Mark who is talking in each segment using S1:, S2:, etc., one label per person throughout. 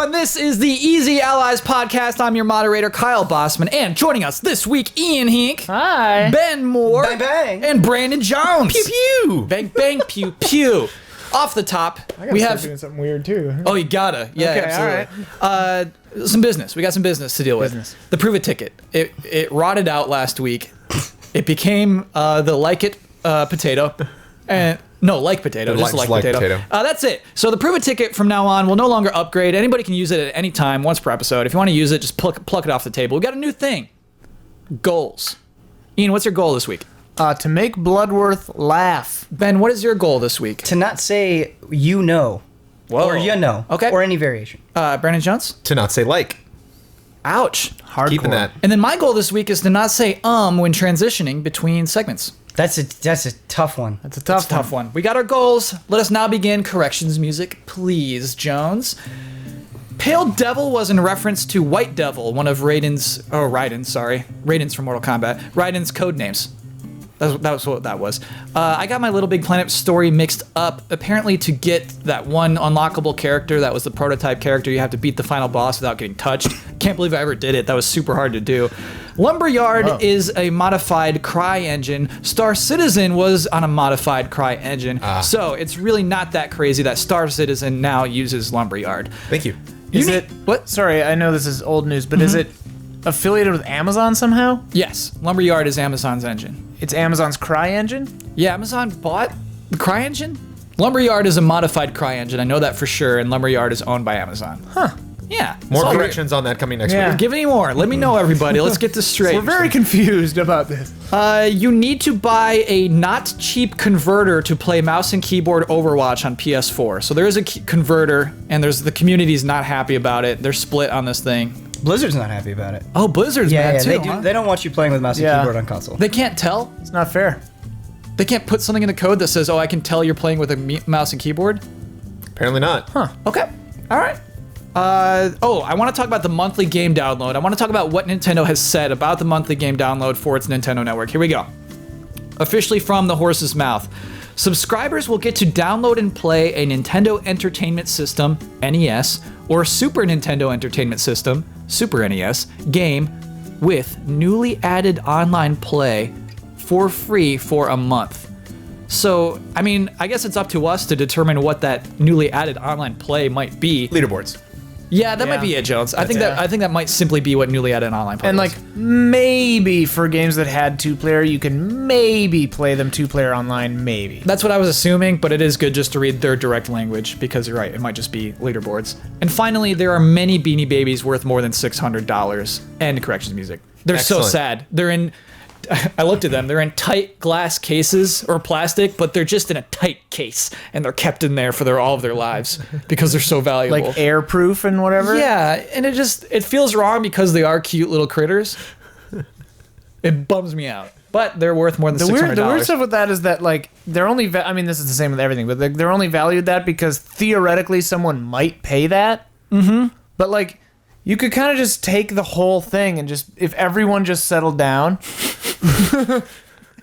S1: everyone. This is the Easy Allies podcast. I'm your moderator, Kyle Bossman, and joining us this week, Ian Hink.
S2: Hi.
S1: Ben Moore.
S3: Bang, bang.
S1: And Brandon Jones.
S4: Pew pew.
S1: Bang, bang, pew, pew. Off the top,
S2: We have doing something weird too.
S1: Oh, you gotta. Yeah,
S2: Okay,
S1: absolutely. All right. Some business. We got some business to deal with. The Prove It ticket. It rotted out last week. It became the Like It potato. And no, like potato. Just like potato. That's it. So the Prove It ticket from now on will no longer upgrade. Anybody can use it at any time, once per episode. If you want to use it, just pluck it off the table. We got a new thing. Goals. Ian, what's your goal this week?
S2: To make Bloodworth laugh.
S1: Ben, what is your goal this week?
S3: To not say you know.
S1: Whoa.
S3: Or you know.
S1: Okay.
S3: Or any variation.
S1: Brandon Jones?
S4: To not say like.
S1: Ouch.
S2: Hardcore.
S4: Keeping that.
S1: And then my goal this week is to not say when transitioning between segments.
S3: That's a tough one.
S2: That's a tough
S1: one. We got our goals. Let us now begin. Corrections music, please, Jones. Pale Devil was in reference to White Devil, one of Raiden's from Mortal Kombat. Raiden's code names. That was what that was. I got my Little Big Planet story mixed up. Apparently, to get that one unlockable character that was the prototype character, you have to beat the final boss without getting touched. Can't believe I ever did it. That was super hard to do. Lumberyard is a modified Cry engine. Star Citizen was on a modified Cry engine. So it's really not that crazy that Star Citizen now uses Lumberyard.
S4: Thank you.
S1: What?
S2: Sorry, I know this is old news, but is it affiliated with Amazon somehow?
S1: Yes, Lumberyard is Amazon's engine.
S2: It's Amazon's Cry engine?
S1: Yeah, Amazon bought the Cry engine? Lumberyard is a modified Cry engine. I know that for sure, and Lumberyard is owned by Amazon.
S2: Huh.
S1: Yeah.
S4: More corrections on that coming next
S2: Yeah.
S4: week.
S1: Give me more. Let me know, everybody. Let's get this straight.
S2: We're very confused about this.
S1: You need to buy a not cheap converter to play mouse and keyboard Overwatch on PS4. So there is a converter, and the community's not happy about it. They're split on this thing.
S3: Blizzard's not happy about it.
S1: Oh, Blizzard's mad too.
S3: They don't want you playing with mouse and keyboard on console.
S1: They can't tell.
S2: It's not fair.
S1: They can't put something in the code that says, "Oh, I can tell you're playing with a mouse and keyboard."
S4: Apparently not.
S2: Huh.
S1: Okay. All right. I want to talk about the monthly game download. I want to talk about what Nintendo has said about the monthly game download for its Nintendo Network. Here we go. Officially from the horse's mouth. Subscribers will get to download and play a Nintendo Entertainment System, NES, or Super Nintendo Entertainment System, Super NES, game with newly added online play for free for a month. So, I mean, I guess it's up to us to determine what that newly added online play might be.
S4: Leaderboards.
S1: Yeah, that might be it, Jones. I think that might simply be what newly added online play
S2: And
S1: is.
S2: like maybe for games that had two-player, you can maybe play them two-player online, maybe.
S1: That's what I was assuming, but it is good just to read their direct language because you're right, it might just be leaderboards. And finally, there are many Beanie Babies worth more than $600 and corrections music. They're
S4: Excellent.
S1: so sad. I looked at them. They're in tight glass cases or plastic, but they're just in a tight case, and they're kept in there for all of their lives because they're so valuable.
S2: Like airproof and whatever?
S1: Yeah, and it feels wrong because they are cute little critters. It bums me out. But they're worth more than $600.
S2: The weird stuff with that is that, like, they're only... I mean, this is the same with everything, but they're only valued that because theoretically someone might pay that. Mm-hmm. But, like, you could kind of just take the whole thing and just... If everyone just settled down...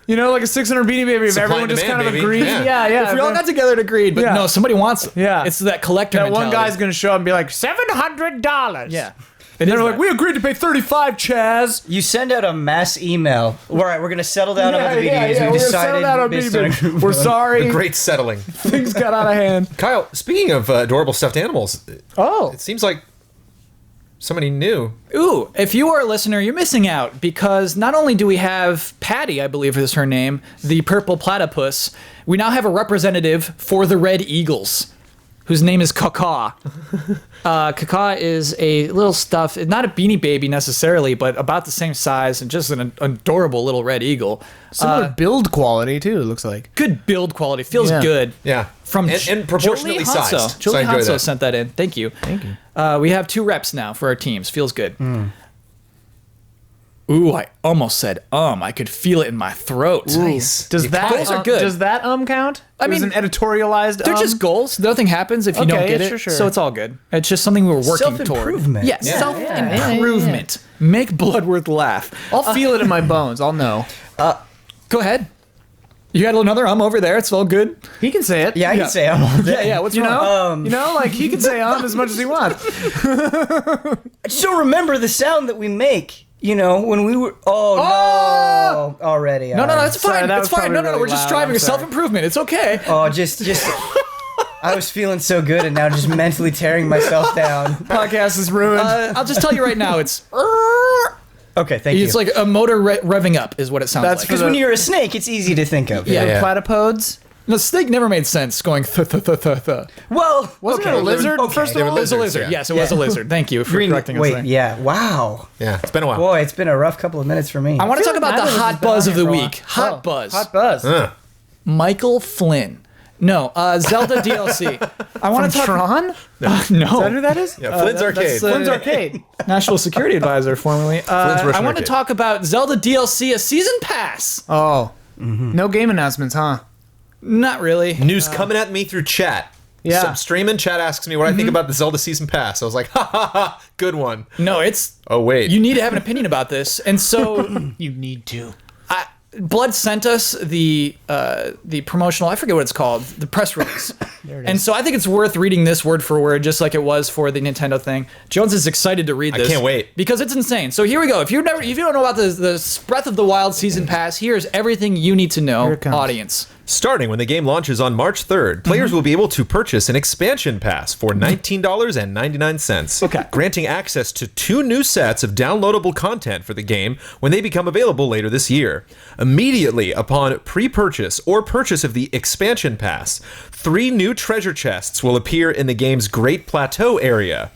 S2: You know, like a 600 Beanie Baby, if everyone just kind of agreed. Yeah.
S1: If we all got together and agreed, but no, somebody wants it.
S2: Yeah.
S1: It's that collector
S2: That
S1: mentality.
S2: one guy's going to show up and be like, $700.
S1: Yeah.
S2: And they're like, we agreed to pay 35, Chaz.
S3: You send out a mass email. All right, we're going to settle down on the BDs. We decided
S2: We're sorry.
S4: The great settling.
S2: Things got out of hand.
S4: Kyle, speaking of adorable stuffed animals, it seems like somebody new.
S1: Ooh, if you are a listener, you're missing out because not only do we have Patty, I believe is her name, the purple platypus, we now have a representative for the Red Eagles, whose name is Kaka. Kaka is a little stuffed, not a Beanie Baby necessarily, but about the same size and just an adorable little red eagle.
S2: Similar build quality, too, it looks like.
S1: Good build quality. Feels good.
S4: Yeah.
S1: And
S4: proportionately sized.
S1: Jolie
S4: So I enjoy
S1: Hanso
S4: that.
S1: sent that in. Thank you.
S2: Thank you.
S1: We have 2 reps now for our teams. Feels good. Ooh, I almost said I could feel it in my throat.
S4: Nice.
S2: Does that
S1: good.
S2: Does that count?
S1: I mean,
S2: an editorialized.
S1: They're just goals. Nothing happens if you don't get it.
S2: Sure.
S1: So it's all good. It's just something we were working toward.
S3: Self-improvement.
S1: Yeah, self-improvement. Make Bloodworth laugh.
S2: I'll feel it in my bones. I'll know.
S1: Go ahead. You got another over there. It's all good.
S2: He can say it.
S3: Yeah, I can say I'm all day.
S1: Yeah. What's
S2: You
S1: wrong?
S2: know, like he can say as much as he wants.
S3: I just don't remember the sound that we make. When we were. Oh, no! Already.
S1: No, it's
S2: Sorry,
S1: fine.
S2: that
S1: It's
S2: was
S1: fine.
S2: probably
S1: No,
S2: really
S1: we're just
S2: loud.
S1: striving
S2: I'm
S1: for
S2: sorry.
S1: self-improvement. It's okay.
S3: Oh, just. I was feeling so good, and now just mentally tearing myself down.
S2: Podcast is ruined.
S1: I'll just tell you right now. It's.
S3: Okay, thank you.
S1: It's like a motor revving up, is what it sounds
S2: That's
S1: like.
S3: Because when you're a snake, it's easy to think of.
S1: Yeah.
S2: Platypodes.
S1: The snake never made sense going th.
S3: Well,
S2: Wasn't
S3: okay,
S2: it a lizard?
S3: Okay.
S2: First
S4: They
S2: of
S4: were
S2: all,
S1: It was a
S4: Lizards,
S1: lizard.
S4: yeah.
S1: Yes, it was a lizard. Thank you for correcting us
S3: Wait,
S1: there.
S3: yeah. Wow.
S4: Yeah, it's been a while.
S3: Boy, it's been a rough couple of minutes for me.
S1: I want to
S2: feel
S1: talk
S2: like
S1: about the
S2: neither of us
S1: hot
S2: has been
S1: buzz
S2: on
S1: of the
S2: here for a
S1: week.
S2: while.
S1: Hot buzz.
S2: Hot buzz.
S1: Michael Flynn. No, Zelda DLC. I want to talk.
S2: Tron?
S1: No,
S2: Is that who that is?
S4: Yeah, Flynn's Arcade.
S2: Flynn's Arcade.
S1: National Security Advisor, formerly. I
S4: Russian
S1: want to
S4: Arcade.
S1: talk about Zelda DLC, a season pass.
S2: Oh. No game announcements, huh?
S1: Not really.
S4: News coming at me through chat.
S2: Yeah.
S4: Some streaming chat asks me what I think about the Zelda Season Pass. I was like, ha ha ha, good one.
S1: No, it's.
S4: Oh, wait.
S1: You need to have an opinion about this, and so
S2: You need to.
S1: Blood sent us the promotional. I forget what it's called. The press release. And so I think it's worth reading this word for word, just like it was for the Nintendo thing. Jones is excited to read this.
S4: can't wait.
S1: Because it's insane. So here we go. If you don't know about the Breath of the Wild Season Pass, here's everything you need to
S2: Here
S1: know,
S2: it comes.
S1: audience.
S4: Starting when the game launches on March 3rd, players will be able to purchase an expansion pass for $19.99.
S1: Okay.
S4: Granting access to 2 new sets of downloadable content for the game when they become available later this year. Immediately upon pre-purchase or purchase of the expansion pass, 3 new treasure chests will appear in the game's Great Plateau area.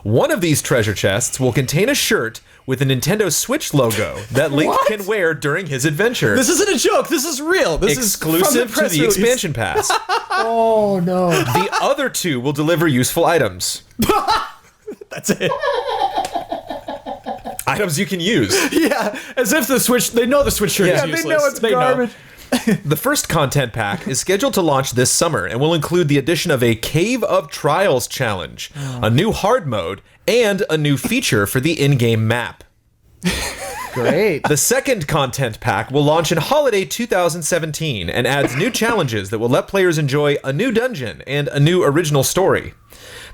S4: One of these treasure chests will contain a shirt with a Nintendo Switch logo that Link
S1: What?
S4: can wear during his adventure.
S1: This isn't a joke. This is real. This
S4: exclusive
S1: is
S4: to the expansion pass.
S2: Oh, no.
S4: The other 2 will deliver useful items.
S1: That's it.
S4: Items you can use.
S1: Yeah, as if the Switch. They know the Switch shirt is
S2: They
S1: useless.
S2: know it's
S1: They know.
S2: garbage.
S4: The first content pack is scheduled to launch this summer and will include the addition of a Cave of Trials challenge, a new hard mode, and a new feature for the in-game map.
S2: Great.
S4: The second content pack will launch in holiday 2017 and adds new challenges that will let players enjoy a new dungeon and a new original story.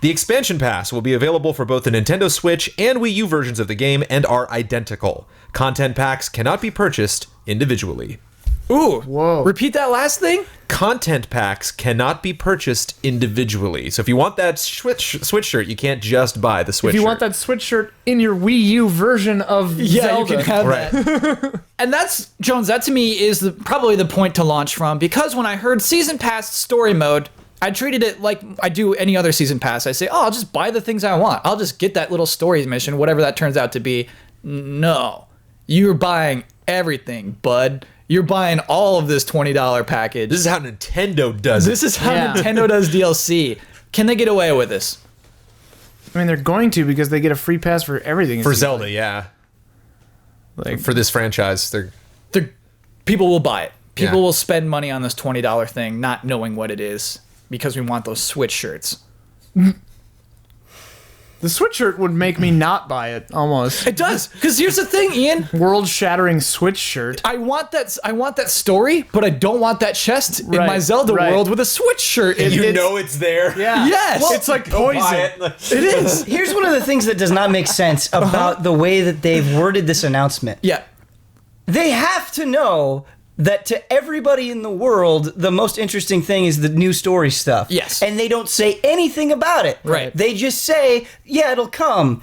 S4: The expansion pass will be available for both the Nintendo Switch and Wii U versions of the game and are identical. Content packs cannot be purchased individually.
S1: Ooh.
S2: Whoa.
S1: Repeat that last thing.
S4: Content packs cannot be purchased individually. So if you want that Switch shirt, you can't just buy the Switch
S2: If you
S4: shirt.
S2: want that Switch shirt in your Wii U version of
S1: Yeah,
S2: Zelda.
S1: you can have
S4: Right.
S1: that. And that's, Jones, that to me is probably the point to launch from, because when I heard Season Pass story mode, I treated it like I do any other Season Pass. I say, oh, I'll just buy the things I want. I'll just get that little story mission, whatever that turns out to be. No. You're buying everything, bud. You're buying all of this $20 package.
S4: This is how Nintendo does it.
S1: This is how
S2: Yeah.
S1: Nintendo does DLC. Can they get away with this?
S2: I mean, they're going to because they get a free pass for everything. it
S4: For
S2: seems
S4: Zelda, yeah.
S2: Like,
S4: For this franchise, they're
S1: People will buy it. People
S4: Yeah.
S1: will spend money on this $20 thing, not knowing what it is, because we want those Switch shirts.
S2: the Switch shirt would make me not buy it, almost.
S1: It does, because here's the thing, Ian.
S2: World-shattering Switch shirt.
S1: I want that story, but I don't want that chest in
S2: Right,
S1: my Zelda
S2: right.
S1: world with a Switch shirt.
S4: you know it's there.
S2: Yeah.
S1: Yes.
S2: It's like
S4: Go buy
S2: poison.
S1: It is.
S3: Here's one of the things that does not make sense about the way that they've worded this announcement.
S1: Yeah.
S3: They have to know that to everybody in the world, the most interesting thing is the new story stuff.
S1: Yes.
S3: And they don't say anything about it.
S1: Right.
S3: They just say, yeah, it'll come.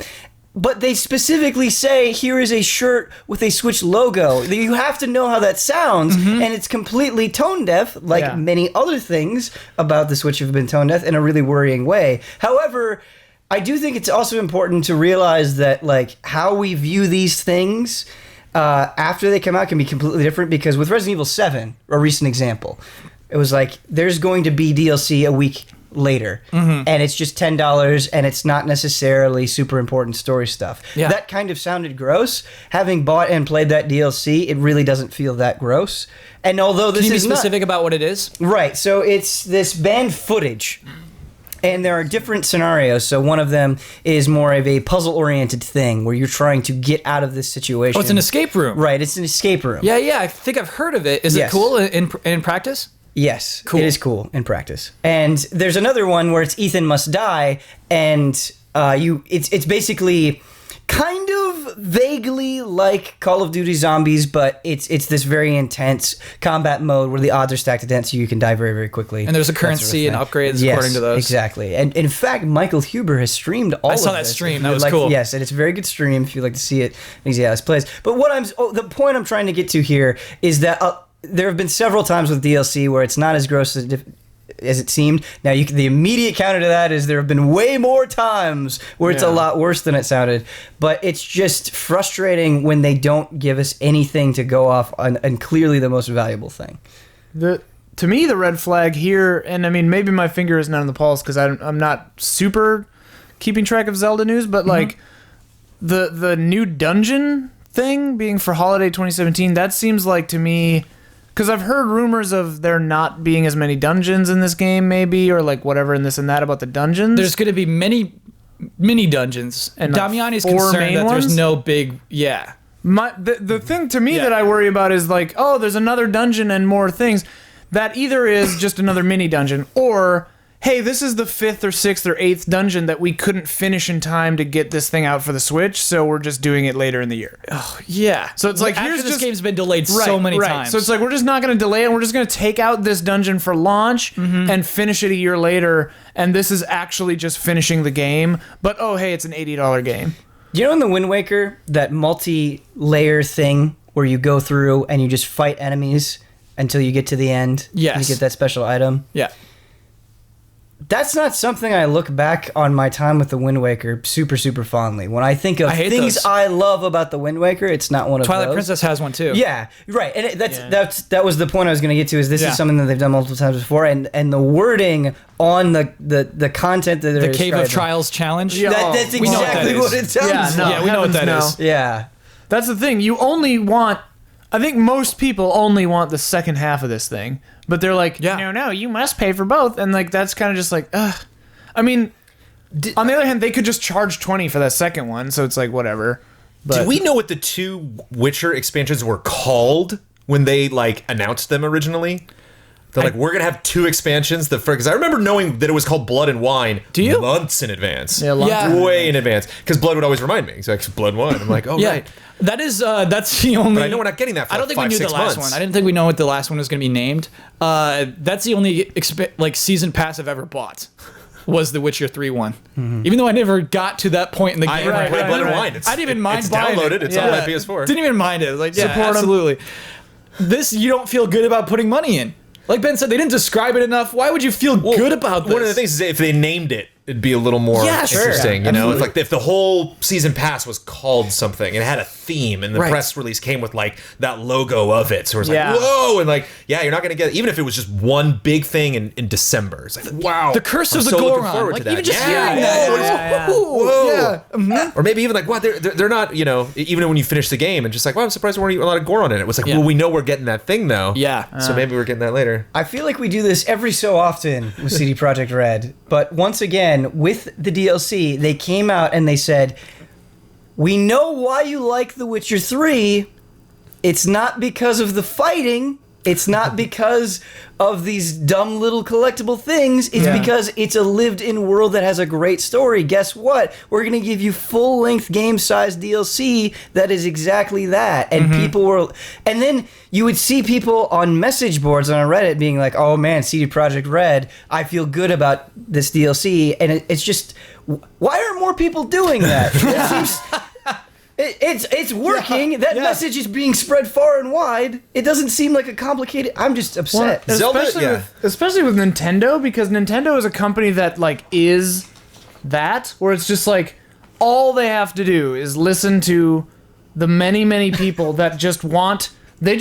S3: But they specifically say, here is a shirt with a Switch logo. You have to know how that sounds, and it's completely tone deaf, like
S2: Yeah.
S3: many other things about the Switch have been tone deaf in a really worrying way. However, I do think it's also important to realize that, like, how we view these things after they come out can be completely different, because with Resident Evil 7, a recent example, it was like, there's going to be DLC a week later, and it's just $10, and it's not necessarily super important story stuff.
S1: Yeah.
S3: That kind of sounded gross. Having bought and played that DLC, it really doesn't feel that gross. And although this
S1: Can you be
S3: is not-
S1: specific about what it is?
S3: Right, so it's this banned footage And there are different scenarios. So one of them is more of a puzzle-oriented thing where you're trying to get out of this situation.
S1: Oh, it's an escape room.
S3: Right, it's an escape room.
S1: Yeah, I think I've heard of it. Is
S3: Yes.
S1: it cool in practice?
S3: Yes,
S1: Cool.
S3: it is cool in practice. And there's another one where it's Ethan must die, and it's basically kind of vaguely like Call of Duty Zombies, but it's this very intense combat mode where the odds are stacked against you. You can die very, very quickly.
S1: And there's a
S3: that sort of
S1: currency and
S3: thing.
S1: upgrades
S3: Yes,
S1: according to those.
S3: Exactly. And in fact, Michael Huber has streamed all of this.
S1: I saw that
S3: If
S1: stream.
S3: you
S1: That
S3: would
S1: was
S3: like-
S1: cool.
S3: Yes, and it's a very good stream if you'd like to see it and see how this plays. But the point I'm trying to get to here is that there have been several times with DLC where it's not as gross as it seemed. Now, the immediate counter to that is there have been way more times where it's a lot worse than it sounded. But it's just frustrating when they don't give us anything to go off on, and clearly the most valuable thing.
S2: To me, the red flag here, and I mean, maybe my finger is not on the pulse because I'm not super keeping track of Zelda news, but like the new dungeon thing being for holiday 2017, that seems like to me, because I've heard rumors of there not being as many dungeons in this game, maybe, or like whatever, and this and that about the dungeons.
S1: There's going to be many mini dungeons.
S2: And, like,
S1: Damiani's
S2: 4
S1: concerned
S2: main
S1: that there's
S2: ones?
S1: no big. Yeah.
S2: The thing to me that I worry about is like, oh, there's another dungeon and more things. That either is just another mini dungeon, or hey, this is the 5th or 6th or 8th dungeon that we couldn't finish in time to get this thing out for the Switch, so we're just doing it later in the year.
S1: Yeah.
S2: So it's like,
S1: after
S2: here's
S1: this
S2: just-
S1: game's been delayed so many times.
S2: So it's like, we're just not going to delay it. We're just going to take out this dungeon for launch and finish it a year later, and this is actually just finishing the game. But oh, hey, it's an $80 game.
S3: You know in the Wind Waker, that multi-layer thing where you go through and you just fight enemies until you get to the end?
S1: Yes.
S3: And you get that special item?
S1: Yeah.
S3: That's not something I look back on my time with the Wind Waker super, super fondly. When I think of
S1: I hate
S3: things
S1: those.
S3: I love about the Wind Waker, it's not one of
S1: Twilight
S3: those.
S1: Princess has one too.
S3: Yeah, right. And that was the point I was going to get to. Is this
S1: Yeah.
S3: is something that they've done multiple times before, and the wording on the content that they're
S1: The Cave of
S3: describing-
S1: Trials challenge.
S2: Yeah.
S3: That's
S1: We know what
S3: exactly
S1: that
S3: what
S1: is.
S3: it sounds
S2: Yeah, no.
S3: like.
S1: Yeah, we know what that
S2: Heavens
S1: is.
S2: no.
S3: Yeah.
S2: That's the thing. You only want... I think most people only want the second half of this thing. But they're like, no, you must pay for both. And like that's kind of just like, ugh. I mean, on the other hand, they could just charge $20 for that second one, so it's like, whatever. But
S4: Did we know what the 2 Witcher expansions were called when they like announced them originally? They're like, we're gonna have 2 expansions. Because I remember knowing that it was called Blood and Wine.
S1: Do you?
S4: Months in advance.
S2: Yeah, long
S1: time.
S4: way in advance. Because Blood would always remind me. It's like Blood and Wine. I'm like, oh
S1: Yeah.
S4: right.
S1: That's the only.
S4: But I know we're not getting that for
S1: I don't
S4: like
S1: think we
S4: 5,
S1: knew
S4: 6
S1: the last
S4: months.
S1: one. I didn't think we know what the last one was going to be named. That's the only season pass I've ever bought. Was the Witcher 3 one. Even though I never got to that point in the game.
S4: I never played Blood and Wine.
S1: I didn't even mind
S4: it's
S1: buying
S4: downloaded.
S1: it.
S4: It's on
S2: Yeah.
S4: my PS4.
S1: Didn't even mind it. I was like, yeah,
S2: Support 'em.
S1: absolutely. This you don't feel good about putting money in. Like Ben said, they didn't describe it enough. Why would you feel good about this?
S4: One of the things is if they named it, it'd be a little more
S1: Yeah, sure.
S4: interesting.
S1: Yeah,
S4: You know,
S1: absolutely.
S4: if the whole season pass was called something and it had a theme, and the
S1: Right.
S4: press release came with like that logo of it, so it's
S2: Yeah.
S4: like whoa, and like you're not gonna get even if it was just one big thing in December. It's like wow,
S1: The Curse
S4: I'm
S1: of the
S4: so looking
S1: Goron.
S4: forward
S1: Like
S4: to that.
S1: even just
S4: Yeah,
S1: hearing
S4: yeah,
S1: that.
S2: yeah.
S4: Whoa.
S1: Yeah.
S4: Or maybe even like, wow, they're not, you know, even when you finish the game and just like, wow, I'm surprised there weren't a lot of Goron in it. It was like,
S1: Yeah.
S4: well, we know we're getting that thing though.
S1: Yeah.
S4: So maybe we're getting that later.
S3: I feel like we do this every so often with CD Projekt Red, but once again, with the DLC, they came out and they said, we know why you like The Witcher 3. It's not because of the fighting. It's not because of these dumb little collectible things. It's because it's a lived-in world that has a great story. Guess what? We're going to give you full-length game-sized DLC that is exactly that. And people were... And then you would see people on message boards on Reddit being like, oh man, CD Projekt Red, I feel good about this DLC. And it's just... Why aren't more people doing that? It seems... It's working. That message is being spread far and wide. It doesn't seem like a complicated... I'm just upset.
S4: Zelda,
S2: Especially with Nintendo, because Nintendo is a company that like is that, where it's just like all they have to do is listen to the many people that just want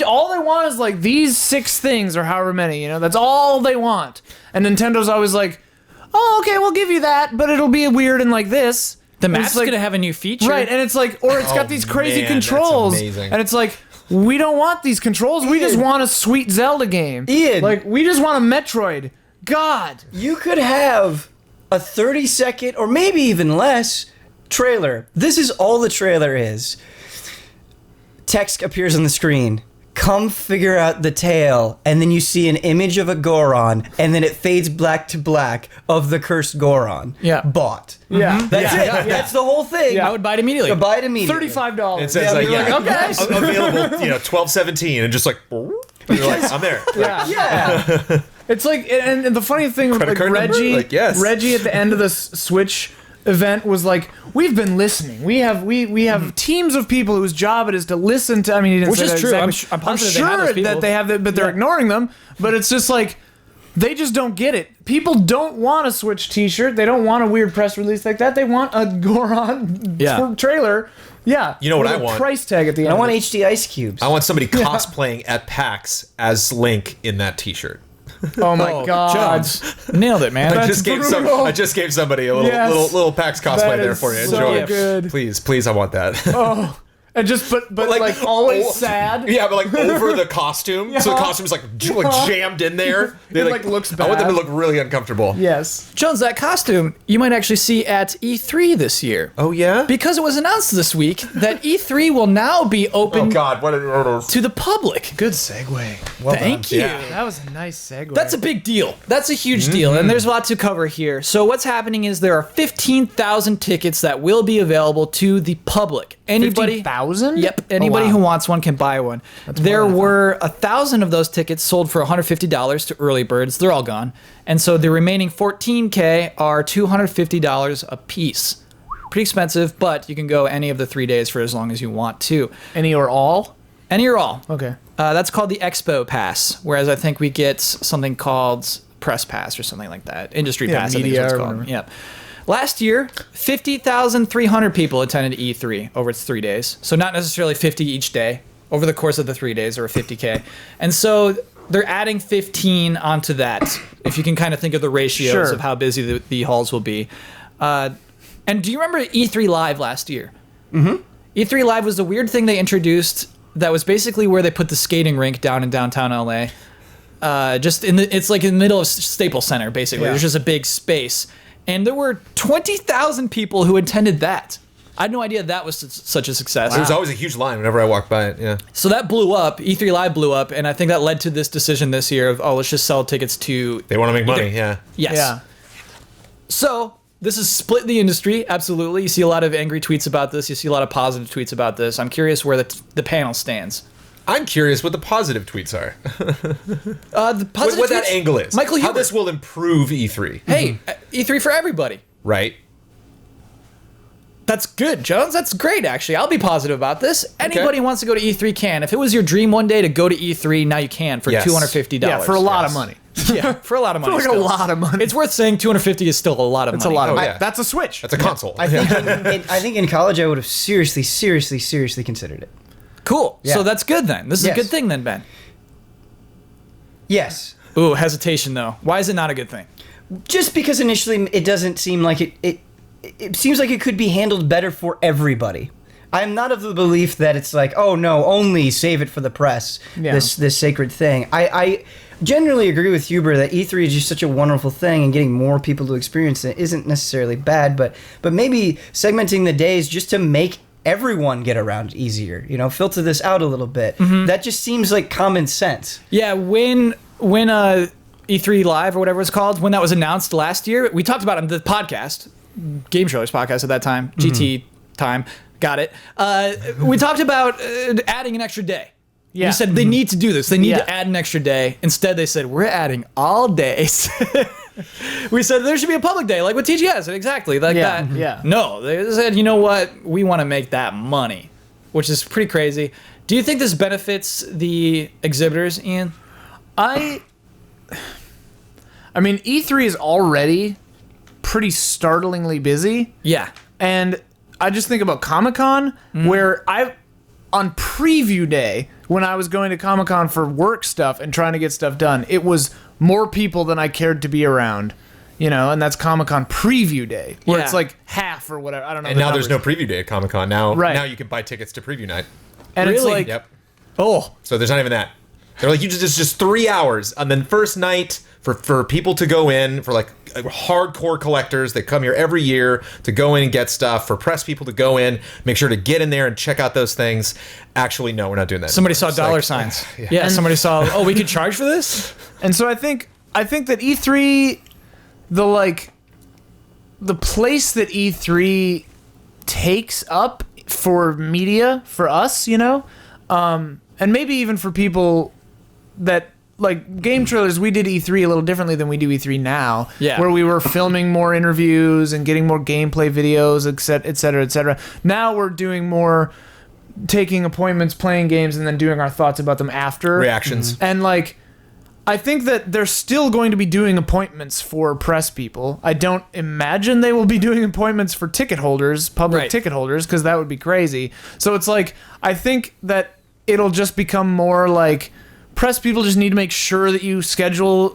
S2: all they want is like these 6 things or however many, you know, that's all they want. And Nintendo's always like, oh, okay, we'll give you that, but it'll be weird and like this.
S1: The
S2: And
S1: map's
S2: it's like,
S1: going to have a new feature.
S2: right, and it's like, or it's got these crazy
S4: man, that's
S2: controls,
S4: amazing.
S2: and it's like, we don't want these controls. We just want a sweet Zelda game.
S3: Ian.
S2: Like, we just want a Metroid. God.
S3: You could have a 30-second or maybe even less trailer. This is all the trailer is. Text appears on the screen. Come figure out the tale, and then you see an image of a Goron, and then it fades black to black of the cursed Goron.
S1: Yeah.
S3: Bought.
S2: Yeah.
S3: That's it.
S1: Yeah.
S3: That's the whole thing.
S1: I would buy it immediately.
S3: Buy it immediately.
S2: $35.
S4: It says
S3: Yeah,
S4: like,
S3: you're like,
S1: okay.
S4: available, 12/17, and just like, you're like, I'm there.
S2: Yeah.
S3: Yeah.
S2: It's like, and the funny thing with
S4: Credit
S2: like
S4: card number?
S2: Reggie,
S4: Like, yes.
S2: Reggie at the end of the Switch event was like, we've been listening. We have teams of people whose job it is to listen to. I mean, he didn't
S1: Which
S2: say
S1: is
S2: that
S1: true.
S2: exactly.
S1: I'm positive they have those
S2: sure
S1: people.
S2: that they have that, but they're ignoring them. But it's just like, they just don't get it. People don't want a Switch T-shirt. They don't want a weird press release like that. They want a Goron trailer. Yeah.
S4: You know what
S2: with
S4: I
S2: a
S4: want?
S2: price tag at the end.
S3: I want HD ice cubes.
S4: I want somebody cosplaying at PAX as Link in that T-shirt.
S2: Oh my god.
S1: Jones. Nailed it, man.
S4: I
S2: That's
S4: just
S2: brutal.
S4: gave somebody a little
S2: Yes.
S4: little PAX cosplay
S2: That
S4: there
S2: is
S4: for you.
S2: so
S4: Enjoy.
S2: good.
S4: Please, I want that.
S2: Oh. And just but like always sad.
S4: Yeah, but like over the costume, so the costume's like jammed in there. They
S2: It, like, looks
S4: I want them to
S2: bad.
S4: look really uncomfortable.
S2: Yes.
S1: Jones, that costume you might actually see at E3 this year.
S4: Oh yeah.
S1: Because it was announced this week that E3 will now be open
S4: Oh God, what a
S1: to the public.
S2: Good segue.
S4: well
S1: Thank
S4: done.
S1: you.
S4: Yeah.
S2: That was a nice segue.
S1: That's a big deal. That's a huge deal, and there's a lot to cover here. So what's happening is there are 15,000 tickets that will be available to the public. Anybody?
S2: 15,000?
S1: Yep. Anybody who wants one can buy one. There were 1,000 of those tickets sold for $150 to early birds. They're all gone, and so the remaining 14K are $250 a piece. Pretty expensive, but you can go any of the 3 days for as long as you want to.
S2: Any or all?
S1: Any or all.
S2: Okay.
S1: That's called the Expo Pass, whereas I think we get something called Press Pass or something like that. Industry
S2: Yeah,
S1: Pass, I think is
S2: media
S1: what it's
S2: or
S1: called.
S2: whatever.
S1: Yep. Last year, 50,300 people attended E3 over its 3 days. So not necessarily 50 each day. Over the course of the 3 days, there were 50K. And so they're adding 15 onto that, if you can kind of think of the ratios
S2: Sure.
S1: of how busy the halls will be. And do you remember E3 Live last year? Mm-hmm. E3 Live was the weird thing they introduced that was basically where they put the skating rink down in downtown LA. It's like in the middle of Staples Center, basically.
S2: Yeah.
S1: There's just a big space. And there were 20,000 people who attended that. I had no idea that was such a success.
S4: There's always a huge line whenever I walk by it. Yeah.
S1: So that blew up. E3 Live blew up, and I think that led to this decision this year of, let's just sell tickets to...
S4: They want to make money. Yeah.
S1: Yes.
S2: Yeah.
S1: So this has split the industry, absolutely. You see a lot of angry tweets about this. You see a lot of positive tweets about this. I'm curious where the panel stands.
S4: I'm curious what the positive tweets are.
S1: The positive
S4: what that
S1: tweets-
S4: angle is.
S1: Michael
S4: How
S1: Huber.
S4: this will improve E3.
S1: Hey, E3 for everybody.
S4: Right.
S1: That's good, Jones. That's great, actually. I'll be positive about this. Anybody who wants to go to E3 can. If it was your dream one day to go to E3, now you can for
S4: Yes.
S1: $250.
S2: Yeah, for a lot of money.
S1: Yeah, for a lot of money.
S2: like a
S1: still.
S2: lot of money.
S1: It's worth saying $250 is still a lot of
S2: It's
S1: money.
S2: a lot of
S4: Oh,
S2: money.
S4: yeah.
S2: That's a Switch.
S4: That's a console.
S3: I think in college I would have seriously considered it.
S1: Cool.
S3: Yeah.
S1: So that's good then. This is
S3: Yes.
S1: a good thing then, Ben.
S3: Yes.
S1: Ooh, hesitation though. Why is it not a good thing?
S3: Just because initially it doesn't seem like it seems like it could be handled better for everybody. I'm not of the belief that it's like, oh no, only save it for the press.
S2: Yeah.
S3: This sacred thing. I generally agree with Huber that E3 is just such a wonderful thing, and getting more people to experience it isn't necessarily bad, but maybe segmenting the days just to make everyone get around easier. Filter this out a little bit. That just seems like common sense.
S1: Yeah, when E3 Live or whatever it's called, when that was announced last year, we talked about it on the podcast, Game Trailers podcast at that time, GT time, got it. We talked about adding an extra day.
S2: Yeah.
S1: We said they need to do this. They need
S2: Yeah.
S1: to add an extra day. Instead, they said, we're adding all days. We said there should be a public day, like with TGS, exactly like
S2: Yeah,
S1: that.
S2: yeah.
S1: No, they said, you know what? We want to make that money, which is pretty crazy. Do you think this benefits the exhibitors, Ian?
S2: I mean, E3 is already pretty startlingly busy.
S1: Yeah.
S2: And I just think about Comic-Con, where on preview day, when I was going to Comic-Con for work stuff and trying to get stuff done, it was more people than I cared to be around. And that's Comic-Con preview day, where
S1: Yeah.
S2: it's like half or whatever. I don't know.
S4: And
S2: the
S4: now there's
S2: numbers.
S4: no preview day at Comic Con. Now
S2: Right.
S4: you can buy tickets to preview night.
S2: And it's
S1: Really?
S2: like,
S4: Yep.
S1: Oh,
S4: So there's not even that. They're like, you just 3 hours, and then first night for people to go in, for like hardcore collectors that come here every year to go in and get stuff, for press people to go in, make sure to get in there and check out those things. Actually, no, we're not doing that.
S1: Somebody
S4: anymore.
S1: saw dollar signs. Yeah, somebody saw, oh, we could charge for this?
S2: And so I think that E3, the place that E3 takes up for media, for us, and maybe even for people that like game trailers, we did E3 a little differently than we do E3 now.
S1: Yeah.
S2: Where we were filming more interviews and getting more gameplay videos, et cetera, et cetera. Now we're doing more taking appointments, playing games, and then doing our thoughts about them after.
S4: Reactions.
S2: And like, I think that they're still going to be doing appointments for press people. I don't imagine they will be doing appointments for ticket holders, public ticket holders, because that would be crazy. So it's like, I think that it'll just become more like, press people just need to make sure that you schedule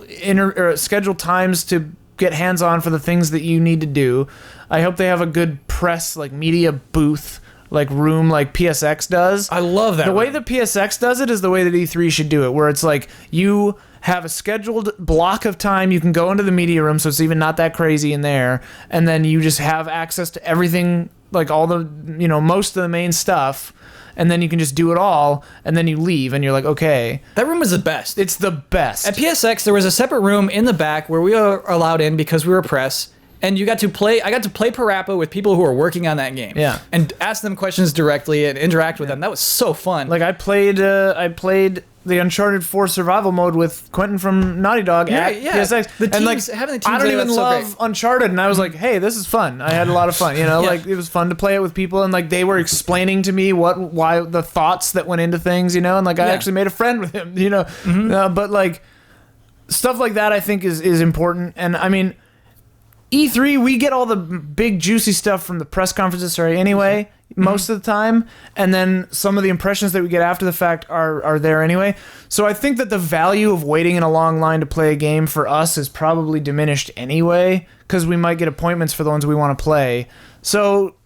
S2: times to get hands-on for the things that you need to do. I hope they have a good press, like media booth, like room, like PSX does.
S1: I love that.
S2: The way that PSX does it is the way that E3 should do it, where it's like you have a scheduled block of time. You can go into the media room, so it's even not that crazy in there, and then you just have access to everything, like all the, most of the main stuff. And then you can just do it all, and then you leave, and you're like, okay.
S1: That room is the best.
S2: It's the best.
S1: At PSX, there was a separate room in the back where we were allowed in because we were press, and I got to play Parappa with people who were working on that game.
S2: Yeah.
S1: And ask them questions directly and interact with them. That was so fun.
S2: Like I played the Uncharted 4 survival mode with Quentin from Naughty Dog at PSX.
S1: The teams,
S2: and like,
S1: having the teams
S2: I don't
S1: there,
S2: even
S1: that's so
S2: love
S1: great.
S2: Uncharted, and I was like, hey, this is fun. I had a lot of fun, like it was fun to play it with people, and like they were explaining to me why the thoughts that went into things, and like I actually made a friend with him, but like stuff like that I think is important. And I mean, E3, we get all the big juicy stuff from the press conferences anyway, most of the time, and then some of the impressions that we get after the fact are there anyway. So I think that the value of waiting in a long line to play a game for us is probably diminished anyway, because we might get appointments for the ones we want to play. So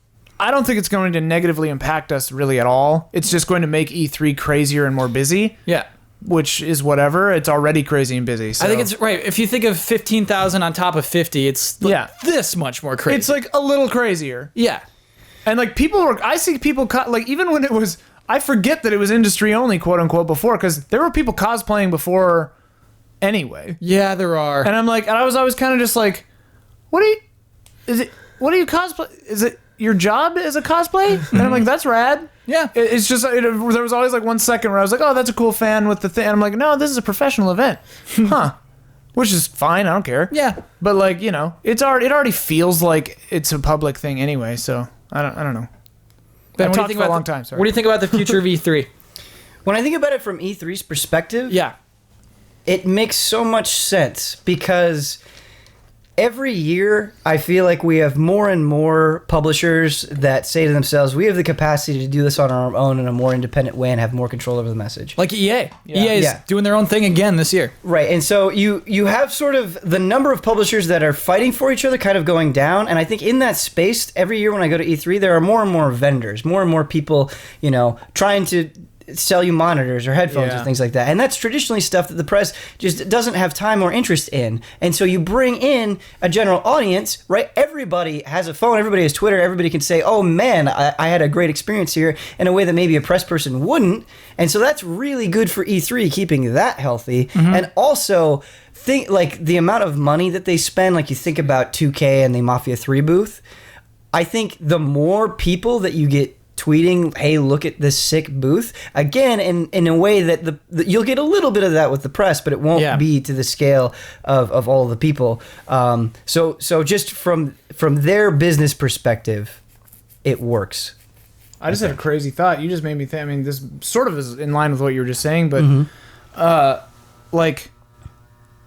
S2: I don't think it's going to negatively impact us really at all. It's just going to make E3 crazier and more busy.
S1: Yeah.
S2: Which is whatever. It's already crazy and busy. So.
S1: I think it's right. If you think of 15,000 on top of 50, it's like this much more crazy.
S2: It's like a little crazier.
S1: Yeah.
S2: And like I see people like even when it was, I forget that it was industry only, quote unquote, before, because there were people cosplaying before anyway.
S1: Yeah, there are.
S2: And I'm like, and I was always kind of just like, what do you cosplay? Is it your job as a cosplay? And I'm like, that's rad.
S1: Yeah.
S2: It's just, there was always like 1 second where I was like, oh, that's a cool fan with the thing. And I'm like, no, this is a professional event. Huh. Which is fine. I don't care.
S1: Yeah.
S2: But like, it already feels like it's a public thing anyway. So I don't know.
S1: Ben,
S2: I've talked for a long time. Sorry.
S1: What do you think about the future of E3?
S3: When I think about it from E3's perspective,
S1: Yeah.
S3: it makes so much sense because every year I feel like we have more and more publishers that say to themselves, we have the capacity to do this on our own in a more independent way and have more control over the message.
S1: Like EA. EA is doing their own thing again this year.
S3: Right, and so you have sort of the number of publishers that are fighting for each other kind of going down, and I think in that space, every year when I go to E3, there are more and more vendors, more and more people, trying to sell you monitors or headphones and things like that. And that's traditionally stuff that the press just doesn't have time or interest in. And so you bring in a general audience, right? Everybody has a phone, everybody has Twitter, everybody can say, oh man, I had a great experience here in a way that maybe a press person wouldn't. And so that's really good for E3, keeping that healthy. And also think like the amount of money that they spend, like you think about 2K and the Mafia 3 booth. I think the more people that you get tweeting, hey, look at this sick booth, again, in a way that you'll get a little bit of that with the press, but it won't be to the scale of all of the people. So just from their business perspective, it works.
S2: I just had a crazy thought. You just made me think. I mean, this sort of is in line with what you were just saying, but like,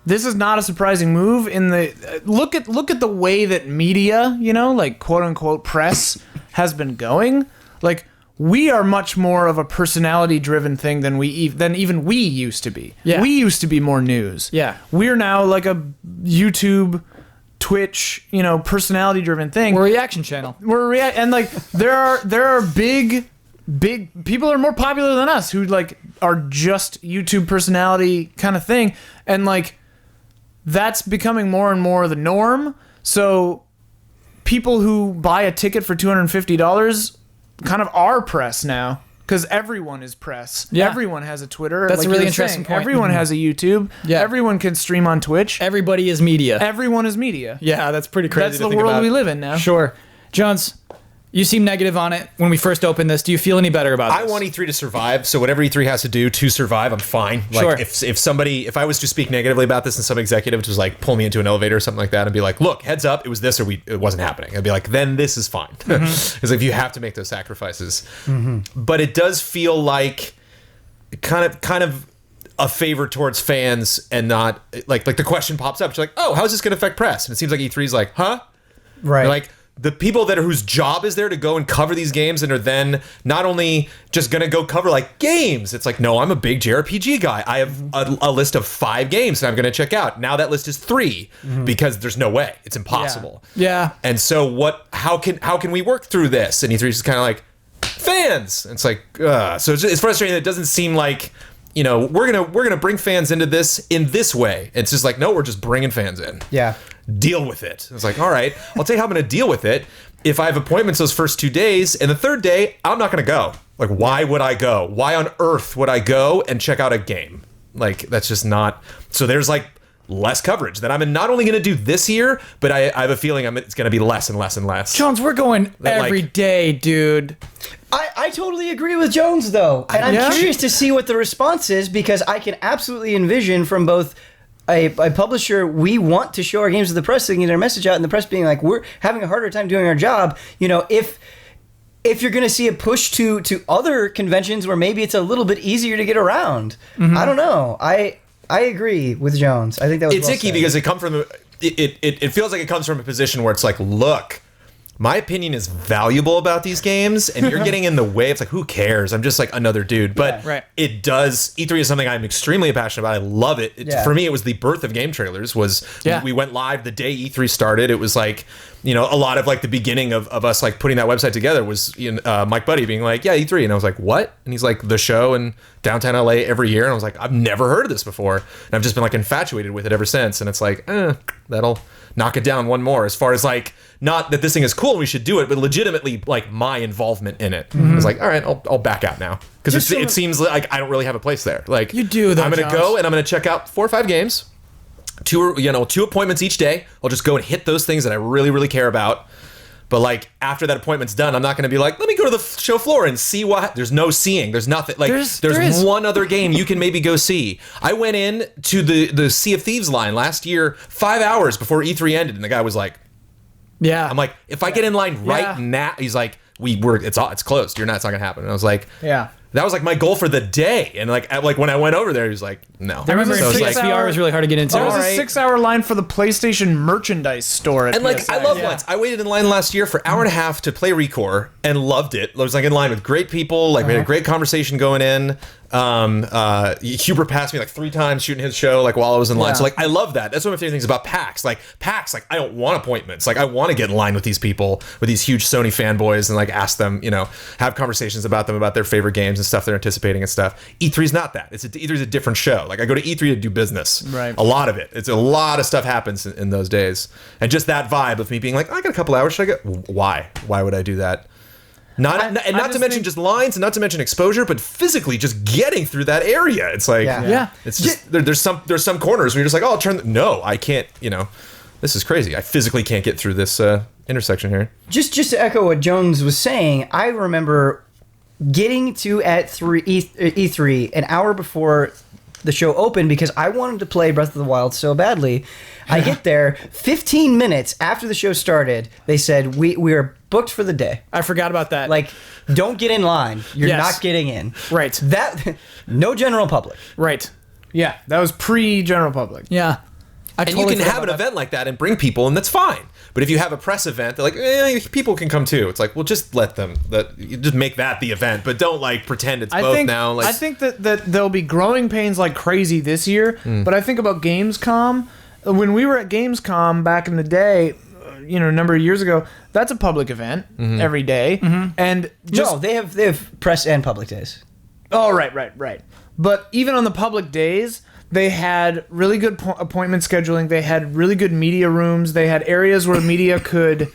S2: this is not a surprising move. In the look at the way that media, like quote unquote press, has been going. Like, we are much more of a personality-driven thing than even we used to be.
S1: Yeah.
S2: We used to be more news.
S1: Yeah.
S2: We're now like a YouTube, Twitch, personality-driven thing.
S1: We're a reaction channel.
S2: And like there are big big people are more popular than us who like are just YouTube personality kind of thing, and like that's becoming more and more the norm. So people who buy a ticket for $250 kind of are press now. Because everyone is press. Yeah. Everyone has a Twitter.
S1: That's
S2: like
S1: a really
S2: you're
S1: interesting
S2: saying.
S1: point.
S2: Everyone has a YouTube.
S1: Yeah.
S2: Everyone can stream on Twitch.
S1: Everybody is media.
S2: Everyone is media.
S1: Yeah, that's pretty crazy.
S2: That's
S1: to
S2: the
S1: think
S2: world
S1: about.
S2: we live in now.
S1: Sure. Jones, you seem negative on it when we first opened this. Do you feel any better about
S4: I
S1: this?
S4: want E3 to survive, so whatever E3 has to do to survive, I'm fine. Like
S1: Sure.
S4: if I was to speak negatively about this and some executive was like pull me into an elevator or something like that and be like, look, heads up, it was this or it wasn't happening. I'd be like, then this is fine. Because if you have to make those sacrifices. But it does feel like kind of a favor towards fans and not like the question pops up. You're like, oh, how's this going to affect press? And it seems like E3's like, huh?
S3: Right.
S4: They're like, the people whose job is there to go and cover these games and are then not only just going to go cover like games. It's like, no, I'm a big JRPG guy. I have a list of 5 games that I'm going to check out. Now that list is 3 because there's no way. It's impossible.
S1: Yeah.
S4: And so how can we work through this? And E3 is kind of like, fans. And it's like, so it's frustrating that it doesn't seem like, you know, we're gonna bring fans into this in this way. It's just like, no, we're just bringing fans in.
S3: Yeah.
S4: Deal with it. It's like, all right, I'll tell you how I'm going to deal with it. If I have appointments those first 2 days, and the third day, I'm not going to go. Like, why would I go? Why on earth would I go and check out a game? Like, that's just not. So there's like less coverage that I'm not only going to do this year, but I have a feeling it's going to be less and less and less.
S1: Jones, we're going every day, dude.
S3: I totally agree with Jones, though. And I'm curious to see what the response is, because I can absolutely envision from both a publisher, we want to show our games to the press, so they can get our message out, and the press being like, we're having a harder time doing our job. You know, if you're going to see a push to other conventions where maybe it's a little bit easier to get around. I don't know. I agree with Jones. I think that was
S4: it's icky because it comes from it feels like it comes from a position where it's like, look, my opinion is valuable about these games, and you're getting in the way. It's like, who cares? I'm just like another dude. But
S1: right.
S4: It does. E3 is something I'm extremely passionate about. I love it. For me, it was the birth of game trailers. We went live the day E3 started. It was like, you know, a lot of like the beginning of us like putting that website together was Mike Buddy being like, yeah, E3. And I was like, what? And he's like, the show in downtown LA every year. And I was like, I've never heard of this before. And I've just been like infatuated with it ever since. And it's like, that'll knock it down one more, as far as like, not that this thing is cool and we should do it, but legitimately like my involvement in it. I was like, all right, I'll back out now, because it seems like I don't really have a place there. Like,
S1: you do, though,
S4: I'm gonna go and I'm gonna check out 4 or 5 games, 2 appointments each day. I'll just go and hit those things that I really, really care about. But like after that appointment's done, I'm not going to be like, let me go to the show floor and see what. There's no seeing. There's nothing. Like there's one other game you can maybe go see. I went in to the Sea of Thieves line last year, 5 hours before E3 ended, and the guy was like,
S1: yeah.
S4: I'm like, if I get in line right now, he's like, it's closed. It's not going to happen. And I was like,
S2: yeah.
S4: That was like my goal for the day, and like when I went over there, he was like, "No."
S1: I remember VR was really hard to get into.
S2: There was a 6-hour line for the PlayStation merchandise store. At
S4: and like,
S2: PSA.
S4: I love once. I waited in line last year for an hour and a half to play Recore and loved it. I was like in line with great people. Like we had a great conversation going in. Hubert passed me like 3 times shooting his show like while I was in line.
S2: Yeah.
S4: So like I love that. That's one of my favorite things about PAX. Like PAX, like I don't want appointments. Like I want to get in line with these people, with these huge Sony fanboys, and like ask them, have conversations about them, about their favorite games and stuff they're anticipating and stuff. E3's not that. E3's a different show. Like I go to E3 to do business.
S2: Right.
S4: A lot of it. It's a lot of stuff happens in those days. And just that vibe of me being like, I got a couple hours. Should I go? Why? Why would I do that? Not to mention just lines, and not to mention exposure, but physically just getting through that area. It's like, it's just there's some corners where you're just like, oh, no, I can't. This is crazy. I physically can't get through this intersection here.
S3: Just to echo what Jones was saying, I remember getting to at E3 an hour before the show opened because I wanted to play Breath of the Wild so badly. I get there 15 minutes after the show started. They said we are booked for the day.
S1: I forgot about that.
S3: Like, don't get in line. You're not getting in.
S1: Right.
S3: That no general public.
S1: Right.
S2: Yeah, that was pre-general public.
S1: Yeah.
S4: And you can have an event like that and bring people, and that's fine. But if you have a press event, they're like, people can come too. It's like, well, just let them. Just make that the event, but don't like pretend it's both now. Like,
S2: I think that there'll be growing pains like crazy this year. But I think about Gamescom. When we were at Gamescom back in the day, a number of years ago, that's a public event every day. And just
S3: No, they have press and public days.
S2: Oh, right. But even on the public days, they had really good appointment scheduling. They had really good media rooms. They had areas where media could,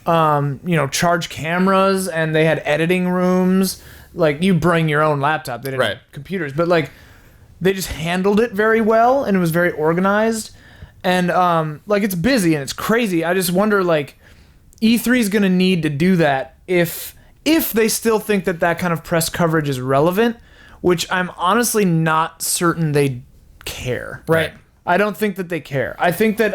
S2: charge cameras, and they had editing rooms. Like, you bring your own laptop. They didn't have computers, but like, they just handled it very well, and it was very organized. And it's busy and it's crazy. I just wonder, like, E3 is going to need to do that if they still think that kind of press coverage is relevant, which I'm honestly not certain they care.
S1: Right.
S2: I don't think that they care. I think that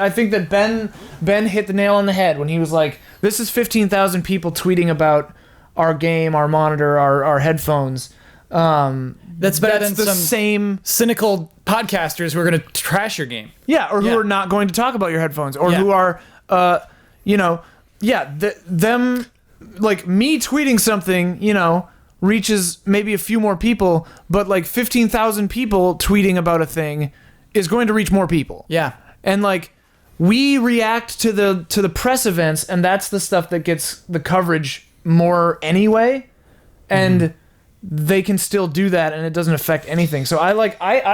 S2: Ben hit the nail on the head when he was like, this is 15,000 people tweeting about our game, our monitor, our headphones.
S1: That's better than
S2: the
S1: some
S2: same
S1: cynical podcasters who are going to trash your game.
S2: Yeah, or who are not going to talk about your headphones, or who are, them, like, me tweeting something, reaches maybe a few more people, but like 15,000 people tweeting about a thing is going to reach more people.
S1: Yeah.
S2: And like, we react to the press events, and that's the stuff that gets the coverage more anyway, and they can still do that, and it doesn't affect anything. So I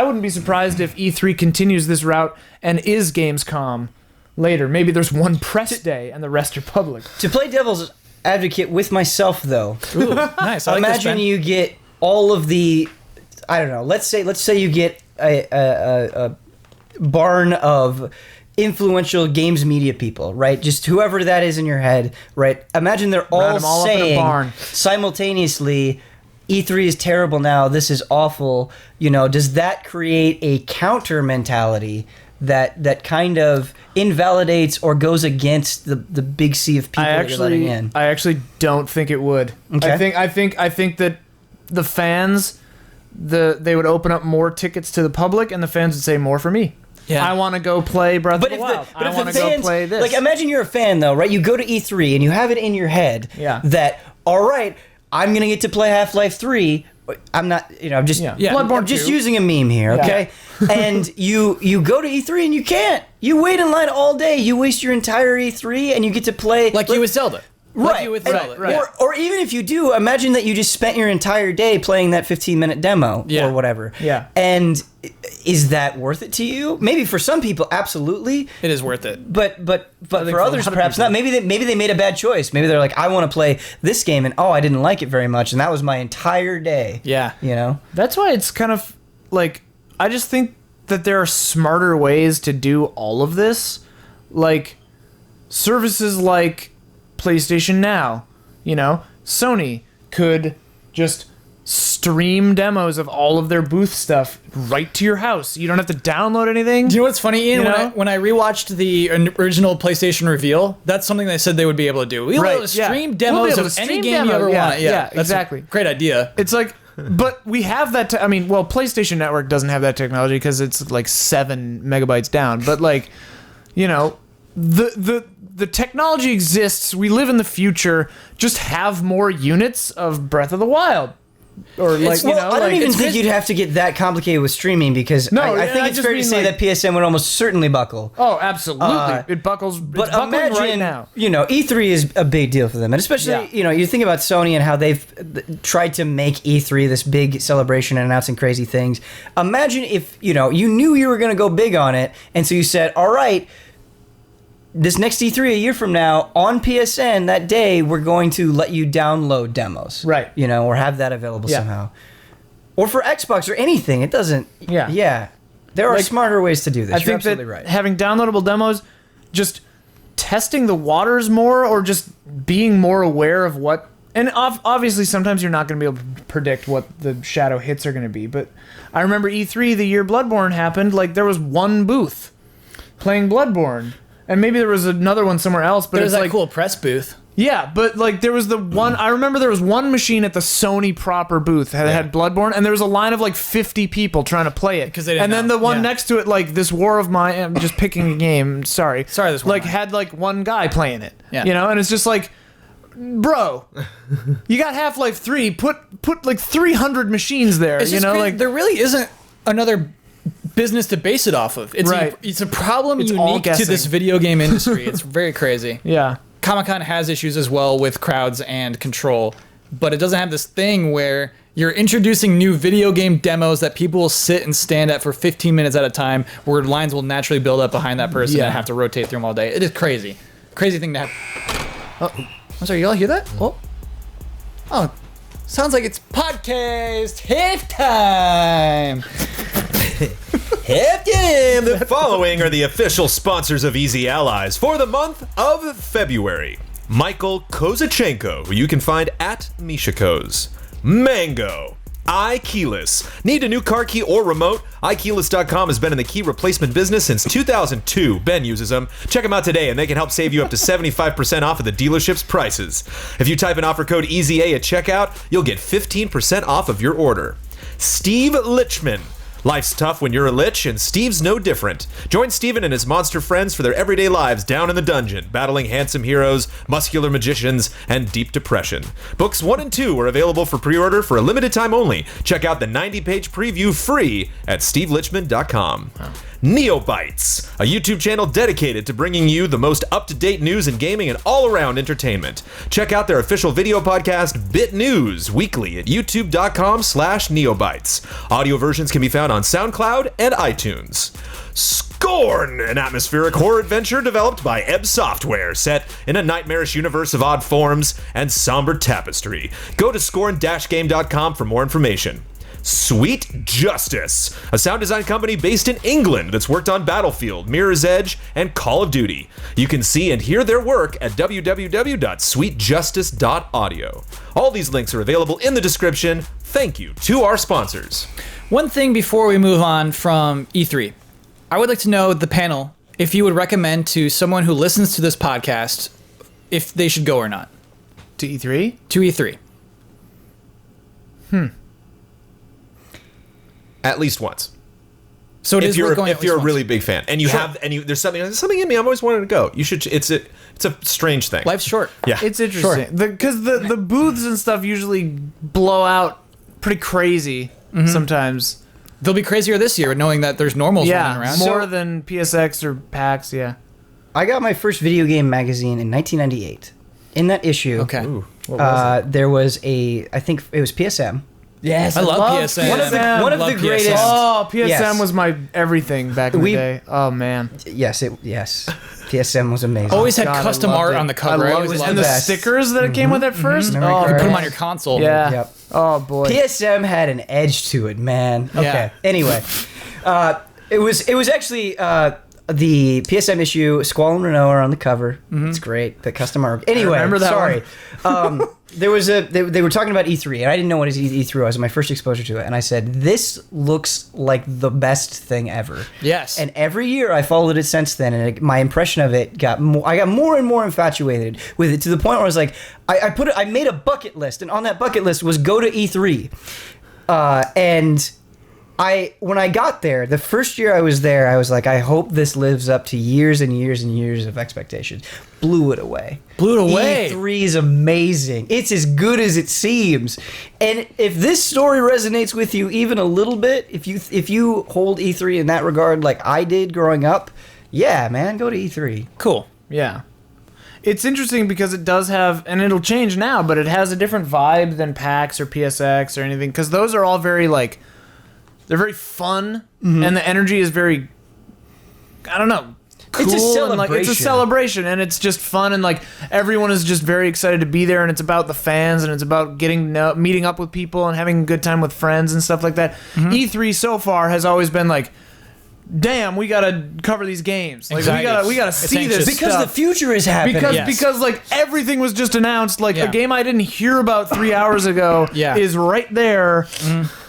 S2: wouldn't be surprised if E3 continues this route and is Gamescom later. Maybe there's one press day and the rest are public.
S3: To play devil's advocate with myself, though,
S1: Ooh, nice. I like this,
S3: imagine
S1: Ben.
S3: you get all of the, I don't know. Let's say you get a barn of influential games media people, right? Just whoever that is in your head, right? Imagine they're all,
S2: them all up in a
S3: saying
S2: barn.
S3: simultaneously, E3 is terrible now, this is awful. Does that create a counter mentality that kind of invalidates or goes against the big sea of people that you're letting in?
S2: I actually don't think it would.
S3: Okay.
S2: I think that the fans, they would open up more tickets to the public, and the fans would say, more for me.
S1: Yeah.
S2: I want to go play Breath of the Wild.
S3: But
S2: I
S3: if
S2: want to
S3: the
S2: go
S3: fans,
S2: play this.
S3: like, imagine you're a fan, though, right? You go to E3 and you have it in your head that, all right, I'm gonna get to play Half-Life 3. I'm not, I'm just,
S2: Bloodborne
S3: I'm just
S2: 2.
S3: using a meme here, okay? And you go to E3 and you can't. You wait in line all day. You waste your entire E3 and you get to play
S1: Like you with Zelda.
S3: Right.
S1: Like you with
S3: And-
S1: Zelda. Right.
S3: Or even if you do, imagine that you just spent your entire day playing that 15-minute demo or whatever.
S2: Yeah.
S3: And is that worth it to you? Maybe for some people, absolutely.
S1: It is worth it.
S3: But
S2: for
S3: for
S2: a
S3: others,
S2: lot of
S3: perhaps
S2: people.
S3: not. Maybe they made a bad choice. Maybe they're like, I want to play this game, and I didn't like it very much, and that was my entire day.
S1: Yeah.
S2: That's why it's kind of like, I just think that there are smarter ways to do all of this. Like, services like PlayStation Now, Sony could just stream demos of all of their booth stuff right to your house. You don't have to download anything.
S1: Do you know what's funny, Ian?
S2: You know?
S1: When I rewatched the original PlayStation reveal, that's something they said they would be able to do. We'll be able to stream demos
S2: We'll be able
S1: of
S2: to
S1: any
S2: stream
S1: game you
S2: demos.
S1: ever
S2: Yeah,
S1: want.
S2: yeah,
S1: That's a
S2: exactly.
S1: great idea.
S2: It's like, but we have that. PlayStation Network doesn't have that technology because it's like 7 megabytes down. But like, the technology exists. We live in the future. Just have more units of Breath of the Wild. Or like,
S3: Well, I don't even think you'd have to get that complicated with streaming because
S2: No,
S3: I
S2: yeah,
S3: think
S2: I
S3: it's
S2: just
S3: fair to
S2: mean,
S3: say
S2: like-
S3: that PSN would almost certainly buckle.
S2: Oh, absolutely. It buckles.
S3: But
S2: it's buckling
S3: imagine,
S2: right now.
S3: E3 is a big deal for them. And especially, you think about Sony and how they've tried to make E3 this big celebration and announcing crazy things. Imagine if, you knew you were going to go big on it, and so you said, all right, this next E3 a year from now, on PSN that day, we're going to let you download demos.
S2: Right.
S3: Or have that available somehow. Or for Xbox or anything. It doesn't... Yeah. There are smarter ways to do this.
S2: I
S3: You're
S2: think
S3: absolutely
S2: that
S3: right.
S2: having downloadable demos, just testing the waters more, or just being more aware of what. And obviously, sometimes you're not going to be able to predict what the shadow hits are going to be. But I remember E3, the year Bloodborne happened, like there was one booth playing Bloodborne, and maybe there was another one somewhere else. But
S1: There's
S2: it's
S1: that
S2: like
S1: cool press booth.
S2: Yeah, but like there was the one. I remember there was one machine at the Sony proper booth that had Bloodborne, and there was a line of like 50 people trying to play it.
S1: Because they didn't
S2: and then
S1: know.
S2: the one
S1: Yeah.
S2: next to it, like this War of Mine. I'm just picking a game. Sorry,
S1: this War
S2: like
S1: of Mine.
S2: had like one guy playing it.
S1: Yeah.
S2: And it's just like, bro, you got Half-Life 3. Put like 300 machines there.
S1: It's just crazy.
S2: like
S1: there really isn't another business to base it off of. It's
S2: Right.
S1: it's a problem
S2: It's all
S1: unique to
S2: guessing.
S1: this video game industry. It's very crazy.
S2: Yeah.
S1: Comic-Con has issues as well with crowds and control, but it doesn't have this thing where you're introducing new video game demos that people will sit and stand at for 15 minutes at a time, where lines will naturally build up behind that person and have to rotate through them all day. It is crazy. Crazy thing to have. Oh, I'm sorry, y'all hear that? Oh, sounds like it's podcast half time.
S4: Half time! The following are the official sponsors of Easy Allies for the month of February. Michael Kozachenko, who you can find at Mishakos. Mango. iKeyless. Need a new car key or remote? iKeyless.com has been in the key replacement business since 2002. Ben uses them. Check them out today and they can help save you up to 75% off of the dealership's prices. If you type in offer code EasyA at checkout, you'll get 15% off of your order. Steve Lichman. Life's tough when you're a lich, and Steve's no different. Join Steven and his monster friends for their everyday lives down in the dungeon, battling handsome heroes, muscular magicians, and deep depression. Books 1 and 2 are available for pre-order for a limited time only. Check out the 90-page preview free at stevelichman.com. Neobites, a YouTube channel dedicated to bringing you the most up-to-date news in gaming and all-around entertainment. Check out their official video podcast, Bit News, weekly at youtube.com/neobites. Audio versions can be found on SoundCloud and iTunes. Scorn, an atmospheric horror adventure developed by Ebb Software, set in a nightmarish universe of odd forms and somber tapestry. Go to scorn-game.com for more information. Sweet Justice, a sound design company based in England that's worked on Battlefield, Mirror's Edge, and Call of Duty. You can see and hear their work at www.sweetjustice.audio. All these links are available in the description. Thank you to our sponsors.
S1: One thing before we move on from E3, I would like to know, the panel, if you would recommend to someone who listens to this podcast if they should go or not.
S2: To E3?
S1: To E3.
S4: At least once.
S1: So it
S4: If
S1: is
S4: you're
S1: worth going
S4: if you're a really big fan and you
S1: Sure.
S4: have and you there's something in me, I've always wanted to go. You should. It's a strange thing.
S1: Life's short.
S4: Yeah.
S2: It's interesting. Because the booths and stuff usually blow out pretty crazy sometimes.
S1: They'll be crazier this year knowing that there's normals running
S2: Yeah,
S1: around.
S2: more than PSX or PAX, yeah.
S3: I got my first video game magazine in 1998. In that issue,
S1: Okay.
S4: Ooh.
S3: there was I think it was PSM.
S2: Yes,
S1: I love PSM.
S3: One of
S1: Love
S3: the greatest.
S1: PSM.
S2: Oh, PSM
S3: Yes.
S2: was my everything back in the day. Oh, man.
S3: Yes, PSM was amazing.
S1: Always had
S2: God, I
S1: custom
S2: loved
S1: art
S2: it.
S1: on the cover. I
S2: I
S1: always
S2: loved it.
S1: loved
S2: And the
S1: that.
S3: best.
S2: stickers that it came with at first.
S3: Memory
S2: Oh,
S3: card.
S1: You put them
S2: man.
S1: on your console.
S2: Yeah.
S3: Yep.
S2: Oh, boy.
S3: PSM had an edge to it, man. Okay.
S1: Yeah.
S3: Anyway, it was actually the PSM issue. Squall and Renault are on the cover. It's great. The custom art. Anyway,
S2: remember that
S3: sorry. There was they were talking about E3, and I didn't know what E3 was. My first exposure to it, and I said, "This looks like the best thing ever."
S1: Yes.
S3: And every year I followed it since then, and my impression of it got more. I got more and more infatuated with it to the point where I was like, I made a bucket list, and on that bucket list was go to E3, and. When I got there, the first year I was there, I was like, I hope this lives up to years and years and years of expectations. Blew it away.
S1: Blew it away.
S3: E3 is amazing. It's as good as it seems. And if this story resonates with you even a little bit, if you hold E3 in that regard like I did growing up, yeah, man, go to E3.
S1: Cool.
S2: Yeah. It's interesting because it does have, and it'll change now, but it has a different vibe than PAX or PSX or anything, because those are all very, like, they're very fun, and the energy is very, I don't know, cool.
S3: It's a
S2: And, like, it's a
S3: celebration.
S2: celebration, and it's just fun, and like everyone is just very excited to be there, and it's about the fans, and it's about meeting up with people and having a good time with friends and stuff like that. E3 so far has always been like, damn, we gotta cover these games. Like
S1: Exactly.
S2: we gotta
S1: It's
S2: see
S1: anxious.
S2: this
S3: Because
S2: stuff.
S3: the future is happening.
S2: Because like everything was just announced, like
S1: Yeah.
S2: a game I didn't hear about 3 hours ago
S1: Yeah.
S2: is right there,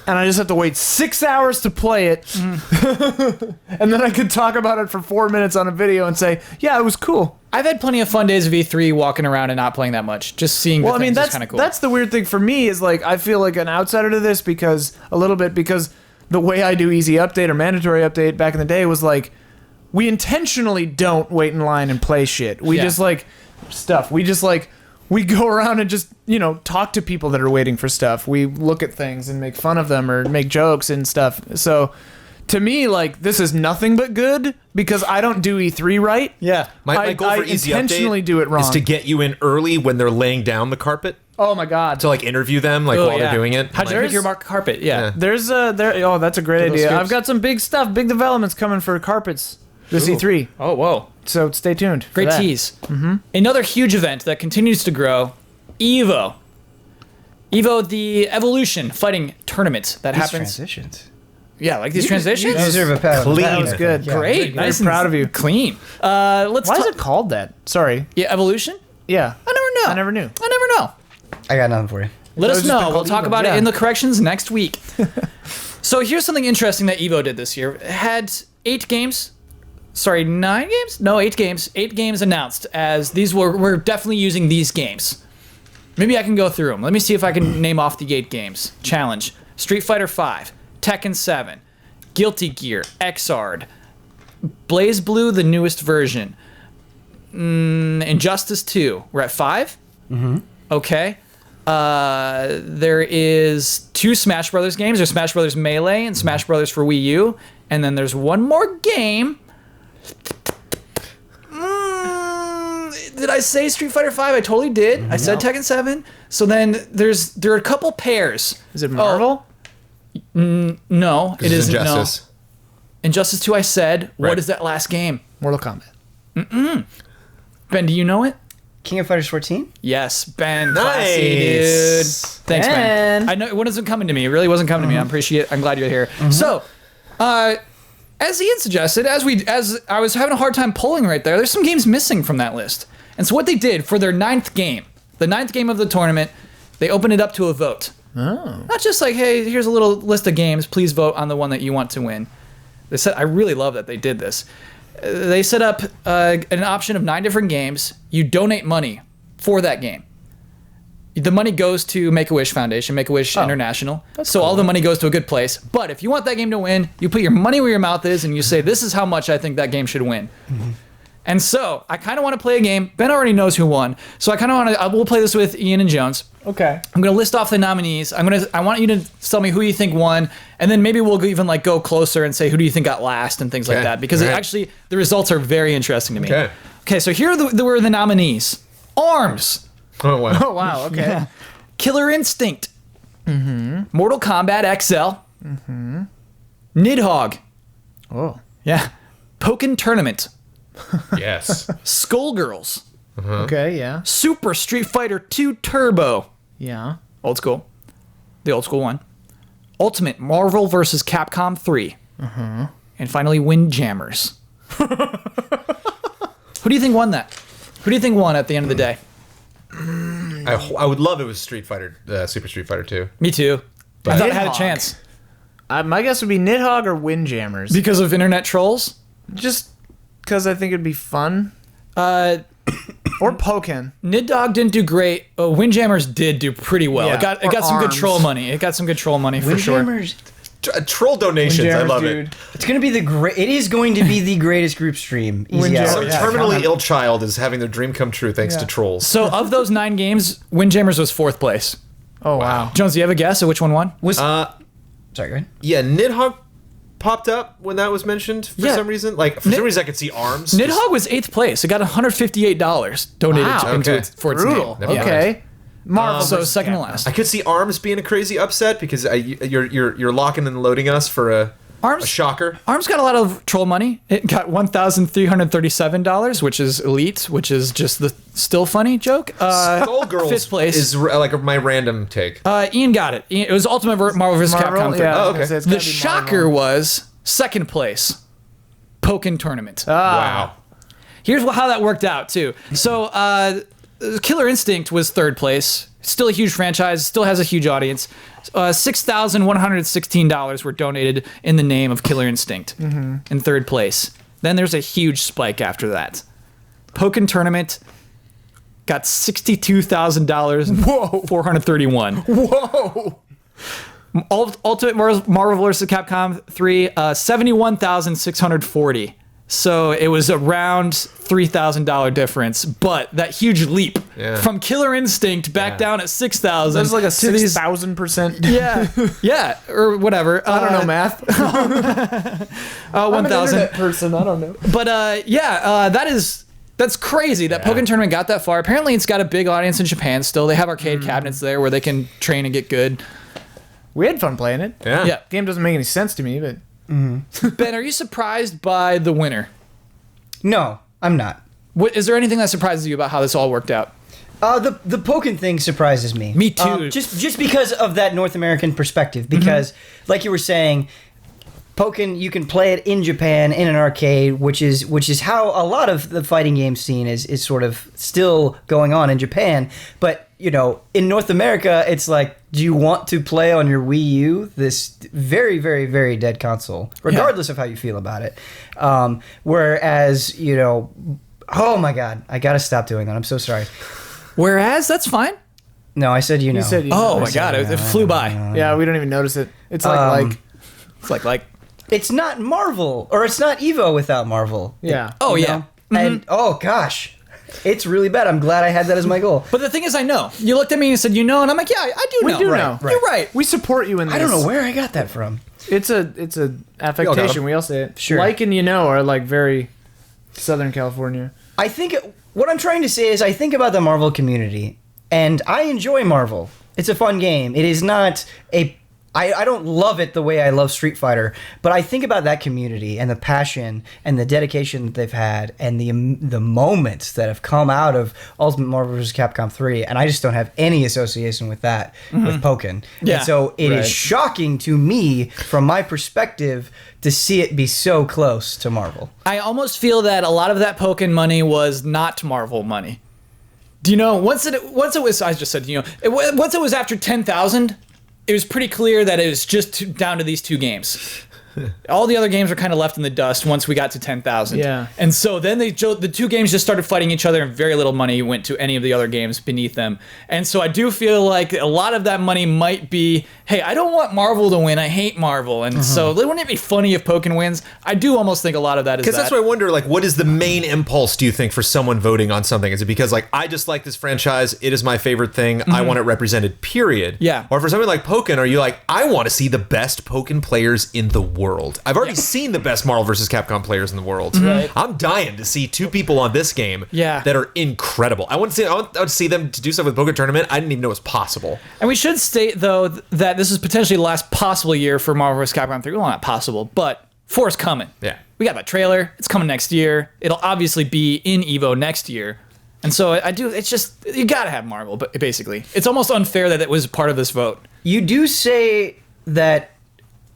S2: and I just have to wait 6 hours to play it, and then I could talk about it for 4 minutes on a video and say, yeah, it was cool.
S1: I've had plenty of fun days of E3 walking around and not playing that much. Just seeing
S2: Well,
S1: the
S2: I mean,
S1: things is
S2: that's
S1: kind of cool.
S2: that's the weird thing for me is like I feel like an outsider to this because the way I do easy update or mandatory update back in the day was like we intentionally don't wait in line and play shit. We
S1: Yeah.
S2: just like stuff. We just like we go around and just, you know, talk to people that are waiting for stuff. We look at things and make fun of them or make jokes and stuff. So to me, like, this is nothing but good because I don't do E3 right.
S1: Yeah.
S4: My goal for
S2: I
S4: easy
S2: intentionally
S4: update
S2: do it wrong.
S4: is to get you in early when they're laying down the carpet
S2: Oh my god.
S4: to like interview them like while they're doing it.
S1: How'd you
S4: Like,
S1: pick your mark carpet? Yeah.
S2: There's oh, that's a great
S1: those
S2: idea.
S1: scoops?
S2: I've got some big stuff, big developments coming for carpets this E3.
S1: Oh, whoa.
S2: So stay tuned. for
S1: Great
S2: that.
S1: tease. Mm-hmm. Another huge event that continues to grow, Evo. Evo, the Evolution fighting tournament that
S3: These
S1: happens.
S3: transitions.
S1: Yeah, like these transitions.
S3: You deserve a pat.
S4: Clean.
S3: That
S2: was good.
S3: Yeah.
S1: Great.
S2: Very
S1: Nice.
S2: proud of you.
S1: Clean. Let's
S2: Why is
S1: ta-
S2: it called that? Sorry.
S1: Yeah, Evolution?
S2: Yeah.
S1: I never know.
S2: I never knew.
S1: I never know.
S3: I got nothing for you.
S1: Let us
S2: just
S1: know.
S2: been
S1: We'll
S2: called
S1: talk
S2: Evo,
S1: about it
S2: yeah.
S1: in the corrections next week. So here's something interesting that Evo did this year. It had 8 games. Sorry, 9 games? No, 8 games. 8 games announced as these we're definitely using these games. Maybe I can go through them. Let me see if I can name off the 8 games. Challenge. Street Fighter V, Tekken 7, Guilty Gear, Xrd, Blaze Blue, the newest version, Injustice 2. We're at 5? Mm-hmm. Okay. There is 2 Smash Brothers games. There's Smash Brothers Melee and Smash Brothers for Wii U. And then there's one more game. Did I say Street Fighter V? I totally did. I said Tekken 7. So then there are a couple pairs.
S2: Is it Marvel?
S1: No, it
S4: this is
S1: isn't.
S4: Injustice.
S1: No. Injustice 2, I said.
S4: Right.
S1: What is that last game?
S2: Mortal Kombat.
S1: Ben, do you know it?
S3: King of Fighters 14?
S1: Yes, Ben.
S4: Nice.
S1: Classy, dude. Thanks, man.
S2: Ben.
S1: I know it wasn't coming to me. It really wasn't coming to me. I'm glad you're here. So, as Ian suggested, as I was having a hard time pulling right there's some games missing from that list. And so what they did for their 9th game, the 9th game of the tournament, they opened it up to a vote.
S2: Oh.
S1: Not just like, hey, here's a little list of games. Please vote on the one that you want to win. They said, I really love that they did this. They set up an option of 9 different games. You donate money for that game. The money goes to Make-A-Wish Foundation, Make-A-Wish International. So all the money goes to a good place. But if you want that game to win, you put your money where your mouth is and you say, this is how much I think that game should win. Mm-hmm. And so I kind of want to play a game. Ben already knows who won. So I kind of want to, we'll play this with Ian and Jones.
S2: Okay.
S1: I'm going to list off the nominees. I want you to tell me who you think won, and then maybe we'll even like go closer and say who do you think got last and things like
S4: Okay.
S1: that, because
S4: All right.
S1: actually the results are very interesting to me.
S4: Okay.
S1: Okay, so here were the nominees. ARMS,
S4: Oh wow.
S2: Oh wow. Okay.
S1: Killer Instinct, Mortal Kombat XL, Nidhogg,
S2: Oh.
S1: yeah, Pokken Tournament,
S4: Yes.
S1: Skullgirls,
S2: Okay. Yeah.
S1: Super Street Fighter 2 Turbo,
S2: Yeah.
S1: old school, the old school one, Ultimate Marvel vs. Capcom 3, and finally Windjammers. Who do you think won that? Who do you think won at the end of the day?
S4: I would love it was Street Fighter, Super Street Fighter 2.
S1: Me too. I thought I had a
S2: Nidhogg.
S1: chance
S2: My guess would be Nidhogg or Windjammers.
S1: because of internet trolls.
S2: Just because I think it'd be fun. Or Pokken.
S1: Nidhogg didn't do great. Windjammers did do pretty well.
S2: Yeah,
S1: It got
S2: or
S1: some good
S2: ARMS.
S1: troll money. It got some good troll money for sure.
S3: Windjammers.
S4: Troll donations, I love it.
S3: It's gonna be it is going to be the greatest group stream. Easy
S2: Windjammers.
S3: out.
S4: Some
S2: Yeah,
S4: terminally ill child is having their dream come true thanks to trolls.
S1: So of those 9 games, Windjammers was 4th place.
S2: Oh wow.
S1: Jones, do you have a guess of which one won?
S3: Sorry, go ahead.
S4: Yeah, Nidhogg popped up when that was mentioned for
S1: Yeah.
S4: some reason. Like for some reason, I could see arms.
S1: Nidhogg was 8th place. It got $158 donated
S2: Wow.
S1: into
S4: Okay.
S1: it for its
S2: Brutal.
S1: name.
S4: Never
S2: Okay. Marvel.
S1: So
S2: versus
S1: second to
S2: Capcom.
S1: last.
S4: I could see arms being a crazy upset because you're locking and loading us for a
S1: Arms-
S4: shocker.
S1: ARMS got a lot of troll money. It got $1,337, which is elite, which is just the still funny joke.
S4: Skullgirls
S1: 5th place.
S4: is like my random take.
S1: Ian got it. It was Ultimate Marvel vs. Capcom 3.
S2: Yeah,
S4: Oh,
S2: I was
S4: okay.
S2: gonna say it's
S1: The
S2: gotta be
S1: shocker
S2: Marvel.
S1: was 2nd place, Pokken Tournament.
S4: Wow.
S1: Here's how that worked out, too. So, Killer Instinct was 3rd place. Still a huge franchise, still has a huge audience. $6,116 were donated in the name of Killer Instinct in 3rd place. Then there's a huge spike after that. Pokken Tournament got $62,000 and 431.
S2: Whoa.
S1: Ultimate Marvel vs. Capcom 3, 71,640. So it was around $3,000 difference, but that huge leap from Killer Instinct back down at 6,000.
S2: There's like a 6,000%.
S1: Yeah, or whatever.
S2: I don't know math.
S1: 1,000
S2: person. I don't know.
S1: But that's crazy that Pokken Tournament got that far. Apparently, it's got a big audience in Japan still. They have arcade cabinets there where they can train and get good.
S2: We had fun playing it.
S1: Yeah.
S2: Game doesn't make any sense to me, but
S1: Ben, are you surprised by the winner?
S3: No, I'm not.
S1: Is there anything that surprises you about how this all worked out?
S3: The Pokken thing surprises me.
S1: Me too.
S3: Just because of that North American perspective. Because, like you were saying, Pokken, you can play it in Japan in an arcade, which is how a lot of the fighting game scene is sort of still going on in Japan. But in North America, it's like, do you want to play on your Wii U, this very, very, very dead console, regardless of how you feel about it? Whereas, oh my God, I gotta stop doing that. I'm so sorry.
S1: Whereas, that's fine.
S3: No, I said
S2: you said
S1: Oh my God, it flew by.
S2: Yeah, we don't even notice it. It's
S1: It's like.
S3: It's not Marvel, or it's not Evo without Marvel.
S2: Yeah.
S1: Oh yeah.
S3: And oh gosh, it's really bad. I'm glad I had that as my goal.
S1: But the thing is, I know. You looked at me and said, and I'm like, yeah, I do know.
S2: We do
S1: right.
S2: know.
S3: Right.
S1: You're right.
S2: We support you in this.
S3: I don't know where I got that from.
S2: It's a affectation. We all say it.
S3: Sure.
S2: Like and are like very Southern California.
S3: I think what I'm trying to say is I think about the Marvel community, and I enjoy Marvel. It's a fun game. It is not I don't love it the way I love Street Fighter, but I think about that community and the passion and the dedication that they've had and the moments that have come out of Ultimate Marvel vs. Capcom 3, and I just don't have any association with that with Pokken.
S1: Yeah.
S3: And so it is shocking to me, from my perspective, to see it be so close to Marvel.
S1: I almost feel that a lot of that Pokken money was not Marvel money. Do you know, once it was, I just said, once it was after 10,000, it was pretty clear that it was just down to these two games. All the other games were kind of left in the dust once we got to 10,000.
S2: Yeah.
S1: And so then the two games just started fighting each other, and very little money went to any of the other games beneath them. And so I do feel like a lot of that money might be, hey, I don't want Marvel to win. I hate Marvel. And so wouldn't it be funny if Pokken wins? I do almost think a lot of that is that.
S4: Because that's why I wonder, what is the main impulse, do you think, for someone voting on something? Is it because, I just like this franchise, it is my favorite thing, I want it represented, period?
S1: Yeah.
S4: Or for something like Pokken, are you like, I want to see the best Pokken players in the world? I've already seen the best Marvel vs. Capcom players in the world.
S2: Right.
S4: I'm dying to see two people on this game that are incredible. I want to see them to do stuff with Pokken Tournament I didn't even know was possible.
S1: And we should state, though, that this is potentially the last possible year for Marvel vs. Capcom 3. Well, not possible, but 4 is coming.
S4: Yeah.
S1: We got that trailer. It's coming next year. It'll obviously be in EVO next year. And so it's just, you gotta have Marvel, but basically. It's almost unfair that it was part of this vote.
S3: You do say that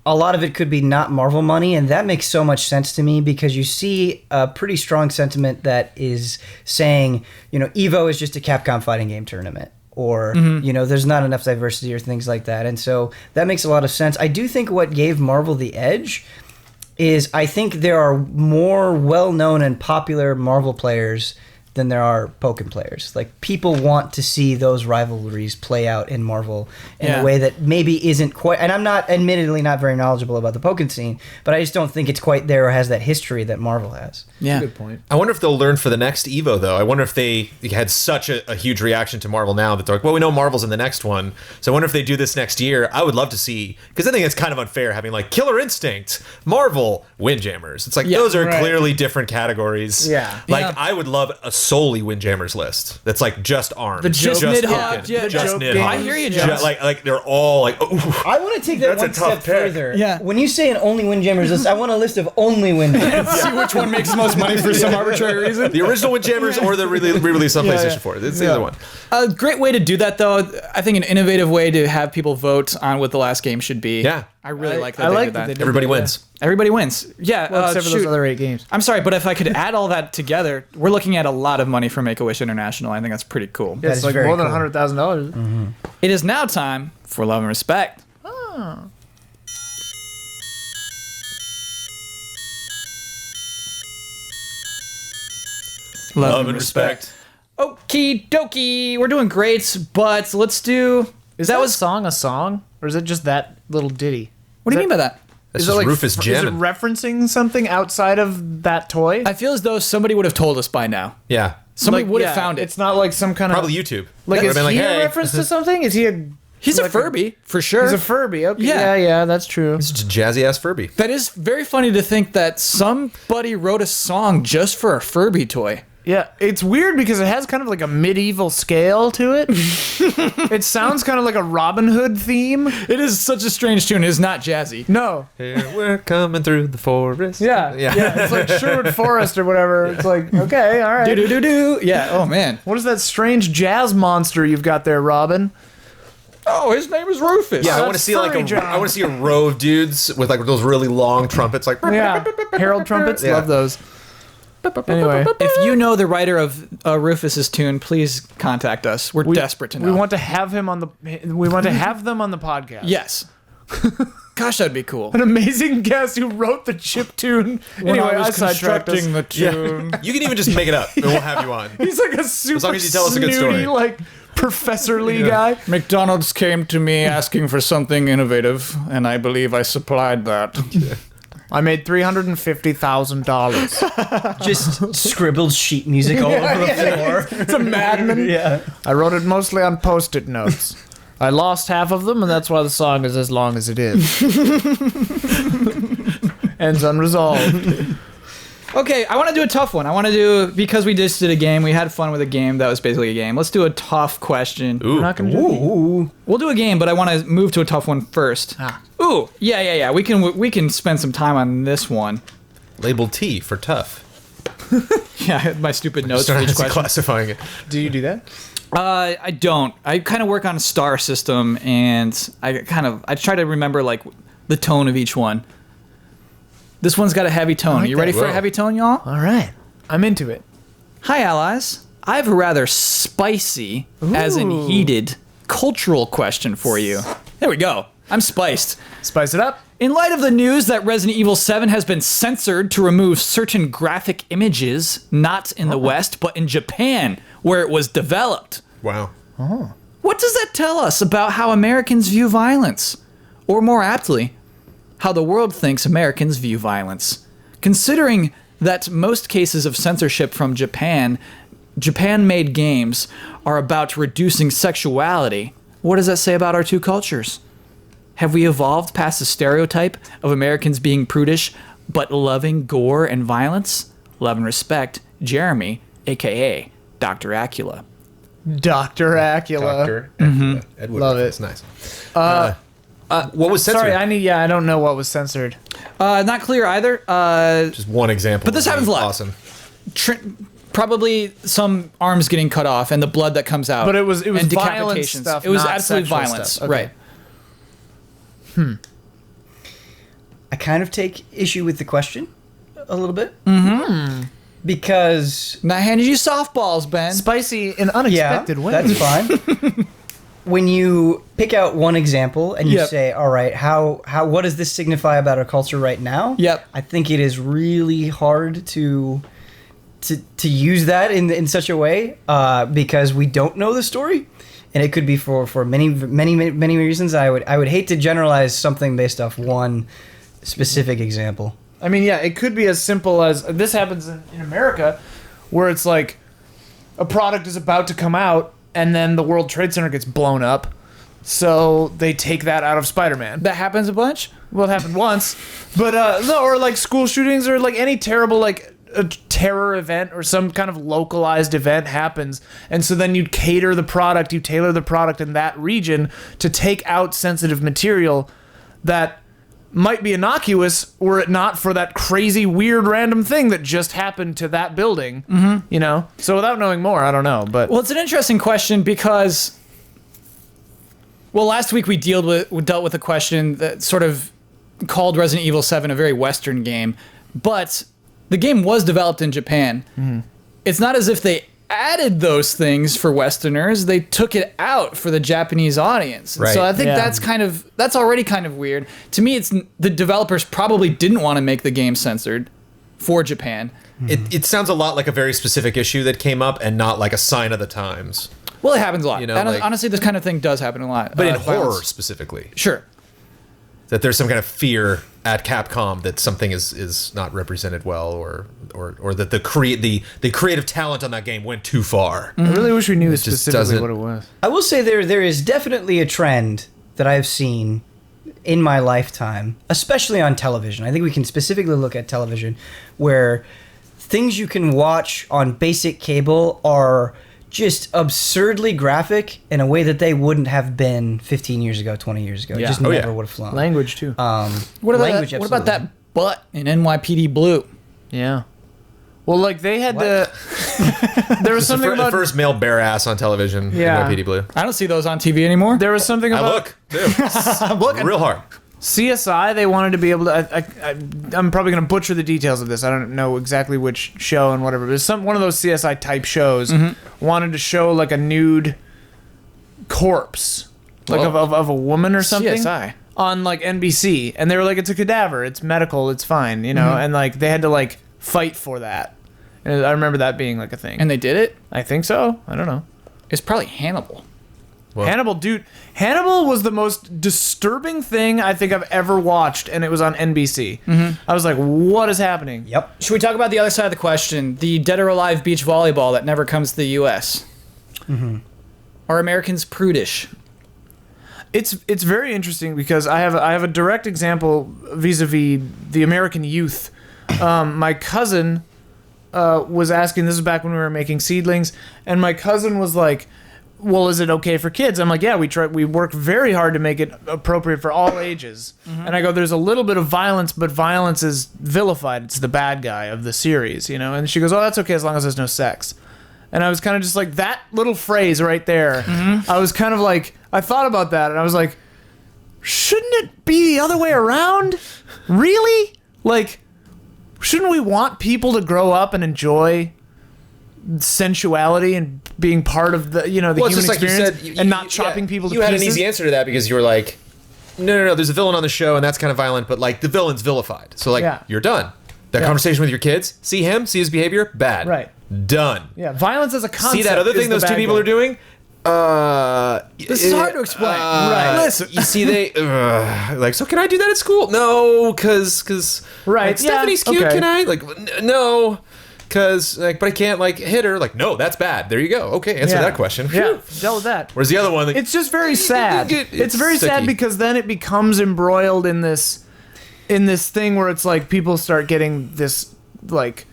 S3: a lot of it could be not Marvel money, and that makes so much sense to me because you see a pretty strong sentiment that is saying, EVO is just a Capcom fighting game tournament, or, there's not enough diversity or things like that. And so that makes a lot of sense. I do think what gave Marvel the edge is I think there are more well-known and popular Marvel players than there are Pokken players. Like, people want to see those rivalries play out in Marvel in a way that maybe isn't quite... And I'm admittedly not very knowledgeable about the Pokken scene, but I just don't think it's quite there or has that history that Marvel has.
S1: Yeah.
S2: Good point.
S4: I wonder if they'll learn for the next EVO, though. I wonder if they had such a huge reaction to Marvel now that they're like, well, we know Marvel's in the next one, so I wonder if they do this next year. I would love to see... Because I think it's kind of unfair having, Killer Instinct, Marvel, Windjammers. It's like, those are clearly different categories.
S2: Yeah.
S4: I would love a solely Windjammers list. That's just ARMS.
S1: The joke
S4: just
S1: Nidhogg,
S4: Pokken, just
S2: joke
S4: Nidhogg.
S2: game.
S1: I hear you, Jones.
S4: They're all ooh.
S3: I want to take that
S4: That's a
S3: one
S4: tough
S3: step
S4: pick.
S3: further.
S1: Yeah.
S3: When you say an only Windjammers list, I want a list of only Windjammers.
S1: See which one makes the most money for some arbitrary reason.
S4: The original Windjammers or the re-release on PlayStation 4. It's the other one.
S1: A great way to do that, though, I think an innovative way to have people vote on what the last game should be.
S4: Yeah.
S1: I really like that
S2: I
S1: they
S2: like
S1: did
S2: that
S1: that.
S2: they did
S4: Everybody wins.
S1: Everybody wins. Yeah,
S2: Well, except for those other 8 games.
S1: I'm sorry, but if I could add all that together, we're looking at a lot of money for Make-A-Wish International. I think that's pretty cool.
S2: Yeah, it's
S3: is
S2: like
S3: very
S2: more than
S3: cool.
S2: $100,000.
S1: It is now time for Love and Respect. Love and Respect. Okie dokie. We're doing great, but let's do...
S2: Is that a song, or is it just that little ditty?
S1: What do you mean by that?
S4: That's
S2: Is
S4: just
S2: it like
S4: Rufus
S2: is it
S4: jamming.
S2: referencing something outside of that toy?
S1: I feel as though somebody would have told us by now.
S4: Yeah.
S1: Somebody
S2: Like,
S1: would have
S2: yeah,
S1: found it.
S2: It's not like some kind of
S4: Probably YouTube.
S2: like
S4: Would've
S2: is
S4: been
S2: he
S4: like,
S2: a
S4: hey.
S2: reference to something? Is he a
S1: He's
S2: like
S1: a Furby, for sure.
S2: He's a Furby. Okay.
S1: Yeah.
S2: Yeah, that's true.
S4: It's just a jazzy ass Furby.
S1: That is very funny to think that somebody wrote a song just for a Furby toy.
S2: Yeah, it's weird because it has kind of like a medieval scale to it. It sounds kind of like a Robin Hood theme.
S1: It is such a strange tune. It is not jazzy.
S2: No.
S4: Here we're coming through the forest.
S2: Yeah. It's like Sherwood Forest or whatever. It's like, okay, all right.
S1: Do do do do. Yeah. Oh man.
S2: What is that strange jazz monster you've got there, Robin?
S1: Oh, his name is Rufus.
S4: Yeah, I
S2: That's
S4: want to see like
S2: furry, John.
S4: I want to see a row of dudes with like those really long trumpets, like
S2: Yeah. Herald trumpets.
S4: Yeah.
S2: Love those. Anyway.
S1: If you know the writer of Rufus's tune, please contact us. We're desperate to know.
S2: We want to have him on the. We want to have them on the podcast.
S1: Yes. Gosh, that'd be cool.
S2: An amazing guest who wrote the chip tune. Anyway, I sidetracked us.
S1: the tune.
S4: You can even just make it up, and we'll have you on.
S2: He's like a super
S4: long as you tell us a good
S2: snooty,
S4: story.
S2: like Professor Lee guy.
S1: McDonald's came to me asking for something innovative, and I believe I supplied that.
S2: I made $350,000.
S3: Just scribbled sheet music all over the floor.
S2: It's a madman.
S3: Yeah.
S2: I wrote it mostly on Post-it notes. I lost half of them, and that's why the song is as long as it is. Ends unresolved.
S1: Okay, I want to do a tough one. I want to do, because we just did a game, we had fun with a game that was basically a game. Let's do a tough question.
S4: Ooh.
S2: We're not gonna do
S3: Ooh.
S1: We'll do a game, but I want to move to a tough one first. Ooh, yeah. We can spend some time on this one.
S4: Labeled T for tough.
S1: Yeah, my stupid notes for
S4: Started
S1: each question.
S4: classifying it.
S2: Do you do that?
S1: I don't. I kind of work on a star system, and I try to remember like the tone of each one. This one's got a heavy tone.
S2: like
S1: You ready
S2: that.
S1: for a
S4: Whoa.
S1: heavy tone, y'all?
S2: All right. I'm into it.
S1: Hi, allies. I have a rather spicy, as in
S2: Ooh.
S1: heated, cultural question for you. There we go. I'm spiced.
S2: Spice it up.
S1: In light of the news that Resident Evil 7 has been censored to remove certain graphic images, not in the West, but in Japan, where it was developed,
S4: Wow.
S1: what does that tell us about how Americans view violence? Or more aptly, how the world thinks Americans view violence? Considering that most cases of censorship from Japan-made games are about reducing sexuality, what does that say about our two cultures? Have we evolved past the stereotype of Americans being prudish, but loving gore and violence? Love and respect, Jeremy, aka Dr. Acula.
S2: Dr. Acula.
S4: Doctor. Edward.
S2: Love it.
S4: That's nice. What was censored?
S2: Sorry, I don't know what was censored.
S1: Not clear either.
S4: Just one example.
S1: But this
S4: would be
S1: happens a lot.
S4: Awesome.
S1: Probably some arms getting cut off and the blood that comes out.
S2: But it was
S1: and
S2: violent
S1: decapitations.
S2: stuff,
S1: It was
S2: not
S1: absolute
S2: sexual
S1: violence,
S2: stuff. Okay.
S1: right?
S3: I kind of take issue with the question a little bit. Mm-hmm. Because
S1: And I handed you softballs, Ben.
S2: Spicy in unexpected ways.
S3: that's fine. When you pick out one example and you
S1: Yep.
S3: say, "All right, how what does this signify about our culture right now?"
S1: Yep.
S3: I think it is really hard to use that in such a way because we don't know the story, and it could be for many reasons. I would hate to generalize something based off one specific example.
S2: I mean, yeah, it could be as simple as this happens in America, where it's like a product is about to come out, and then the World Trade Center gets blown up, so they take that out of Spider-Man.
S1: That happens a bunch?
S2: Well, it happened once, but no, or like school shootings, or like any terrible like a terror event or some kind of localized event happens, and so then you tailor the product in that region to take out sensitive material that might be innocuous were it not for that crazy, weird, random thing that just happened to that building. Mm-hmm. You know? So without knowing more, I don't know. But
S1: Well, it's an interesting question because, well, last week we dealt with a question that sort of called Resident Evil 7 a very Western game, but the game was developed in Japan. Mm-hmm. It's not as if they added those things for Westerners. They took it out for the Japanese audience.
S4: Right.
S1: So I think
S2: Yeah.
S1: that's already kind of weird. To me, it's the developers probably didn't want to make the game censored for Japan.
S4: It sounds a lot like a very specific issue that came up, and not like a sign of the times.
S1: Well, it happens a lot.
S4: You know,
S1: And
S4: like-
S1: honestly, this kind of thing does happen a lot.
S4: But in
S1: Violence.
S4: horror specifically.
S1: Sure.
S4: that there's some kind of fear at Capcom that something is not represented well, or that the creative talent on that game went too far.
S2: I really wish we knew specifically
S4: doesn't-
S2: what it was.
S3: I will say there is definitely a trend that I've seen in my lifetime, especially on television. I think we can specifically look at television, where things you can watch on basic cable are just absurdly graphic in a way that they wouldn't have been 15 years ago, 20 years ago. It
S1: Yeah.
S3: just
S4: Oh,
S3: never
S4: yeah.
S3: would have flown.
S2: Language too.
S1: What about
S3: Language,
S1: that, what about
S3: absolutely.
S1: that butt in NYPD Blue?
S2: Yeah. Well, like they had to. There was something
S4: The
S2: about.
S4: first male bare ass on television.
S2: Yeah.
S4: NYPD Blue.
S1: I don't see those on TV anymore.
S2: There was something
S4: I
S2: about
S4: look, dude, real hard.
S2: CSI. They wanted to be able to. I'm probably going to butcher the details of this. I don't know exactly which show and whatever. But it's one of those CSI type shows wanted to show like a nude corpse, like
S1: Whoa.
S2: of a woman or something.
S1: CSI.
S2: On like NBC, and they were like, "It's a cadaver. It's medical. It's fine," you know. And like they had to like fight for that. And I remember that being like a thing.
S1: And they did it.
S2: I think so. I don't know.
S1: It's probably Hannibal.
S4: Well-
S2: Hannibal, dude. Hannibal was the most disturbing thing I think I've ever watched, and it was on NBC. I was like, what is happening?
S3: Yep.
S1: Should we talk about the other side of the question? The dead or alive beach volleyball that never comes to the U.S. Are Americans prudish?
S2: It's very interesting because I have a direct example vis-a-vis the American youth. My cousin was asking, this is back when we were making Seedlings, and my cousin was like, well, is it okay for kids? I'm like, yeah, we work very hard to make it appropriate for all ages. And I go, there's a little bit of violence, but violence is vilified. It's the bad guy of the series, you know? And she goes, oh, that's okay as long as there's no sex. And I was kind of just like, that little phrase right there. I was kind of like, I thought about that, and I was like, shouldn't it be the other way around? Really? Like, shouldn't we want people to grow up and enjoy sensuality and being part of the, you know, the
S4: Well, it's
S2: human
S4: just like
S2: experience,
S4: you said,
S2: and not chopping people to
S4: You
S2: pieces?
S4: had an easy answer to that because you were like, no, there's a villain on the show and that's kind of violent, but like the villain's vilified. So like,
S2: Yeah.
S4: you're done. That
S2: Yeah.
S4: conversation with your kids, see his behavior, bad.
S2: Right.
S4: Done.
S2: Yeah, violence as a concept.
S4: See that other
S2: is
S4: thing
S2: the
S4: those two
S2: bad
S4: people
S2: guy.
S4: are doing?
S1: This is hard to explain.
S2: Right.
S1: Listen.
S4: You see, they like. So can I do that at school? No, because
S2: Right,
S4: Like,
S2: yeah,
S4: Stephanie's cute.
S2: okay.
S4: Can I? Like, no, because like, but I can't like hit her. Like, no, that's bad. There you go. Okay, answer
S2: Yeah.
S4: that question.
S2: Yeah,
S4: Phew.
S2: dealt with that.
S4: Whereas the other one, like,
S2: It's just very sad. It's very sad
S4: sticky.
S2: because then it becomes embroiled in this thing where it's like people start getting this like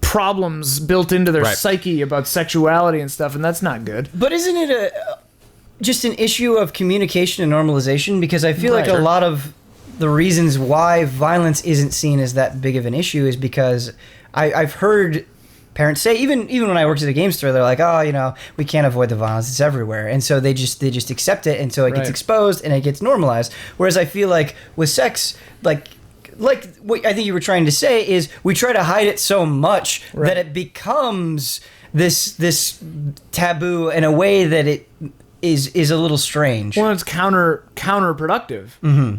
S2: problems built into their
S4: Right.
S2: psyche about sexuality and stuff, and that's not good.
S3: But isn't it just an issue of communication and normalization? Because I feel like
S2: Right.
S3: a lot of the reasons why violence isn't seen as that big of an issue is because I've heard parents say, even when I worked at a game store, they're like, oh, you know, we can't avoid the violence; it's everywhere, and so they just accept it, and so it gets
S2: Right.
S3: exposed and it gets normalized. Whereas I feel like with sex, like what I think you were trying to say is we try to hide it so much that it becomes this taboo in a way that it is a little strange.
S2: Well, it's counterproductive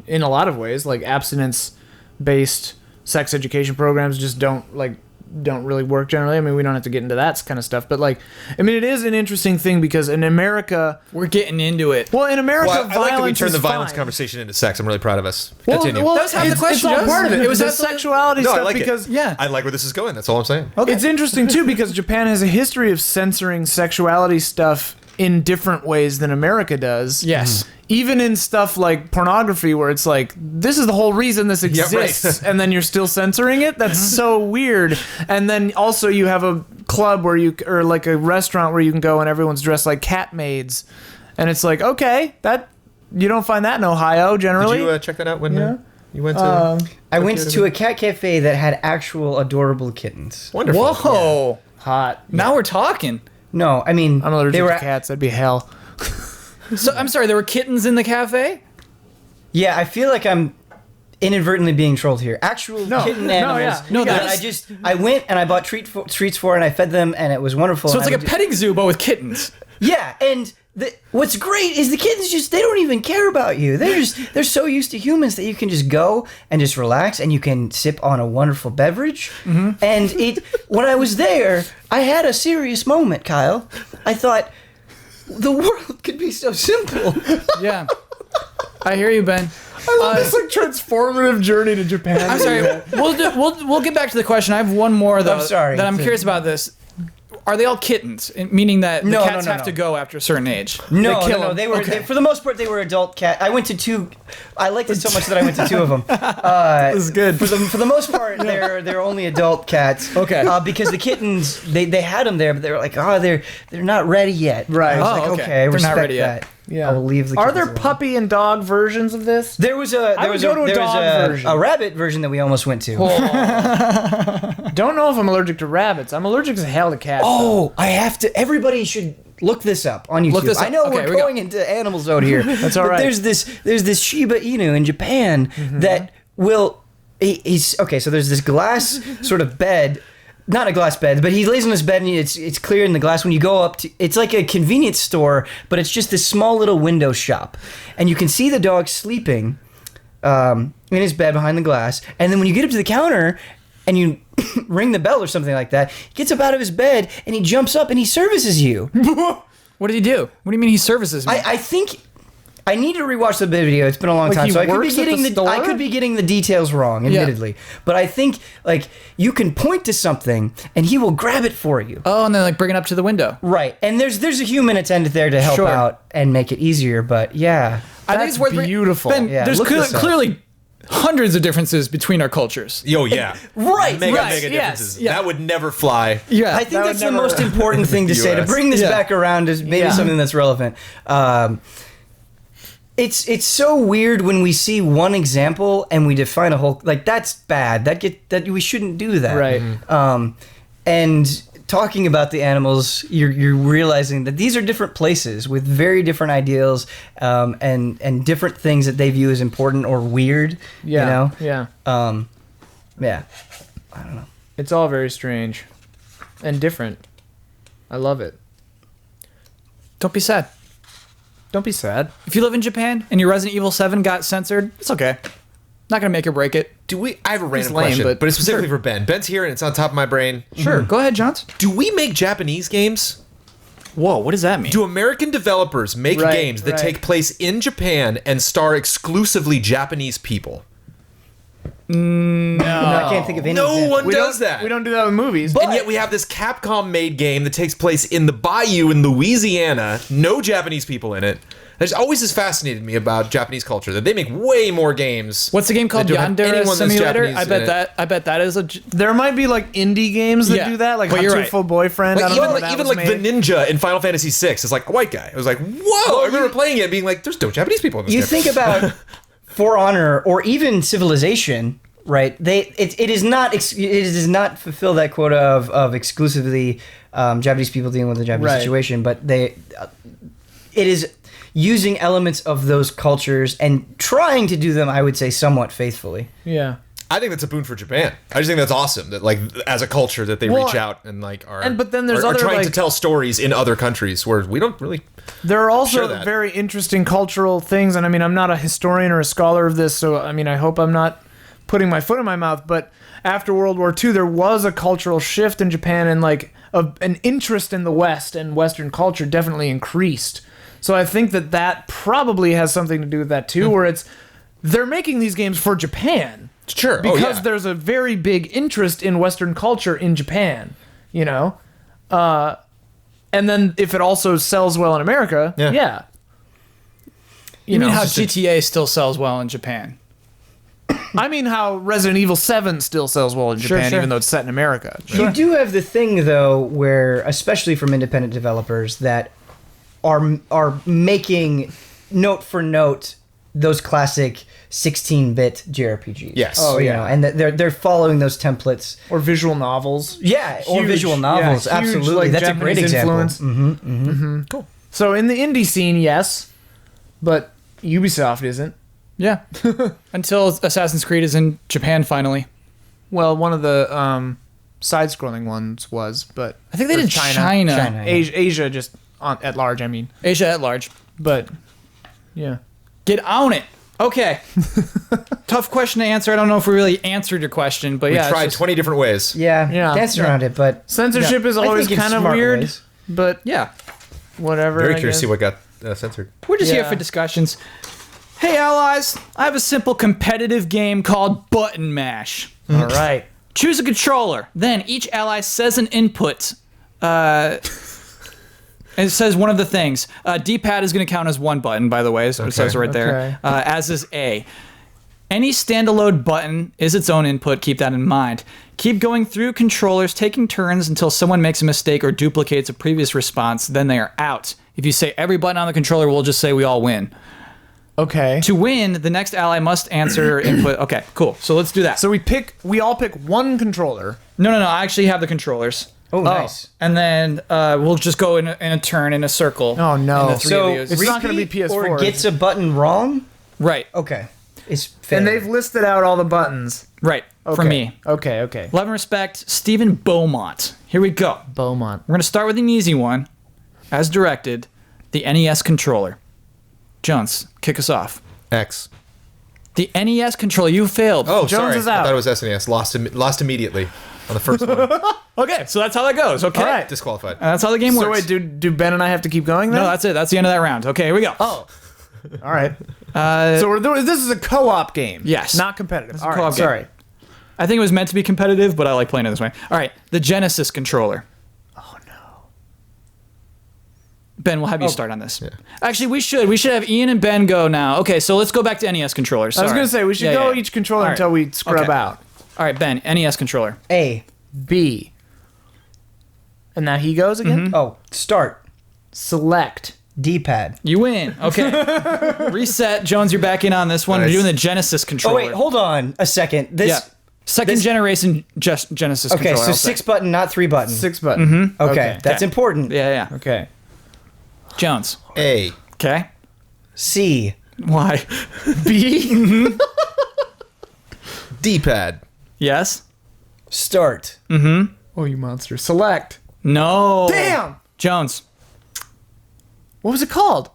S2: in a lot of ways. Like abstinence-based sex education programs just don't really work generally. I mean, we don't have to get into that kind of stuff, but like, I mean, it is an interesting thing because in America,
S1: We're getting into it.
S2: well, in America,
S4: well, I like that we
S2: violence
S4: turned
S2: is
S4: the violence
S2: fine.
S4: conversation into sex. I'm really proud of us.
S2: Well,
S4: Continue.
S2: well,
S1: That was half the
S2: it's
S1: question,
S2: all
S1: Joseph.
S2: part of it.
S1: It was
S2: the
S1: absolutely-
S2: sexuality
S4: no, I
S2: stuff
S4: like
S2: because
S4: it.
S1: yeah.
S4: I like where this is going. That's all I'm saying.
S2: it's interesting too because Japan has a history of censoring sexuality stuff in different ways than America does.
S1: Yes.
S2: Even in stuff like pornography, where it's like, this is the whole reason this
S4: Yeah, right.
S2: exists, and then you're still censoring it. That's so weird. And then also you have a club or like a restaurant where you can go and everyone's dressed like cat maids, and it's like, okay, that you don't find that in Ohio generally.
S4: Did you check that out when
S2: Yeah.
S4: you went to?
S3: I went to a cat cafe that had actual adorable kittens.
S4: Wonderful.
S1: Whoa.
S2: Hot.
S1: Now we're talking.
S3: No, I mean
S2: I'm allergic
S3: they were
S2: to cats. That'd be hell.
S1: So I'm sorry, there were kittens in the cafe?
S3: Yeah, I feel like I'm inadvertently being trolled here. Actual
S2: No,
S3: kitten
S2: no,
S3: animals.
S2: yeah.
S1: No,
S3: that
S1: that's-
S3: I went and I bought treats for and I fed them and it was wonderful.
S1: So it's
S3: and
S1: like a petting zoo, but with kittens.
S3: Yeah, and what's great is the kittens they don't even care about you. They're so used to humans that you can just go and just relax and you can sip on a wonderful beverage. And when I was there, I had a serious moment, Kyle. I thought the world could be so simple.
S1: Yeah. I hear you, Ben.
S2: I love this like transformative journey to Japan.
S1: I'm sorry. We'll get back to the question. I have one more though.
S3: I'm sorry.
S1: That I'm curious about this. Are they all kittens? Meaning that the
S3: No,
S1: cats
S3: no,
S1: have to go after a certain age.
S3: No,
S1: They kill
S3: no,
S1: them.
S3: they were
S1: Okay.
S3: for the most part they were adult cat. I went to 2. I liked it so much that I went to 2 of them.
S1: This is good.
S3: For the most part, they're only adult cats.
S1: Okay.
S3: Because the kittens they had them there, but they were like, they're not ready yet.
S2: Right.
S3: I was
S1: Oh,
S3: like,
S1: okay.
S3: okay, I
S1: They're not
S3: respect
S1: ready yet.
S3: that.
S2: Yeah.
S3: I will leave the.
S2: Are
S3: kittens
S2: there
S3: alone.
S2: puppy and dog versions of this?
S3: There was
S2: I would go to a dog version.
S3: a rabbit version that we almost went to.
S2: Don't know if I'm allergic to rabbits. I'm allergic as hell to cats.
S3: Oh, I have to. Everybody should look this up on YouTube.
S1: Look this up.
S3: I know
S1: Okay,
S3: we're
S1: we go.
S3: going into animal zone here.
S2: That's all
S3: but
S2: right.
S3: There's this Shiba Inu in Japan that will. He's okay. So there's this glass sort of bed. Not a glass bed, but he lays on this bed and it's clear in the glass. When you go up to, it's like a convenience store, but it's just this small little window shop, and you can see the dog sleeping in his bed behind the glass. And then when you get up to the counter and you ring the bell or something like that, he gets up out of his bed and he jumps up and he services you.
S1: What did he do? What do you mean he services me?
S3: I think. I need to rewatch the video. It's been a long
S2: Like
S3: time,
S2: he
S3: so I could be
S2: works at
S3: getting
S2: the
S3: the
S2: store?
S3: I could be getting the details wrong, admittedly. But I think like you can point to something and he will grab it for you.
S1: Oh, and then like bring it up to the window.
S3: Right, and there's a human attendant there to help
S1: Sure.
S3: out and make it easier. But yeah,
S1: I think
S2: That's
S1: it's worth
S2: beautiful.
S1: Ben,
S3: Yeah,
S1: there's
S3: look this up.
S1: clearly hundreds of differences between our cultures.
S4: Yo, yeah.
S3: right,
S4: Mega,
S3: right.
S4: mega
S1: yes,
S4: differences.
S1: yeah.
S4: That would never fly.
S1: Yeah,
S3: I think
S2: would
S3: that's the
S2: never-
S3: most important thing to say to
S4: US.
S3: bring this
S1: Yeah.
S3: back around is maybe
S2: Yeah.
S3: something that's relevant. It's so weird when we see one example and we define a whole like that's bad. That we shouldn't do that.
S2: Right.
S3: And talking about the animals, you're realizing that these are different places with very different ideals and different things that they view as important or weird.
S2: Yeah.
S3: You know.
S2: Yeah.
S3: Yeah. I don't know.
S2: It's all very strange and different. I love it.
S1: don't be sad.
S2: Don't be sad.
S1: If you live in Japan and your Resident Evil 7 got censored, it's okay. Not gonna make or break it.
S4: I have a random
S1: lame,
S4: question,
S1: but-
S4: but it's specifically for Ben. Ben's here and it's on top of my brain.
S1: Sure, go ahead, Johns.
S4: Do we make Japanese games?
S1: Whoa, what does that mean?
S4: Do American developers make
S2: Right,
S4: games that
S2: right.
S4: take place in Japan and star exclusively Japanese people?
S3: No, I can't think of any.
S4: No
S3: example.
S4: one does that.
S2: We don't do that with movies.
S3: But-
S4: And yet we have this Capcom-made game that takes place in the bayou in Louisiana, no Japanese people in it. There's always has fascinated me about Japanese culture that they make way more games.
S1: What's the game called?
S4: that don't have
S1: Yandere
S4: anyone that's
S1: Simulator.
S4: Japanese in it.
S1: I bet that is a.
S2: there might be like indie games that
S1: Yeah,
S2: do that, like
S1: but you're right.
S2: Hatoful Boyfriend. I
S4: Like
S2: don't know
S4: even
S2: where that
S4: even
S2: was
S4: like the
S2: made.
S4: ninja in Final Fantasy VI is like a white guy. I was like, whoa! I remember playing it and being like, there's no Japanese people in this
S3: You
S4: game.
S3: think about For Honor or even Civilization, right? It does not fulfill that quota of exclusively Japanese people dealing with the Japanese
S2: Right.
S3: situation, but it is using elements of those cultures and trying to do them, I would say, somewhat faithfully.
S2: Yeah.
S4: I think that's a boon for Japan. I just think that's awesome that like as a culture that they
S2: Well,
S4: reach out and like are
S2: but then there's
S4: are
S2: other,
S4: trying to
S2: like-
S4: tell stories in other countries where we don't really.
S2: There are also
S4: Share that.
S2: very interesting cultural things, and I mean, I'm not a historian or a scholar of this, so I mean, I hope I'm not putting my foot in my mouth, but after World War II, there was a cultural shift in Japan, and like an interest in the West and Western culture definitely increased. So I think that probably has something to do with that too, where they're making these games for Japan.
S4: Sure,
S2: Because there's a very big interest in Western culture in Japan, you know? And then if it also sells well in America,
S4: Yeah.
S1: You mean how
S4: it's just
S1: GTA still sells well in Japan?
S2: I mean how Resident Evil 7 still sells well in Japan,
S3: sure.
S2: even though it's set in America.
S3: You do have the thing, though, where, especially from independent developers, that are making note for note those classic 16-bit JRPGs.
S4: Yes.
S3: Oh, you know, and they're following those templates.
S2: Or visual novels.
S3: Yeah, or
S2: Huge-
S3: visual novels.
S2: yeah, huge,
S3: absolutely,
S2: like,
S3: that's a great
S2: Japanese
S3: example.
S2: influence.
S4: Cool.
S2: So in the indie scene, yes, but Ubisoft isn't.
S1: Yeah. Until Assassin's Creed is in Japan finally.
S2: Well, one of the side-scrolling ones was, but
S1: I think they
S2: or
S1: did China.
S3: China.
S2: Asia just at large. I mean,
S1: Asia at large.
S2: but yeah.
S1: Get on it. Okay. Tough question to answer. I don't know if we really answered your question, but
S4: We
S1: yeah. it's
S4: tried
S1: just-
S4: 20 different ways.
S3: Yeah,
S2: Yeah,
S3: danced
S2: yeah.
S3: around it, but
S2: Censorship is
S3: I
S2: always
S3: think in
S2: kind of
S3: smart
S2: weird,
S3: ways.
S2: but
S1: Yeah.
S2: whatever.
S4: Very
S2: I
S4: curious to see
S2: guess.
S4: what got censored.
S1: We're just here
S2: Yeah.
S1: for discussions. Hey allies, I have a simple competitive game called Button Mash.
S2: All right.
S1: Choose a controller. Then each ally says an input. It says one of the things. D-pad is going to count as one button, by the way, so it says right there. As is A. Any standalone button is its own input. Keep that in mind. Keep going through controllers, taking turns until someone makes a mistake or duplicates a previous response. Then they are out. If you say every button on the controller, we'll just say we all win.
S2: Okay.
S1: To win, the next ally must answer input. Okay, cool. So let's do that.
S2: So we all pick one controller.
S1: No. I actually have the controllers.
S3: Oh, nice.
S1: And then we'll just go in a turn in a circle.
S2: Oh, no.
S1: And the three
S3: So
S1: of you.
S2: It's not gonna be
S3: repeat
S2: PS4,
S3: or
S2: is
S3: gets
S2: it?
S3: a button wrong.
S1: Right.
S3: Okay, it's fair.
S2: And they've listed out all the buttons.
S1: Right. For
S2: Okay.
S1: me.
S2: Okay.
S1: Love and respect, Stephen Beaumont. Here we go.
S2: Beaumont.
S1: We're going to start with an easy one. As directed, the NES controller. Jones, kick us off.
S4: X.
S1: The NES controller, you failed.
S4: Oh,
S2: Jones
S4: sorry.
S2: is out.
S4: I thought it was SNES. Lost immediately on the first one.
S1: Okay, so that's how that goes. Okay.
S2: All right.
S4: Disqualified.
S1: That's how the game
S2: So
S1: works.
S2: wait, do Ben and I have to keep going then?
S1: No, that's it. That's the end of that round. Okay, here we go.
S2: Oh. All right. So this is a co-op game.
S1: Yes.
S2: Not competitive.
S1: It's a
S2: All
S1: co-op
S2: right.
S1: game.
S2: Sorry.
S1: I think it was meant to be competitive, but I like playing it this way. All right, the Genesis controller.
S2: Oh no.
S1: Ben, we'll have you start on this. Actually, we should have Ian and Ben go now. Okay, so let's go back to NES controllers.
S2: I was
S1: Sorry.
S2: gonna say we should go each controller
S1: All right.
S2: until we scrub
S1: Okay.
S2: out.
S1: All right, Ben, NES controller.
S3: A.
S2: B. And now he goes again.
S3: Oh, start.
S2: Select.
S3: D-pad.
S1: You win. Okay. Reset. Jones, you're back in on this one.
S4: Nice.
S1: We're doing the Genesis
S3: Oh
S1: controller.
S3: wait, hold on a second. This.
S1: Yeah. Second generation Genesis
S3: Okay,
S1: controller.
S3: so
S1: I'll say.
S3: 6 button, not 3 button.
S2: 6 button.
S3: Okay, that's
S1: Okay.
S3: important.
S1: Yeah.
S2: Okay.
S1: Jones.
S4: A.
S1: Okay.
S3: C.
S1: Why?
S2: B.
S4: D-pad.
S1: Yes.
S3: Start.
S2: Oh, you monster. Select.
S1: No.
S2: Damn.
S1: Jones.
S2: What was it called?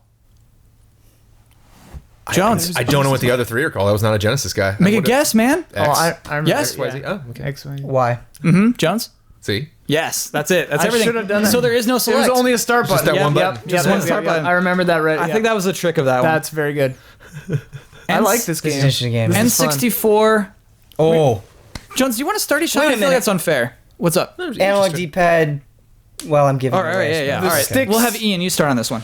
S1: Jones.
S4: I don't know what the other three are called. I was not a Genesis guy.
S1: Make a guess, man.
S2: Oh, I remember.
S1: Yes.
S4: XYZ. Oh, okay.
S2: X, Y, Z.
S3: Y.
S1: Jones.
S4: See?
S1: Yes, that's it. That's
S2: I
S1: everything.
S2: should have done that.
S1: So there is no
S2: It
S1: select.
S2: was only a start button.
S4: that
S2: Yep,
S4: one
S2: yep,
S4: button.
S2: yep,
S1: Just one
S2: yep,
S1: start
S2: yep.
S1: button.
S2: I remember that right.
S1: I
S2: yeah.
S1: think that was the trick of that one.
S2: That's very good. I like this
S3: This is
S2: game.
S3: an interesting game.
S2: This is fun.
S1: N64.
S3: Oh.
S1: Jones, do you want to start each
S3: Wait
S1: other?
S3: a
S1: I feel
S3: minute.
S1: that's unfair. What's up?
S3: Analog D-pad. Well, I'm giving
S1: All right, yeah.
S2: The
S1: All right,
S2: sticks-
S1: we'll have Ian. You start on this one.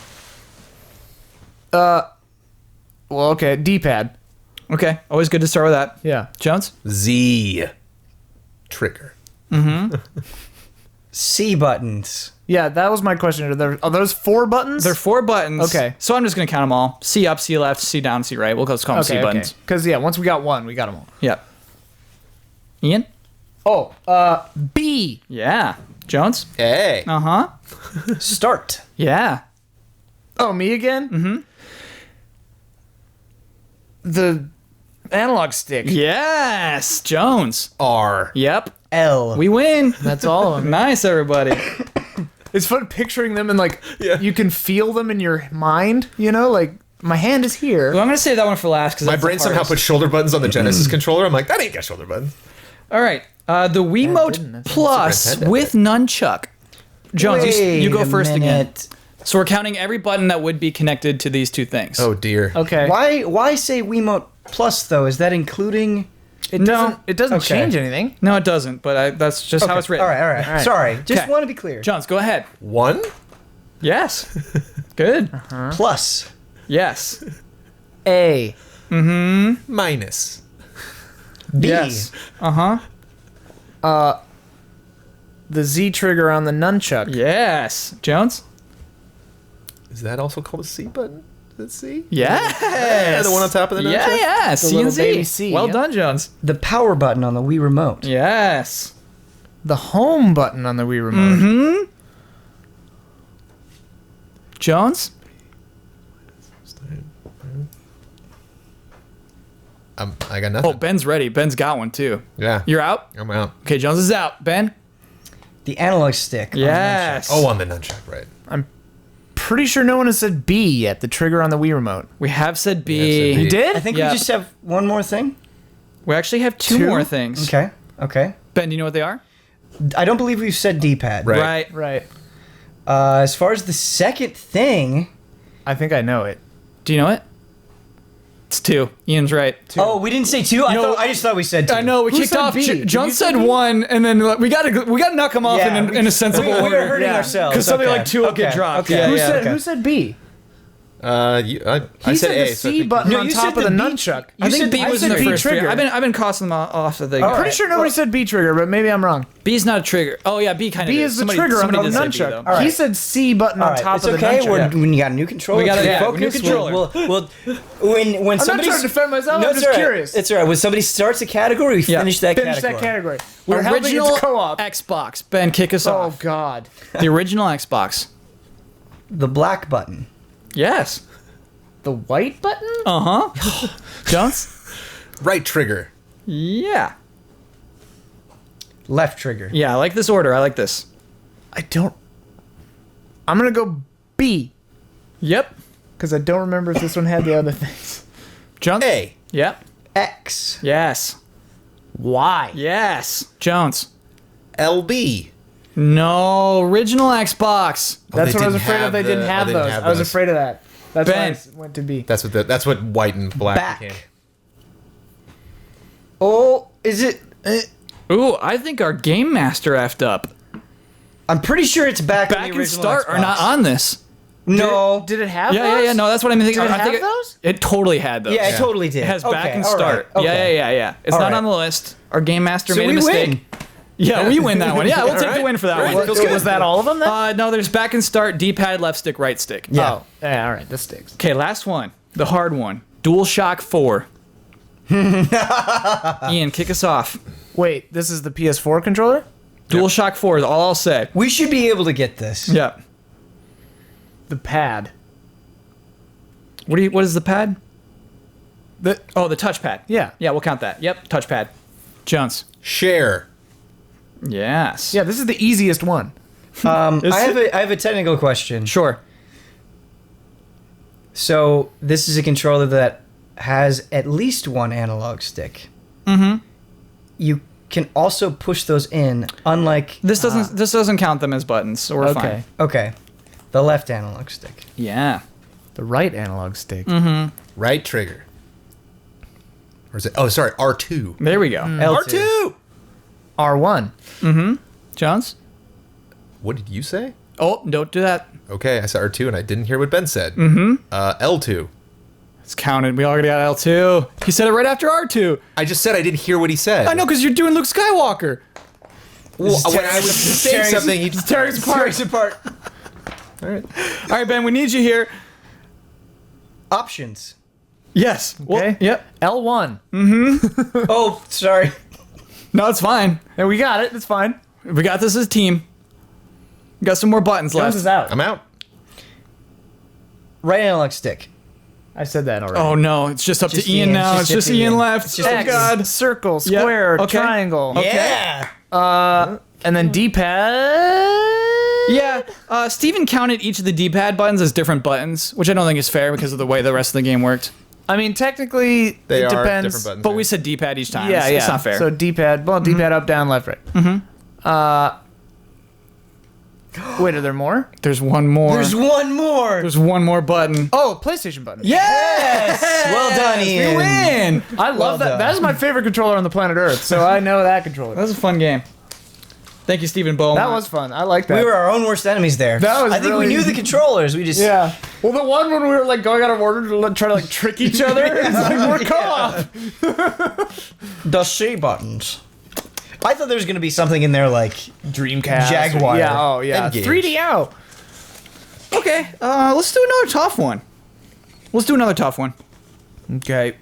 S2: Well, okay. D-pad.
S1: Okay, always good to start with that.
S2: Yeah.
S1: Jones.
S4: Z. Trigger.
S3: C buttons.
S2: Yeah, that was my question. Are those 4 buttons?
S1: They're 4 buttons.
S2: Okay.
S1: So I'm just gonna count them all. C up, C left, C down, C right. We'll just call them C buttons.
S2: Because yeah, once we got one, we got them all.
S1: Yep. Ian.
S2: Oh, B.
S1: Yeah. Jones.
S4: A.
S1: Uh huh.
S3: Start.
S1: Yeah.
S2: Oh, me again? Mm-hmm. The analog stick.
S1: Yes. Jones.
S4: R.
S1: Yep.
S3: L.
S1: We win.
S2: That's all of them.
S1: Nice, everybody.
S2: It's fun picturing them and like
S4: Yeah.
S2: you can feel them in your mind. You know, like my hand is here.
S1: Well, I'm gonna save that one for last because
S4: My brain somehow put shoulder buttons on the Genesis controller. I'm like, that ain't got shoulder buttons.
S1: All right. The Wiimote
S2: didn't. That's
S1: Plus
S4: Super Nintendo.
S1: with nunchuck. Jones, you go
S3: Wait a
S1: first again.
S3: minute.
S1: So we're counting every button that would be connected to these two things.
S4: Oh, dear.
S2: Okay.
S3: Why say Wiimote Plus though? Is that including?
S2: It doesn't. It doesn't
S3: Okay.
S2: change anything.
S1: No, it doesn't. But that's just how it's written.
S3: All right.
S2: right.
S3: Sorry, just
S1: Okay.
S3: want to be clear.
S1: Jones, go ahead.
S4: 1.
S1: Yes. Good.
S3: Plus.
S1: Yes.
S2: A.
S4: Minus.
S3: B.
S1: Yes. Uh huh.
S2: The Z trigger on the nunchuck.
S1: Yes. Jones.
S4: Is that also called a C button? Is it C?
S1: Yes.
S4: Yeah, the one on top of the
S1: Yeah,
S4: nunchuck?
S1: yeah. C
S2: little
S1: and Z.
S2: baby C,
S1: Well
S2: yeah.
S1: done, Jones.
S3: The power button on the Wii remote.
S1: Yes.
S2: The home button on the Wii remote.
S1: Jones.
S4: I got nothing.
S1: Oh, Ben's ready. Ben's got one too.
S4: Yeah.
S1: You're out.
S4: I'm out.
S1: Okay, Jones is out. Ben.
S3: The analog stick. on the
S1: Yes.
S4: Oh, on the nunchuck, right.
S2: Pretty sure no one has said B yet. The trigger on the Wii remote.
S1: We have said
S4: We
S1: B.
S4: have said B.
S2: You did?
S3: I think
S1: Yeah.
S3: we just have one more thing.
S1: We actually have two
S2: Two?
S1: more things.
S3: Okay.
S1: Ben, do you know what they are?
S3: I don't believe we've said D-pad.
S4: Right.
S2: Right.
S3: As far as the second thing,
S2: I think I know it.
S1: Do you know it? It's 2. Ian's right.
S3: Oh, we didn't say 2. I just thought we said 2.
S1: I know, we
S2: Who
S1: kicked
S2: said
S1: off.
S2: B? Did
S1: John
S2: you say
S1: said
S2: B?
S1: 1, and then we gotta knock them off
S3: Yeah,
S1: in a sensible
S3: we
S1: order.
S3: were hurting ourselves.
S1: Because something like 2 will get
S3: Okay.
S1: dropped.
S3: Okay.
S1: Yeah,
S2: Who said B?
S4: I
S2: He
S4: said
S2: said
S4: A.
S2: the
S4: so I
S2: C
S4: think-
S2: button
S3: No,
S2: on
S3: you
S2: top
S3: said
S2: of the
S3: the B.
S2: nunchuck.
S1: I think B
S2: I
S1: was in
S2: said
S1: the
S2: B
S1: first
S2: trigger.
S1: trigger. I've been crossing them off the thing.
S3: All
S2: Pretty
S3: right.
S2: sure nobody said B trigger, but maybe I'm wrong.
S1: B's not a trigger. Oh yeah, B kind of
S2: B is the trigger on the
S1: did say B,
S2: nunchuck.
S1: though.
S3: All right.
S2: He said C button
S3: All
S2: on
S3: right,
S2: top
S3: it's
S2: of the
S3: okay.
S2: nunchuck.
S3: When you got a new controller,
S1: We got a
S3: to
S1: new
S3: focus.
S1: controller.
S3: We'll when
S2: I'm not
S3: somebody
S2: trying to defend myself. I'm
S3: it's
S2: just
S3: all right.
S2: curious.
S3: It's all right. When somebody starts a category, we
S1: Yeah.
S3: finish that
S2: Finish
S3: category.
S2: that category. We're helping
S1: Original
S2: its co-op.
S1: Xbox. Ben, kick us
S2: Oh
S1: off.
S2: God.
S1: The original Xbox.
S3: The black button.
S1: Yes.
S2: The white button?
S1: Uh-huh. Jones?
S4: Right trigger.
S1: Yeah.
S3: Left trigger.
S1: Yeah, I like this order. I like this.
S2: I don't. I'm gonna go B
S1: Yep.
S2: because I don't remember if this one had the other things.
S1: Jones?
S4: A.
S1: Yep.
S3: X.
S1: Yes.
S2: Why?
S1: Yes. Jones?
S4: LB.
S1: No. Original Xbox.
S2: That's
S4: they
S2: what I was
S4: didn't
S2: afraid of.
S4: have
S2: They didn't
S4: the-
S2: have
S4: they didn't
S2: those.
S4: have
S2: I was
S4: those.
S2: afraid of that. That's
S1: Ben.
S2: why I went to B.
S4: That's what white and black
S3: Back.
S4: became.
S3: Oh, is it?
S1: Ooh, I think our Game Master effed up.
S3: I'm pretty sure it's back. in
S1: Back
S3: the
S1: and
S3: original
S1: Start
S3: Xbox.
S1: are not on this.
S3: No.
S2: Did it have
S1: Yeah,
S2: those?
S1: yeah, yeah. No, that's what I'm thinking.
S2: Did it
S1: I think
S2: have those?
S1: It totally had those.
S3: Yeah, it totally did.
S1: It has back
S3: Okay,
S1: and
S3: all right,
S1: start.
S3: okay.
S1: Yeah. It's
S3: All
S1: not
S3: right.
S1: on the list. Our Game Master
S3: So
S1: made a
S3: we
S1: mistake.
S3: win.
S1: Yeah, we win that one. Yeah, we'll take the
S4: right.
S1: win for that
S4: Great.
S1: one.
S4: Feels good.
S2: Was that all of them then?
S1: No, there's back and start, D-pad, left stick, right stick.
S3: Yeah.
S2: Oh, yeah, all right, this sticks.
S1: Okay, last one. The hard one. DualShock 4. Ian, kick us off.
S2: Wait, this is the PS4 controller?
S1: DualShock 4 is all I'll say.
S3: We should be able to get this.
S1: Yeah.
S2: The pad.
S1: What is the pad?
S2: The
S1: The touchpad.
S2: Yeah.
S1: Yeah, we'll count that. Yep, touchpad. Jones.
S4: Share.
S1: Yes.
S2: Yeah, this is the easiest one.
S3: I have a technical question.
S1: Sure.
S3: So this is a controller that has at least one analog stick. Mm-hmm. You can also push those in, unlike
S1: This doesn't count them as buttons, so we're
S2: Okay.
S1: fine.
S3: okay, the left analog stick.
S1: Yeah.
S2: The right analog stick.
S4: Right trigger. Or is it? Oh, sorry. R2.
S1: There we go.
S3: L2.
S2: R1.
S1: Jones?
S4: What did you say?
S1: Oh, don't do that.
S4: Okay, I said R2 and I didn't hear what Ben said. L2.
S1: It's counted. We already got L2. He said it right after R2.
S4: I just said I didn't hear what he said.
S1: I know, because you're doing Luke Skywalker.
S4: Well, when I was saying something, he just
S1: Tearing us apart.
S3: apart.
S1: All right, Ben, we need you here.
S3: Options.
S1: Yes. Well,
S2: Okay.
S1: yep.
S2: L1.
S3: Oh, sorry.
S1: No, it's fine.
S2: And we got it. It's fine.
S1: We got this as a team. We got some more buttons
S2: Jones
S1: left.
S2: is out.
S4: I'm out.
S3: Right analog stick.
S2: I said that already.
S1: Oh, no. It's just up
S3: Just
S1: to Ian
S3: Ian.
S1: now.
S3: It's
S1: It's
S3: just
S1: just
S3: up to
S1: Ian
S3: Ian.
S1: left.
S3: It's just
S1: Oh,
S3: up to
S1: God.
S2: Circle,
S1: Yep.
S2: square,
S1: Okay.
S2: triangle.
S3: Yeah.
S2: And then D-pad.
S1: Yeah, Steven counted each of the D-pad buttons as different buttons, which I don't think is fair because of the way the rest of the game worked.
S2: I mean, technically,
S4: They
S2: it
S4: are
S2: depends.
S4: different buttons.
S1: But we said D-pad each time.
S2: Yeah,
S1: It's not fair.
S2: So D-pad, D-pad up, down, left, right. Wait, are there more?
S1: There's one more.
S3: There's one more.
S1: There's one more button.
S2: Oh, PlayStation button.
S3: Yes. Well done, Ian.
S1: We win!
S2: I love
S3: Well
S2: that.
S3: done.
S2: That is my favorite controller on the planet Earth, so I know that controller.
S1: That was a fun game. Thank you, Stephen Bowman.
S2: That was fun. I like that.
S3: We were our own worst enemies there.
S2: That was
S3: I think
S2: really-
S3: we knew the controllers. We just
S2: Yeah. Well, the one when we were like going out of order to try to like trick each other. It's like we're co-op.
S3: the C buttons. I thought there was gonna be something in there like
S2: Dreamcast.
S3: Jaguar.
S2: Yeah. Oh yeah.
S4: Engage.
S2: 3DO.
S1: Okay, let's do another tough one. Let's do another tough one.
S2: Okay.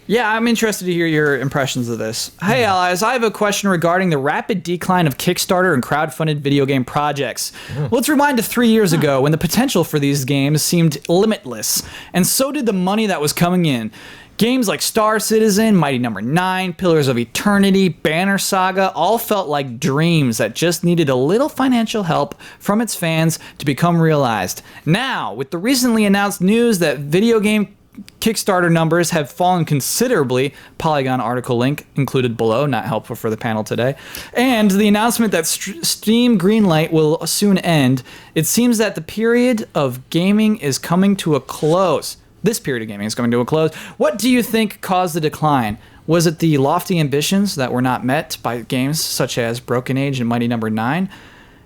S1: Yeah, I'm interested to hear your impressions of this. Hey, allies, I have a question regarding the rapid decline of Kickstarter and crowdfunded video game projects. Let's rewind to 3 years ago when the potential for these games seemed limitless, and so did the money that was coming in. Games like Star Citizen, Mighty Number 9, Pillars of Eternity, Banner Saga all felt like dreams that just needed a little financial help from its fans to become realized. Now, with the recently announced news that video game Kickstarter numbers have fallen considerably, Polygon article link included below, not helpful for the panel today, and the announcement that Steam Greenlight will soon end, it seems that the period of gaming is coming to a close. this period of gaming is coming to a close. What do you think caused the decline? Was it the lofty ambitions that were not met by games such as Broken Age and Mighty Number 9?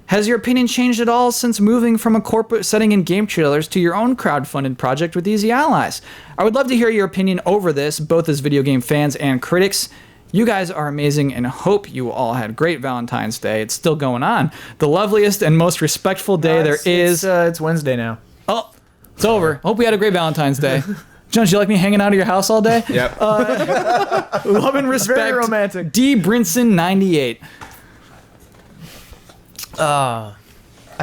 S1: Has your opinion changed at all since moving from a corporate setting in game trailers to your own crowdfunded project with Easy Allies? I would love to hear your opinion over this, both as video game fans and critics. You guys are amazing and hope you all had great Valentine's Day. It's still going on. The loveliest and most respectful day there is.
S2: It's Wednesday now.
S1: Oh, it's over. Hope we had a great Valentine's Day. Jones, you like me hanging out of your house all day?
S4: Yep.
S1: Love and respect.
S2: Very romantic.
S1: D. Brinson 98.
S3: I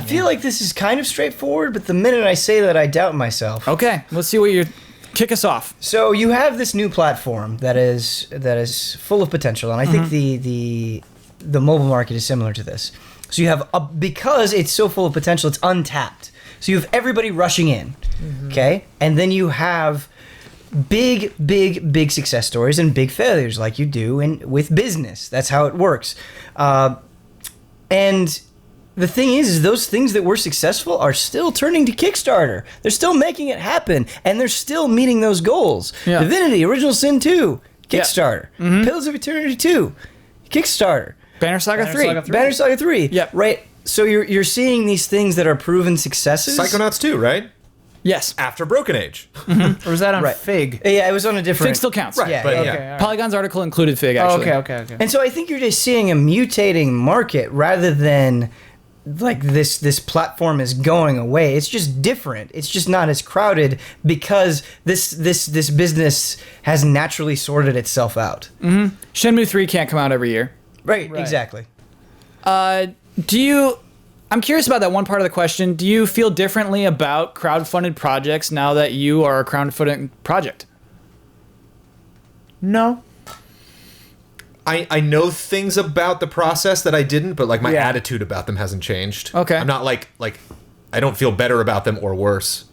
S3: feel like this is kind of straightforward, but the minute I say that, I doubt myself.
S1: Okay, let's see what you kick us off.
S3: So you have this new platform that is full of potential, and I think the mobile market is similar to this. So you have because it's so full of potential, it's untapped. So you have everybody rushing in, okay, and then you have big success stories and big failures, like you do with business. That's how it works, and. The thing is those things that were successful are still turning to Kickstarter. They're still making it happen, and they're still meeting those goals.
S1: Yeah.
S3: Divinity, Original Sin 2, Kickstarter. Pillars of Eternity 2, Kickstarter.
S1: Banner Saga 3.
S3: Banner Saga 3.
S1: Yep.
S3: Right. So you're seeing these things that are proven successes.
S4: Psychonauts 2, right?
S1: Yes.
S4: After Broken Age.
S2: Or was that on
S3: Right.
S2: Fig?
S3: Yeah, it was on a different.
S1: Fig still counts.
S4: Right.
S3: Yeah,
S4: But
S3: yeah.
S4: yeah.
S2: Okay, all right.
S1: Polygon's article included Fig,
S2: Oh,
S1: actually.
S2: okay.
S3: And so I think you're just seeing a mutating market rather than like this platform is going away. It's just different. It's just not as crowded because this business has naturally sorted itself out.
S1: Shenmue 3 can't come out every year.
S3: Right. Exactly.
S1: I'm curious about that one part of the question. Do you feel differently about crowdfunded projects now that you are a crowdfunded project?
S2: No.
S4: I know things about the process that I didn't, but like my
S2: Yeah.
S4: attitude about them hasn't changed.
S1: Okay.
S4: I'm not like I don't feel better about them or worse.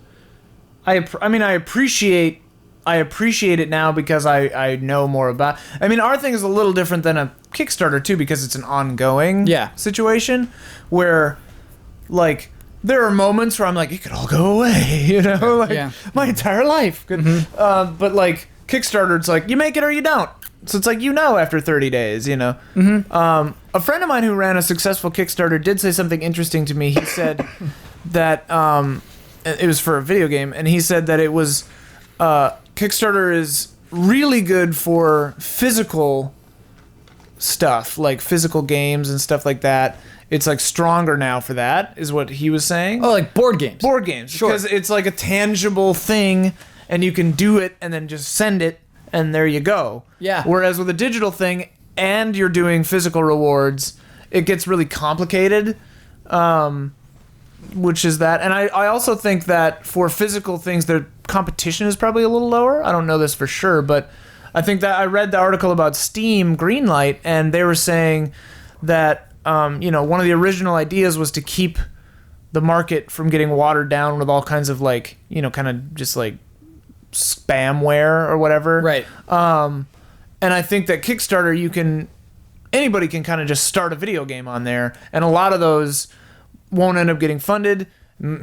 S2: I appreciate it now because I know more about. I mean, our thing is a little different than a Kickstarter too because it's an ongoing situation where like there are moments where I'm like it could all go away, you know, like my entire life could. But like Kickstarter, it's like you make it or you don't. So it's like after 30 days, you know. A friend of mine who ran a successful Kickstarter did say something interesting to me. He said that it was for a video game, and he said that it was Kickstarter is really good for physical stuff, like physical games and stuff like that. It's like stronger now for that, is what he was saying.
S1: Oh, like board games.
S2: Board games,
S1: Sure.
S2: because it's like a tangible thing, and you can do it and then just send it. And there you go.
S1: Yeah.
S2: Whereas with a digital thing and you're doing physical rewards, it gets really complicated, which is that. And I also think that for physical things, the competition is probably a little lower. I don't know this for sure, but I think that I read the article about Steam Greenlight, and they were saying that, one of the original ideas was to keep the market from getting watered down with all kinds of like, kind of just like spamware or whatever.
S1: Right.
S2: And I think that Kickstarter, anybody can kind of just start a video game on there, and a lot of those won't end up getting funded.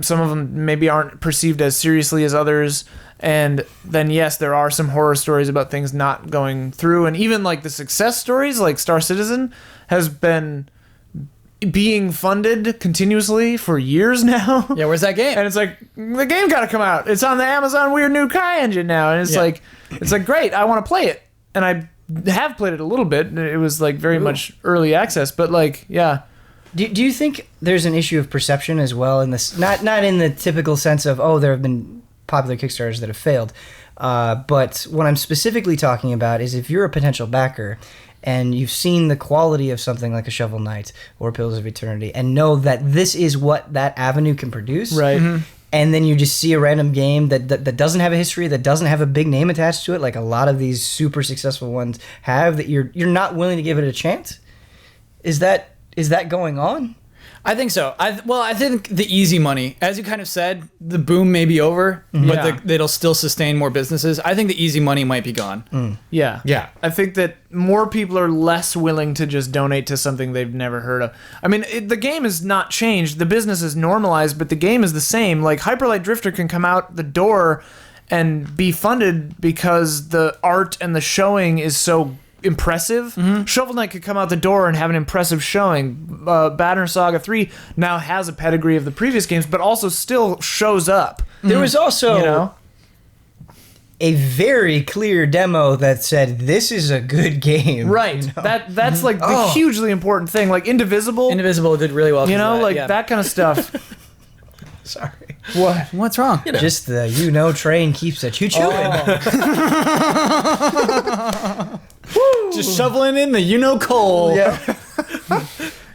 S2: Some of them maybe aren't perceived as seriously as others. And then, yes, there are some horror stories about things not going through. And even like the success stories, like Star Citizen has been being funded continuously for years now.
S1: Yeah, where's that game?
S2: And it's like, the game got to come out. It's on the Amazon Weird New Kai engine now. And it's like, great, I want to play it. And I have played it a little bit. It was like very much early access, but like, yeah.
S3: Do you think there's an issue of perception as well in this? Not in the typical sense of, there have been popular Kickstarters that have failed. But what I'm specifically talking about is if you're a potential backer and you've seen the quality of something like a Shovel Knight or Pillars of Eternity and know that this is what that avenue can produce.
S2: Right.
S3: And then you just see a random game that doesn't have a history, that doesn't have a big name attached to it, like a lot of these super successful ones have, that you're not willing to give it a chance? Is that going on?
S1: I think so. I think the easy money, as you kind of said, the boom may be over, but it'll still sustain more businesses. I think the easy money might be gone.
S2: Yeah.
S4: Yeah.
S2: I think that more people are less willing to just donate to something they've never heard of. I mean, the game has not changed. The business is normalized, but the game is the same. Like, Hyperlight Drifter can come out the door and be funded because the art and the showing is so impressive. Shovel Knight could come out the door and have an impressive showing. Banner Saga 3 now has a pedigree of the previous games, but also still shows up.
S3: There was also
S2: You know?
S3: a very clear demo that said this is a good game.
S2: Right.
S3: you know?
S2: That's like the hugely important thing. Like Indivisible,
S1: Indivisible did really well.
S2: you
S1: 'cause
S2: know,
S1: of
S2: like
S1: yeah.
S2: that kind of stuff.
S3: Sorry.
S2: What?
S1: What's wrong?
S3: Just the train keeps a choo-choo.
S1: Just shoveling in the coal.
S3: Yeah.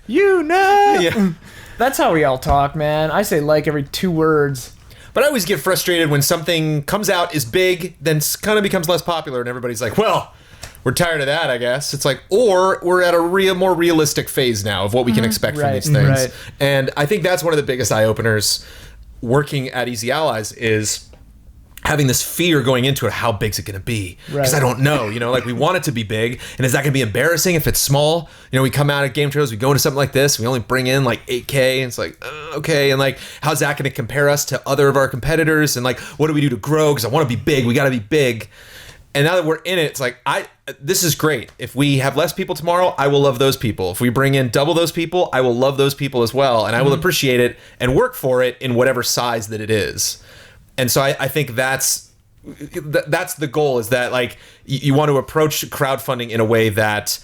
S2: You know.
S4: Yeah.
S2: That's how we all talk, man. I say like every 2 words.
S4: But I always get frustrated when something comes out, is big, then kind of becomes less popular, and everybody's like, well, we're tired of that, I guess. It's like, or we're at a more realistic phase now of what we can expect from
S2: Right,
S4: these things.
S2: right.
S4: And I think that's one of the biggest eye-openers working at Easy Allies is having this fear going into it. How big's it going to be? Because
S2: Right.
S4: I don't know. You know, like we want it to be big, and is that going to be embarrassing if it's small? You know, we come out at game trailers, we go into something like this, we only bring in like 8K, and it's like, okay, and like, how's that going to compare us to other of our competitors? And like, what do we do to grow? Because I want to be big. We got to be big. And now that we're in it, it's like, this is great. If we have less people tomorrow, I will love those people. If we bring in double those people, I will love those people as well. And I will appreciate it and work for it in whatever size that it is. And so I think that's the goal, is that like you want to approach crowdfunding in a way that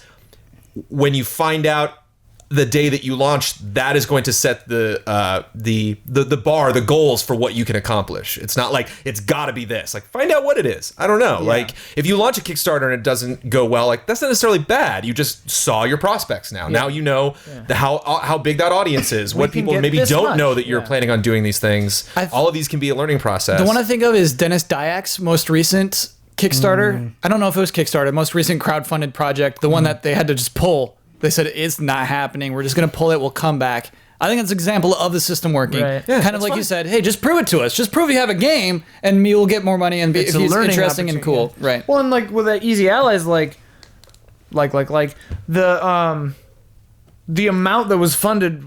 S4: when you find out the day that you launch, that is going to set the bar, the goals for what you can accomplish. It's not like it's got to be this. Like, find out what it is. I don't know.
S3: Yeah.
S4: Like, if you launch a Kickstarter and it doesn't go well, like that's not necessarily bad. You just saw your prospects now. Now you know how big that audience is. What
S2: can
S4: people
S2: get
S4: maybe
S2: this
S4: don't
S2: much.
S4: know that you're
S2: Yeah.
S4: planning on doing these things. All of these can be a learning process.
S1: The one I think of is Dennis Diak's most recent Kickstarter. I don't know if it was Kickstarter, most recent crowdfunded project, the one that they had to just pull. They said it's not happening. We're just going to pull it. We'll come back. I think it's an example of the system working.
S2: Right.
S1: Yeah, kind of like you said, hey, just prove it to us. Just prove you have a game, and me will get more money and be
S2: It's
S1: if
S2: a
S1: he's
S2: learning
S1: interesting and cool.
S2: opportunity.
S1: Right.
S2: Well, and like with that Easy Allies, like the amount that was funded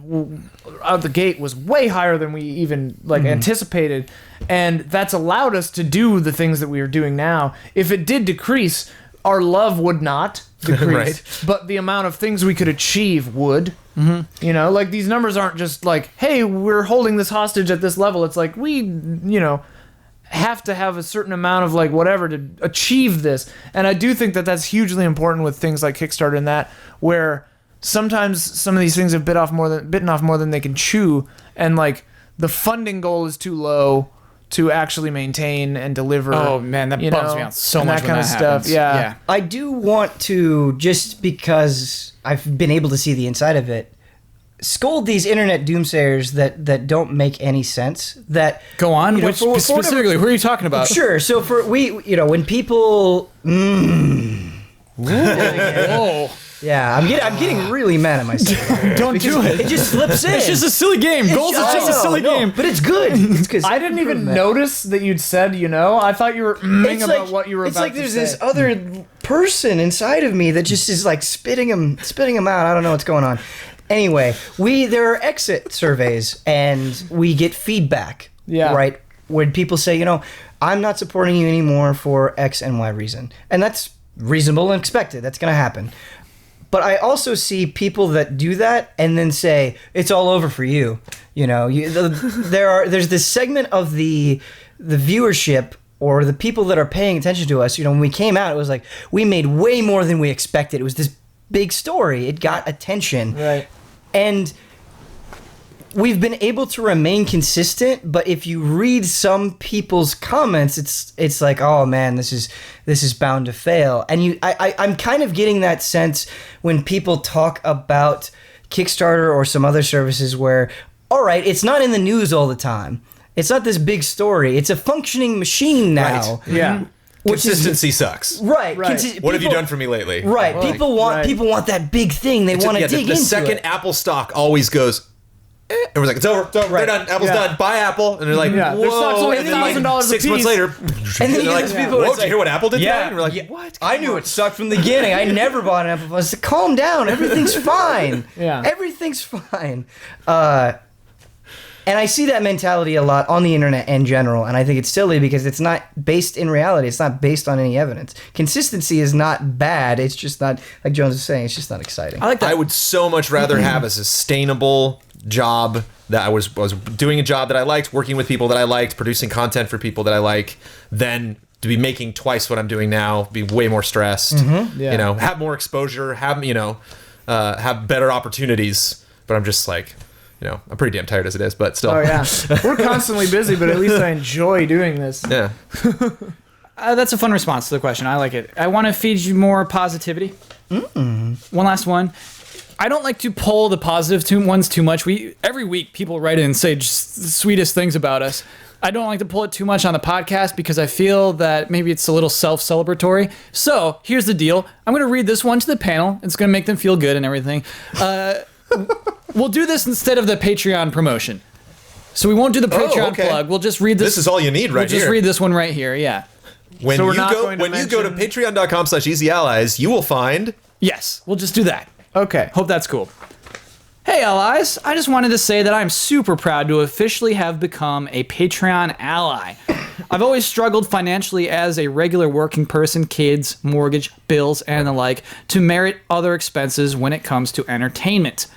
S2: out the gate was way higher than we even anticipated, and that's allowed us to do the things that we are doing now. If it did decrease, our love would not decrease,
S4: Right.
S2: but the amount of things we could achieve would. You know, like these numbers aren't just like, hey, we're holding this hostage at this level. It's like we, have to have a certain amount of like whatever to achieve this. And I do think that that's hugely important with things like Kickstarter and that, where sometimes some of these things have bitten off more than they can chew, and like the funding goal is too low to actually maintain and deliver.
S1: Oh man, that bums me out so much
S2: that
S1: when
S2: kind of
S1: that
S2: stuff.
S1: happens.
S2: Yeah.
S3: I do want to, just because I've been able to see the inside of it, scold these internet doomsayers that don't make any sense. That
S1: Go on.
S3: you know,
S1: Which
S3: for
S1: specifically, who are you talking about?
S3: Sure. So when people,
S1: Whoa.
S3: yeah, I'm getting really mad at myself.
S1: Don't do it.
S3: It just slips in.
S1: It's just a silly game. Goals is just a silly game.
S3: but it's good. It's good.
S2: I didn't even notice that you'd said, I thought you were
S3: It's
S2: about what you were
S3: it's
S2: about
S3: like
S2: to
S3: there's
S2: say.
S3: this other person inside of me that just is like spitting them out. I don't know what's going on. Anyway, there are exit surveys and we get feedback.
S2: Yeah.
S3: Right. When people say, I'm not supporting you anymore for X and Y reason, and that's reasonable and expected. That's going to happen. But I also see people that do that and then say it's all over for you. There's this segment of the viewership or the people that are paying attention to us. When we came out, it was like we made way more than we expected. It was this big story. It got attention.
S2: Right.
S3: And we've been able to remain consistent, but if you read some people's comments, it's like, oh man, this is bound to fail. And I'm kind of getting that sense when people talk about Kickstarter or some other services where, all right, it's not in the news all the time. It's not this big story. It's a functioning machine now.
S4: Right.
S2: Yeah.
S4: Consistency sucks.
S3: Right.
S4: What have you done for me lately?
S3: Right.
S2: Right.
S3: People want that big thing. They want to dig
S4: the
S3: into
S4: second
S3: it.
S4: Apple stock always goes, and we're like, it's over.
S3: Right.
S4: They're done. Apple's
S2: Yeah.
S4: done. Buy Apple. And they're like,
S2: Yeah. Their stock's
S4: whoa.
S2: only
S4: And then like
S2: $1,000 a
S4: 6 months
S2: piece.
S4: later,
S3: And then you
S4: they're
S3: get
S4: like,
S3: these people
S4: whoa,
S3: that's
S4: did you hear what Apple did today? And we're like,
S3: yeah.
S4: what?
S3: I knew it sucked from the beginning. I never bought an Apple phone. I said, calm down. Everything's fine.
S2: Yeah.
S3: Everything's fine. And I see that mentality a lot on the internet in general, and I think it's silly because it's not based in reality. It's not based on any evidence. Consistency is not bad. It's just not, like Jones is saying, it's just not exciting.
S1: I like that.
S4: I would so much rather have a sustainable job that I was doing a job that I liked, working with people that I liked, producing content for people that I like, than to be making twice what I'm doing now, be way more stressed,
S2: Yeah.
S4: you know, have more exposure, have better opportunities. But I'm just like, you know, I'm pretty damn tired as it is, but still.
S2: Oh yeah, we're constantly busy, but at least I enjoy doing this.
S4: Yeah.
S1: That's a fun response to the question. I like it. I want to feed you more positivity. One last one. I don't like to pull the positive ones too much. Every week people write in and say just the sweetest things about us. I don't like to pull it too much on the podcast because I feel that maybe it's a little self-celebratory. So here's the deal. I'm going to read this one to the panel. It's going to make them feel good and everything. We'll do this instead of the Patreon promotion. So we won't do the Patreon plug. We'll just read this.
S4: This is all you need right here.
S1: We'll just read this one right here. Yeah.
S4: When
S2: So we're
S4: you
S2: not
S4: go
S2: going to
S4: you go to patreon.com/easyallies, you will find
S1: Yes. We'll just do that.
S2: Okay.
S1: Hope that's cool. Hey allies, I just wanted to say that I'm super proud to officially have become a Patreon ally. I've always struggled financially as a regular working person, kids, mortgage, bills, and the like, to merit other expenses when it comes to entertainment.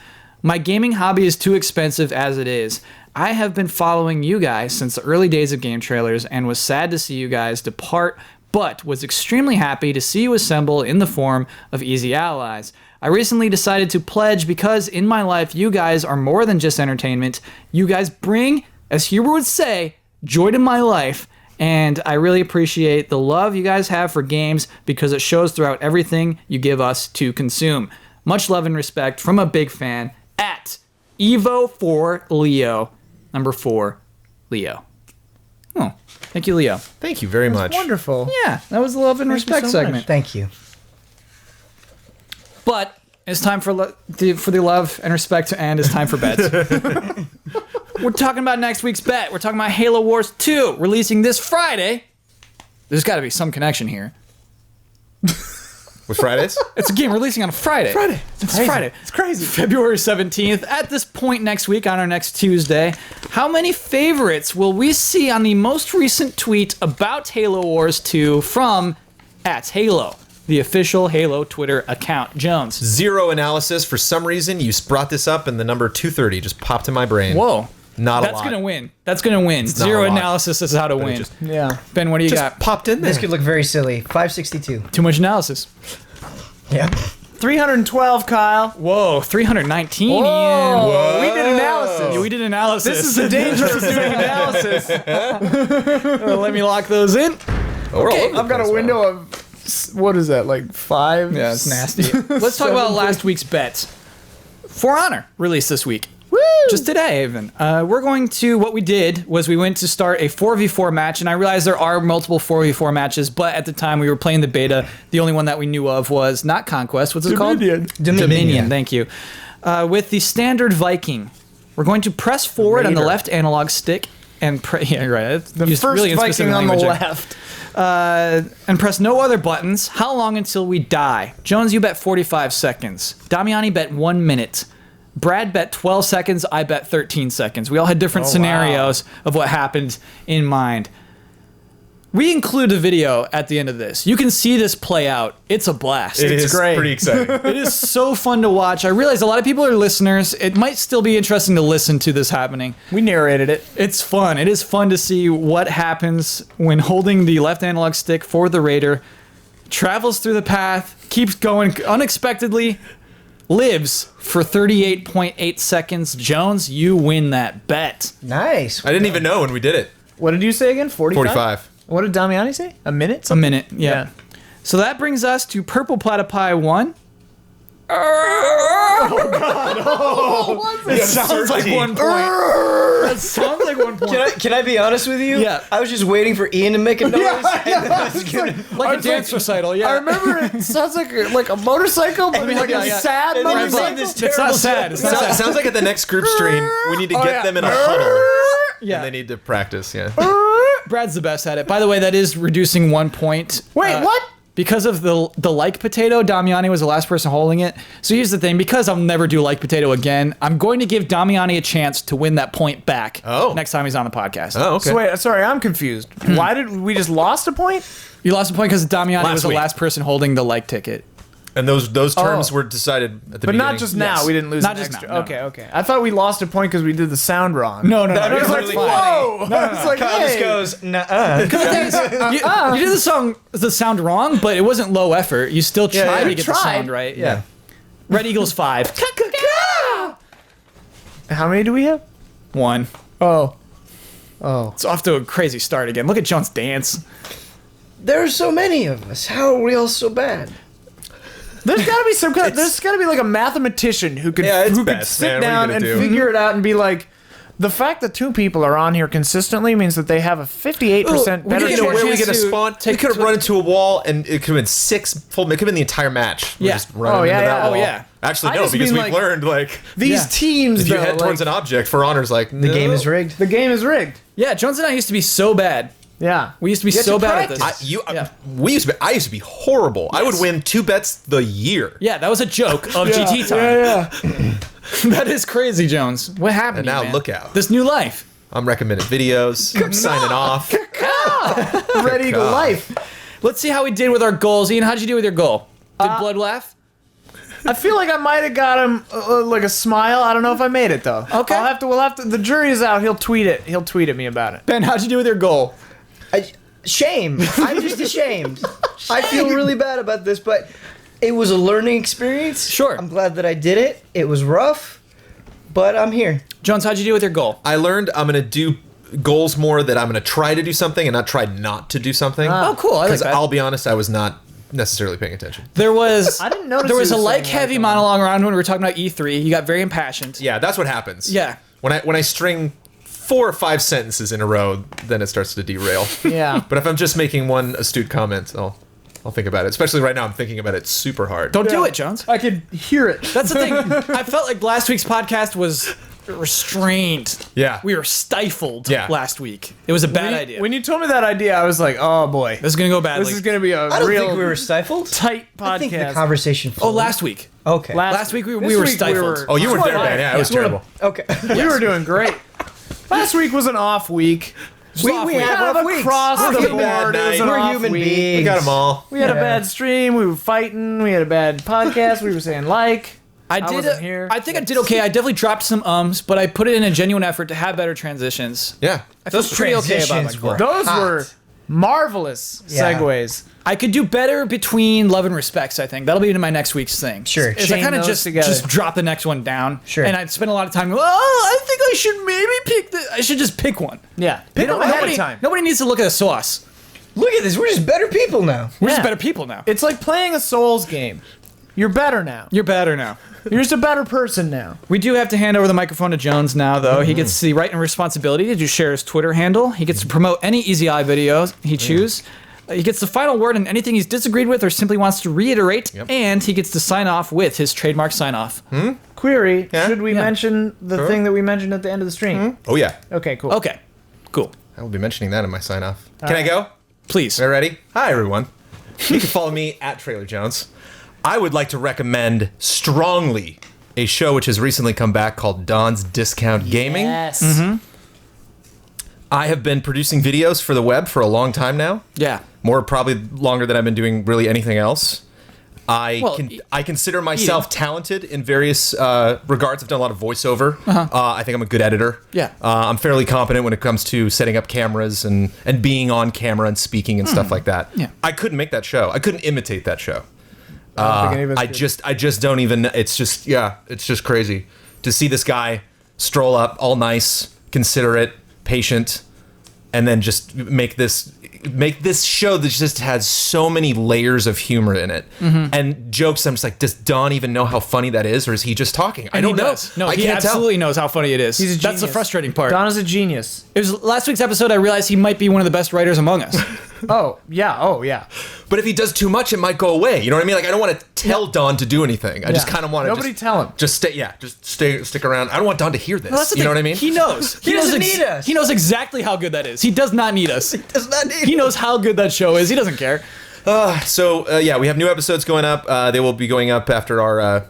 S1: My gaming hobby is too expensive as it is. I have been following you guys since the early days of game trailers and was sad to see you guys depart, but was extremely happy to see you assemble in the form of Easy Allies. I recently decided to pledge because in my life, you guys are more than just entertainment. You guys bring, as Huber would say, joy to my life, and I really appreciate the love you guys have for games because it shows throughout everything you give us to consume. Much love and respect from a big fan at Evo4Leo, number 4, Leo. Oh, thank you, Leo.
S4: Thank you very much.
S2: Wonderful.
S1: Yeah, that was the love and
S2: Thank you
S1: respect
S2: so much.
S1: segment.
S3: Thank you.
S1: But it's time for the love and respect to end. It's time for bets. We're talking about next week's bet. We're talking about Halo Wars 2, releasing this Friday. There's got to be some connection here.
S4: With Fridays?
S1: It's a game releasing on a Friday. It's Friday.
S2: It's crazy.
S1: February 17th. At this point next week, on our next Tuesday, how many favorites will we see on the most recent tweet about Halo Wars 2 from @Halo, the official Halo Twitter account? Jones.
S4: Zero analysis. For some reason, you brought this up and the number 230 just popped in my brain.
S1: Whoa.
S4: Not a lot.
S1: That's going to win. That's going to win.
S4: not
S1: Zero
S4: a lot.
S1: analysis is how to win.
S4: just-
S2: Yeah.
S1: Ben, what do you
S4: Just
S1: got?
S4: popped in there.
S3: This could look very silly. 562.
S1: Too much analysis.
S3: Yeah.
S2: 312, Kyle.
S1: Whoa, 319,
S2: Whoa.
S1: Ian.
S2: We did analysis.
S1: Yeah, we did analysis.
S2: This is the danger of doing analysis.
S1: Let me lock those in.
S4: Oh, we're all over the
S2: I've got
S4: place,
S2: a
S4: wow.
S2: window of, what is that, like 5?
S1: Yeah, it's nasty. Let's talk about last week's bets. For Honor released this week.
S2: Woo!
S1: Just today, even. What we did was we went to start a 4v4 match, and I realized there are multiple 4v4 matches, but at the time we were playing the beta, the only one that we knew of was not Conquest. What's it called? Dominion, thank you. With the standard Viking, we're going to press forward on the
S2: Raider.
S1: left analog stick and yeah, you're right.
S2: The
S1: Used
S2: first
S1: really
S2: Viking
S1: specific
S2: on the
S1: language there.
S2: left.
S1: And press no other buttons. How long until we die? Jones, you bet 45 seconds. Damiani bet 1 minute. Brad bet 12 seconds. I bet 13 seconds. We all had different scenarios of what happened in mind. We include a video at the end of this. You can see this play out. It's a blast.
S4: It is
S2: great.
S4: pretty exciting.
S1: It is so fun to watch. I realize a lot of people are listeners. It might still be interesting to listen to this happening.
S2: We narrated it.
S1: It's fun. It is fun to see what happens when holding the left analog stick for the Raider, travels through the path, keeps going unexpectedly, lives for 38.8 seconds. Jones, you win that bet.
S3: Nice.
S4: I didn't even know when we did it.
S2: What did you say again? 45?
S4: 45.
S2: What did Damiani say? A minute?
S1: A minute, yeah.
S2: Yeah.
S1: So that brings us to Purple Platypi 1. It sounds like 1 point. That sounds like 1 point.
S3: Can I be honest with you?
S1: Yeah.
S3: I was just waiting for Ian to make a noise.
S1: Like a dance recital, yeah.
S2: I remember it sounds like a motorcycle, but like a sad
S3: and then you
S2: motorcycle.
S3: say this
S1: It's not sad. It's not sad.
S4: Sounds like at the next group stream, we need to get
S2: yeah.
S4: them in a huddle.
S1: Yeah.
S4: And they need to practice, yeah.
S1: Brad's the best at it. By the way, that is reducing 1 point.
S2: Wait, what?
S1: because of the like potato, Damiani was the last person holding it. So here's the thing, because I'll never do like potato again, I'm going to give Damiani a chance to win that point back next time he's on the podcast.
S4: Oh, okay.
S2: So wait, sorry, I'm confused. Why did we just lost a point?
S1: You lost a point because Damiani was the
S4: week.
S1: last person holding the like ticket.
S4: And those terms were decided at the
S2: But
S4: beginning.
S2: not just now.
S1: Yes.
S2: We didn't lose
S1: Not
S2: an
S1: just
S2: extra.
S1: now, no.
S2: Okay. I thought we lost a point because we did the sound wrong.
S1: No.
S2: I was like,
S1: It's
S2: whoa!
S1: fine.
S2: It's like,
S3: Kyle just
S2: hey.
S3: goes, nah.
S1: You did the sound wrong, but it wasn't low effort. You still tried to
S2: we
S1: get the
S2: tried.
S1: sound right. Yeah. Red Eagles 5.
S2: How many do we have?
S1: 1.
S2: Oh.
S1: It's off to a crazy start again. Look at John's dance.
S3: There are so many of us. How are we all so bad?
S2: There's got to be some kind. There's got to be like a mathematician who could
S4: it's
S2: who could
S4: best,
S2: sit
S4: man. What are you
S2: down
S4: gonna
S2: and
S4: do?
S2: figure it out and be like, the fact that 2 people are on here consistently means that they have a 58%
S1: we
S2: better
S1: get
S4: You know
S1: more
S4: where we
S1: chance
S4: get a
S1: to
S4: spawn? We
S1: take-
S4: could have run into a wall, and it could have been 6 full. It could have been the entire match. We're
S1: Yeah.
S4: just running
S2: Oh,
S4: into
S2: yeah,
S4: that
S2: yeah.
S4: wall.
S1: Oh, yeah.
S4: Actually,
S2: I
S4: no,
S2: just
S4: because
S2: mean,
S4: we've
S2: like,
S4: learned like
S2: These
S1: Yeah.
S2: teams.
S4: if you
S2: though,
S4: head towards
S2: like,
S4: an object for honors, like
S3: The game is rigged.
S2: the game is rigged.
S1: Yeah, Jones and I used to be so bad.
S2: Yeah.
S1: We used to be
S3: You have
S1: so
S3: to
S1: bad at this.
S3: practice.
S4: I used to be horrible. I would win 2 bets the year.
S1: Yeah, that was a joke of GT time.
S2: Yeah.
S1: That is crazy, Jones. What happened?
S4: And
S1: to you,
S4: now
S1: man?
S4: look out.
S1: This new life.
S4: I'm recommending videos. I'm signing off.
S2: Red Eagle
S4: God.
S2: life.
S1: Let's see how we did with our goals. Ian, how'd you do with your goal? Did Blood laugh?
S2: I feel like I might have got him like a smile. I don't know if I made it though.
S1: Okay.
S2: We'll have to. The jury is out. He'll tweet it. He'll tweet at me about it.
S1: Ben, how'd you do with your goal?
S3: Shame. I'm just ashamed. I feel really bad about this, but it was a learning experience.
S1: Sure.
S3: I'm glad that I did it. It was rough, but I'm here.
S1: Jones, how'd you do with your goal?
S4: I learned I'm gonna do goals more that I'm gonna try to do something and not try not to do something.
S1: Oh, cool. I like
S4: Because
S1: that.
S4: I'll be honest, I was not necessarily paying attention.
S1: There was
S2: I didn't notice
S1: there was
S2: he
S1: a
S2: was
S1: like
S2: saying
S1: heavy
S2: like,
S1: monologue around when we were talking about E3. You got very impassioned.
S4: Yeah, that's what happens.
S1: Yeah.
S4: When I string 4 or 5 sentences in a row, then it starts to derail.
S2: Yeah.
S4: But if I'm just making one astute comment, I'll think about it. Especially right now, I'm thinking about it super hard.
S1: Don't do it, Jones.
S2: I could hear it.
S1: That's the thing. I felt like last week's podcast was restrained.
S4: Yeah.
S1: We were stifled
S4: Yeah.
S1: last week. It was a bad idea.
S2: When you told me that idea, I was like, oh boy,
S1: This is going to go badly.
S2: this is gonna be a
S3: I don't
S2: real
S3: think we were stifled.
S2: tight podcast.
S3: I think the conversation flowed.
S1: Oh, last week.
S3: Okay.
S1: Last week we
S2: This
S1: were
S2: week
S1: stifled.
S4: Oh, you weren't there, man. Yeah, it was
S3: Yeah.
S4: terrible.
S3: Okay.
S2: We were doing great. Last week was an off week.
S3: we
S1: off week.
S3: have
S2: Kind
S3: off
S2: of
S3: weeks.
S2: across
S3: We're
S2: the
S3: human.
S2: board. It was an
S3: We're
S2: off
S3: human
S2: week.
S3: beings.
S4: We got them all.
S2: We had a
S3: Yeah.
S2: bad stream. We were fighting. We had a bad podcast. We were saying like.
S1: I did.
S2: wasn't here.
S1: I think I did okay. I definitely dropped some but I put it in a genuine effort to have better transitions.
S4: Yeah.
S1: I feel pretty okay about my
S3: transitions
S1: goal.
S3: were
S2: Those
S3: hot.
S2: were marvelous
S3: Yeah.
S2: segues.
S1: I could do better between love and respects. I think that'll be in my next week's thing.
S3: Sure.
S1: Is I
S2: Chain
S1: kind of
S2: those
S1: just
S2: together.
S1: drop the next one down.
S3: Sure.
S1: And I'd spend a lot of time. Oh, I think I should maybe pick the. I should just pick one.
S2: Yeah. Pick them ahead
S1: nobody,
S2: of time.
S1: Nobody needs to look at a sauce.
S3: Look at this. We're just better people now.
S1: We're just
S2: Yeah.
S1: better people now.
S2: It's like playing a Souls game. You're better now.
S1: You're better now.
S2: You're just a better person now.
S1: We do have to hand over the microphone to Jones now, though. He gets the right and responsibility to just share his Twitter handle. He gets to promote any Easy Eye videos he chooses. He gets the final word on anything he's disagreed with or simply wants to reiterate, and he gets to sign off with his trademark sign off.
S2: Query,
S4: Yeah?
S2: should we
S1: Yeah.
S2: mention the thing that we mentioned at the end of the stream?
S4: Oh, yeah.
S2: Okay, cool.
S1: Okay, cool.
S4: I will be mentioning that in my sign off. Can I go?
S1: Please.
S4: Are you ready? Hi, everyone. You can follow me at Trailer Jones. I would like to recommend strongly a show which has recently come back called Don's Discount Gaming.
S2: Yes.
S4: I have been producing videos for the web for a long time now.
S1: Yeah.
S4: More probably longer than I've been doing really anything else.
S1: Well,
S4: I consider myself talented in various regards. I've done a lot of voiceover. I think I'm a good editor.
S1: Yeah.
S4: I'm fairly competent when it comes to setting up cameras and being on camera and speaking and stuff like that.
S1: Yeah.
S4: I couldn't make that show. I couldn't imitate that show.
S2: I don't think any of us
S4: I
S2: could.
S4: just don't even. It's just crazy to see this guy stroll up, all nice, considerate, patient, and then just make this show that just has so many layers of humor in it and jokes. I'm just like, does Don even know how funny that is, or is he just talking? I
S1: And
S4: don't
S1: he
S4: know.
S1: does. No,
S4: I
S1: he
S4: can't
S1: absolutely knows how funny it is.
S2: He's a
S1: That's the
S2: genius.
S1: frustrating part.
S2: Don is a genius.
S1: It was last week's episode. I realized he might be one of the best writers among us.
S2: Oh, yeah. Oh, yeah.
S4: But if he does too much, it might go away. You know what I mean? Like, I don't want to tell Don to do anything. I just
S2: Yeah.
S4: kind of want to.
S2: Nobody tell him.
S4: Just stay. Yeah, just stick around. I don't want Don to hear this.
S1: Well, that's the
S4: you know
S1: thing.
S4: what I mean?
S1: He knows.
S3: He doesn't need us.
S1: He knows exactly how good that is. He does not need us.
S3: Does not need
S1: He knows how good that show is. He doesn't care.
S4: So we have new episodes going up. They will be going up after our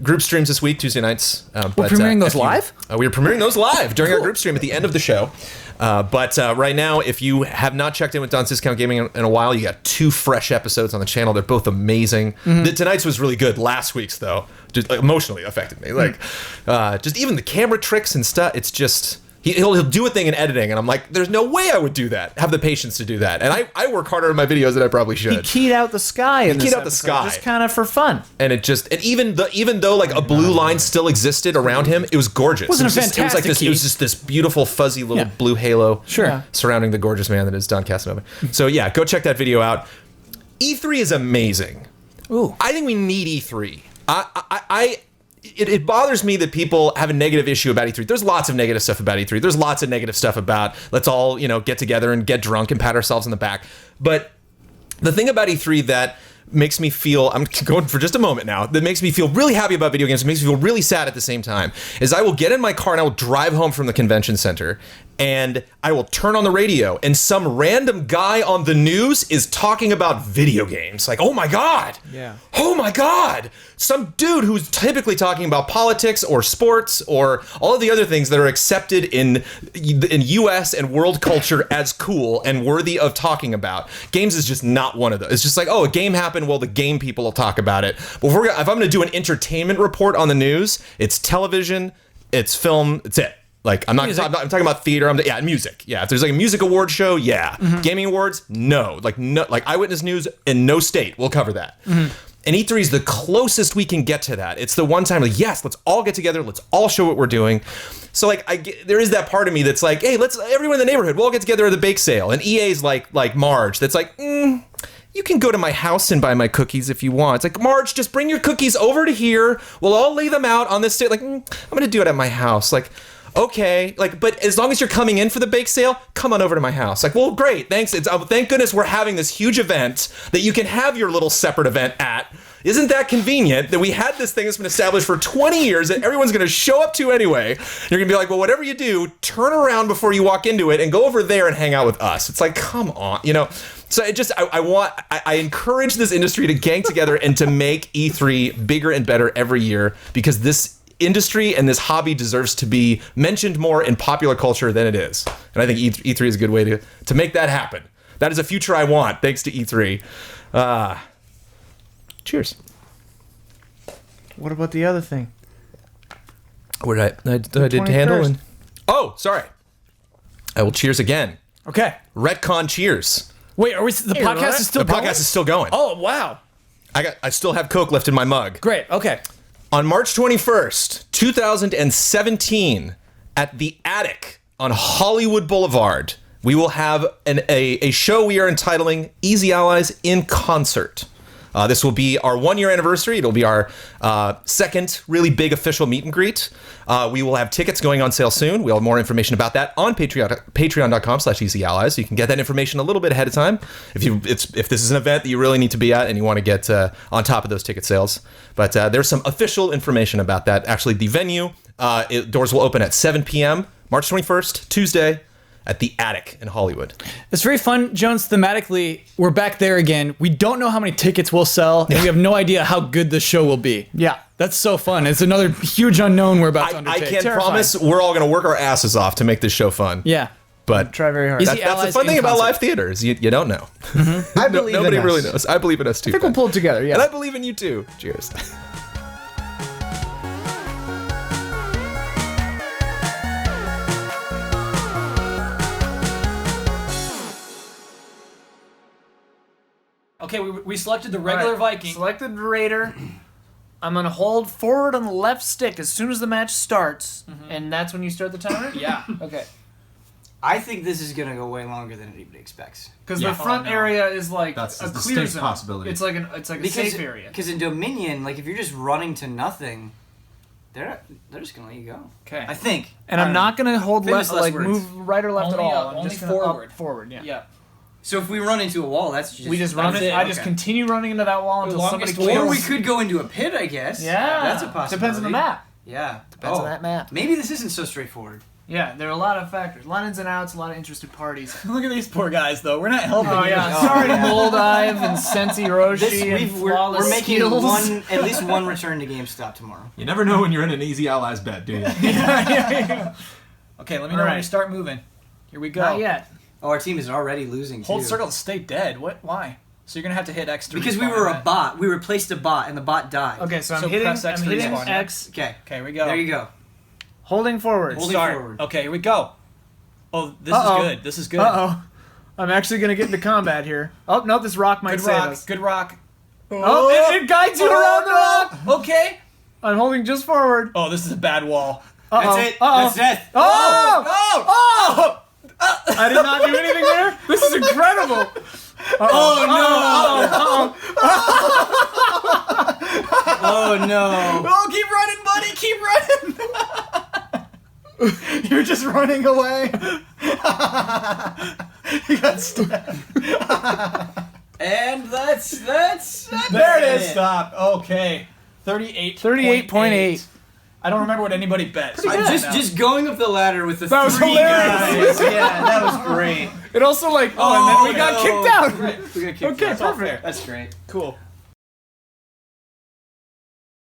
S4: group streams this week, Tuesday nights.
S1: We're premiering those live?
S4: We are premiering those live during our group stream at the end of the show. But right now, if you have not checked in with Don's Discount Gaming in a while, you got 2 fresh episodes on the channel. They're both amazing. Tonight's was really good. Last week's, though, just emotionally affected me. Like, just even the camera tricks and stuff, it's just... He'll do a thing in editing, and I'm like, there's no way I would do that. Have the patience to do that. And I work harder in my videos than I probably should.
S2: He keyed out the sky in this
S4: keyed out the
S2: episode,
S4: sky.
S2: just kind of for fun.
S4: And even though like a blue line still existed around him, it was gorgeous.
S1: Wasn't
S4: it was
S1: a
S4: just, it was like
S1: fantastic
S4: this, it was just this beautiful fuzzy little blue halo surrounding the gorgeous man that is Don Casanova. So yeah, go check that video out. E3 is amazing.
S1: Ooh.
S4: I think we need E3. It bothers me that people have a negative issue about E3. There's lots of negative stuff about E3. There's lots of negative stuff about let's all, get together and get drunk and pat ourselves on the back. But the thing about E3 that makes me feel, I'm going for just a moment now, that makes me feel really happy about video games, makes me feel really sad at the same time, is I will get in my car and I will drive home from the convention center and I will turn on the radio and some random guy on the news is talking about video games. Like, oh my God.
S1: Yeah.
S4: Oh my God. Some dude who's typically talking about politics or sports or all of the other things that are accepted in US and world culture as cool and worthy of talking about. Games is just not one of those. It's just like, oh, a game happened, well, the game people will talk about it. But if I'm going to do an entertainment report on the news, it's television, it's film, it's it. Like, I'm talking about theater. Music. Yeah, if there's like a music award show, yeah. Gaming awards, no. Like Eyewitness News in no state will cover that. And E3 is the closest we can get to that. It's the one time, like, yes, let's all get together. Let's all show what we're doing. So, like, there is that part of me that's like, hey, let's everyone in the neighborhood, we'll all get together at the bake sale. And EA's like Marge, that's like, you can go to my house and buy my cookies if you want. It's like, Marge, just bring your cookies over to here. We'll all lay them out on this state. Like, I'm going to do it at my house. Like, okay, like, but as long as you're coming in for the bake sale, come on over to my house. Like, well, great, thanks. Thank goodness we're having this huge event that you can have your little separate event at. Isn't that convenient that we had this thing that's been established for 20 years that everyone's going to show up to anyway? You're going to be like, well, whatever you do, turn around before you walk into it and go over there and hang out with us. It's like, come on, So it just, I encourage this industry to gang together and to make E3 bigger and better every year, because this industry and this hobby deserves to be mentioned more in popular culture than it is. And I think E3 is a good way to make that happen. That is a future I want, thanks to E3. Cheers.
S2: What about the other thing?
S4: What did I did handle? And, oh, sorry. I will cheers again.
S1: Okay.
S4: Retcon cheers.
S1: Wait, the podcast is still going?
S4: The podcast is still going.
S1: Oh, wow.
S4: I still have Coke left in my mug.
S1: Great, okay.
S4: On March 21st, 2017, at the Attic on Hollywood Boulevard, we will have a show we are entitling Easy Allies in Concert. This will be our 1-year anniversary. It'll be our second really big official meet and greet. We will have tickets going on sale soon. We'll have more information about that on patreon.com/easyallies. So you can get that information a little bit ahead of time if this is an event that you really need to be at and you want to get on top of those ticket sales. But there's some official information about that. Actually, the venue, doors will open at 7 p.m. March 21st, Tuesday, at the Attic in Hollywood.
S1: It's very fun, Jones. Thematically, we're back there again. We don't know how many tickets we'll sell, and we have no idea how good the show will be.
S2: Yeah.
S1: That's so fun. It's another huge unknown we're about to undertake.
S4: I can't promise we're all going to work our asses off to make this show fun.
S1: Yeah.
S4: But
S2: try very hard.
S1: Easy
S4: that's the fun thing about live theaters. You don't know.
S3: I believe
S4: Nobody
S3: in us.
S4: really knows. I believe in us too.
S2: I think we'll pull it together, yeah.
S4: And I believe in you too. Cheers.
S1: Okay, we selected the regular Viking.
S2: Selected Raider. I'm going to hold forward on the left stick as soon as the match starts, and that's when you start the timer?
S1: Yeah.
S2: Okay.
S3: I think this is going to go way longer than anybody expects.
S2: Because the front area is like
S5: That's
S2: a
S5: a
S2: clear
S5: distinct
S2: zone.
S5: possibility.
S2: It's like a safe area.
S3: Because in Dominion, like if you're just running to nothing, they're just going to let you go.
S1: Okay.
S3: I think.
S2: And I'm not going to hold
S3: Famous
S2: left,
S3: last
S2: like
S3: words.
S2: move right or left
S1: Only
S2: at all.
S1: up,
S2: I'm
S1: only
S2: just gonna up,
S1: forward.
S2: Forward, yeah.
S1: Yeah.
S3: So if we run into a wall, that's just...
S2: We just run
S1: That's
S2: it.
S1: it,
S2: I just
S1: okay.
S2: continue running into that wall until somebody
S1: longest
S2: kills.
S3: Or we could go into a pit, I guess.
S2: Yeah.
S3: That's a possibility.
S2: Depends on the map.
S3: Yeah.
S2: Depends on that map.
S3: Maybe this isn't so straightforward.
S2: Yeah, there are a lot of factors, a lot of ins and outs, a lot of interested parties.
S1: Look at these poor guys, though. We're not helping.
S2: Oh
S1: you.
S2: yeah, sorry to Moldive and Sensi Roshi and Flawless
S3: we're making
S2: Skills.
S3: at least one return to GameStop tomorrow.
S4: You never know when you're in an easy allies bet, do you?
S1: Okay, let me know when you start moving. Here we go.
S2: Not yet.
S3: Oh, our team is already losing.
S1: Hold
S3: too.
S1: circle to stay dead. What? Why? So you're gonna have to hit X to
S3: Because
S1: respawn,
S3: we were a
S1: right?
S3: bot. We replaced a bot, and the bot died.
S2: Okay, so I'm
S1: So
S2: hitting
S1: press X to respawn, yeah?
S2: X,
S3: Okay.
S1: Okay, we go.
S3: There you go.
S2: holding forward.
S3: Holding
S1: Start.
S3: forward.
S1: Okay, here we go. Oh, this
S2: Uh-oh.
S1: is good. This is good.
S2: Uh-oh. I'm actually going to get into combat here. Oh, no, this rock might
S1: Good
S2: save
S1: rock.
S2: us.
S1: Good rock.
S2: Oh, it guides you around the rock.
S1: Okay.
S2: I'm holding just forward.
S1: Oh, this is a bad wall.
S2: Uh-oh.
S3: That's it.
S2: Uh-oh.
S3: That's death.
S2: Oh!
S1: Oh!
S2: I did not do anything there? This is incredible.
S3: Oh no!
S2: Uh-oh.
S3: Oh no!
S1: Oh, keep running, buddy. Keep running. You're just running away. You got stabbed.
S3: And that's
S1: There it is. Stop. Okay.
S2: 38.8.
S1: I don't remember what anybody bet. So
S3: I'm
S1: I
S3: just
S1: don't know.
S3: just going up the ladder with the
S2: That was
S3: three
S2: hilarious.
S3: guys. Yeah, that was great.
S2: It also, like,
S3: Oh,
S2: and then we got
S3: no.
S2: kicked out.
S3: We got kicked
S2: Okay,
S3: out.
S2: perfect.
S3: That's great.
S1: Cool.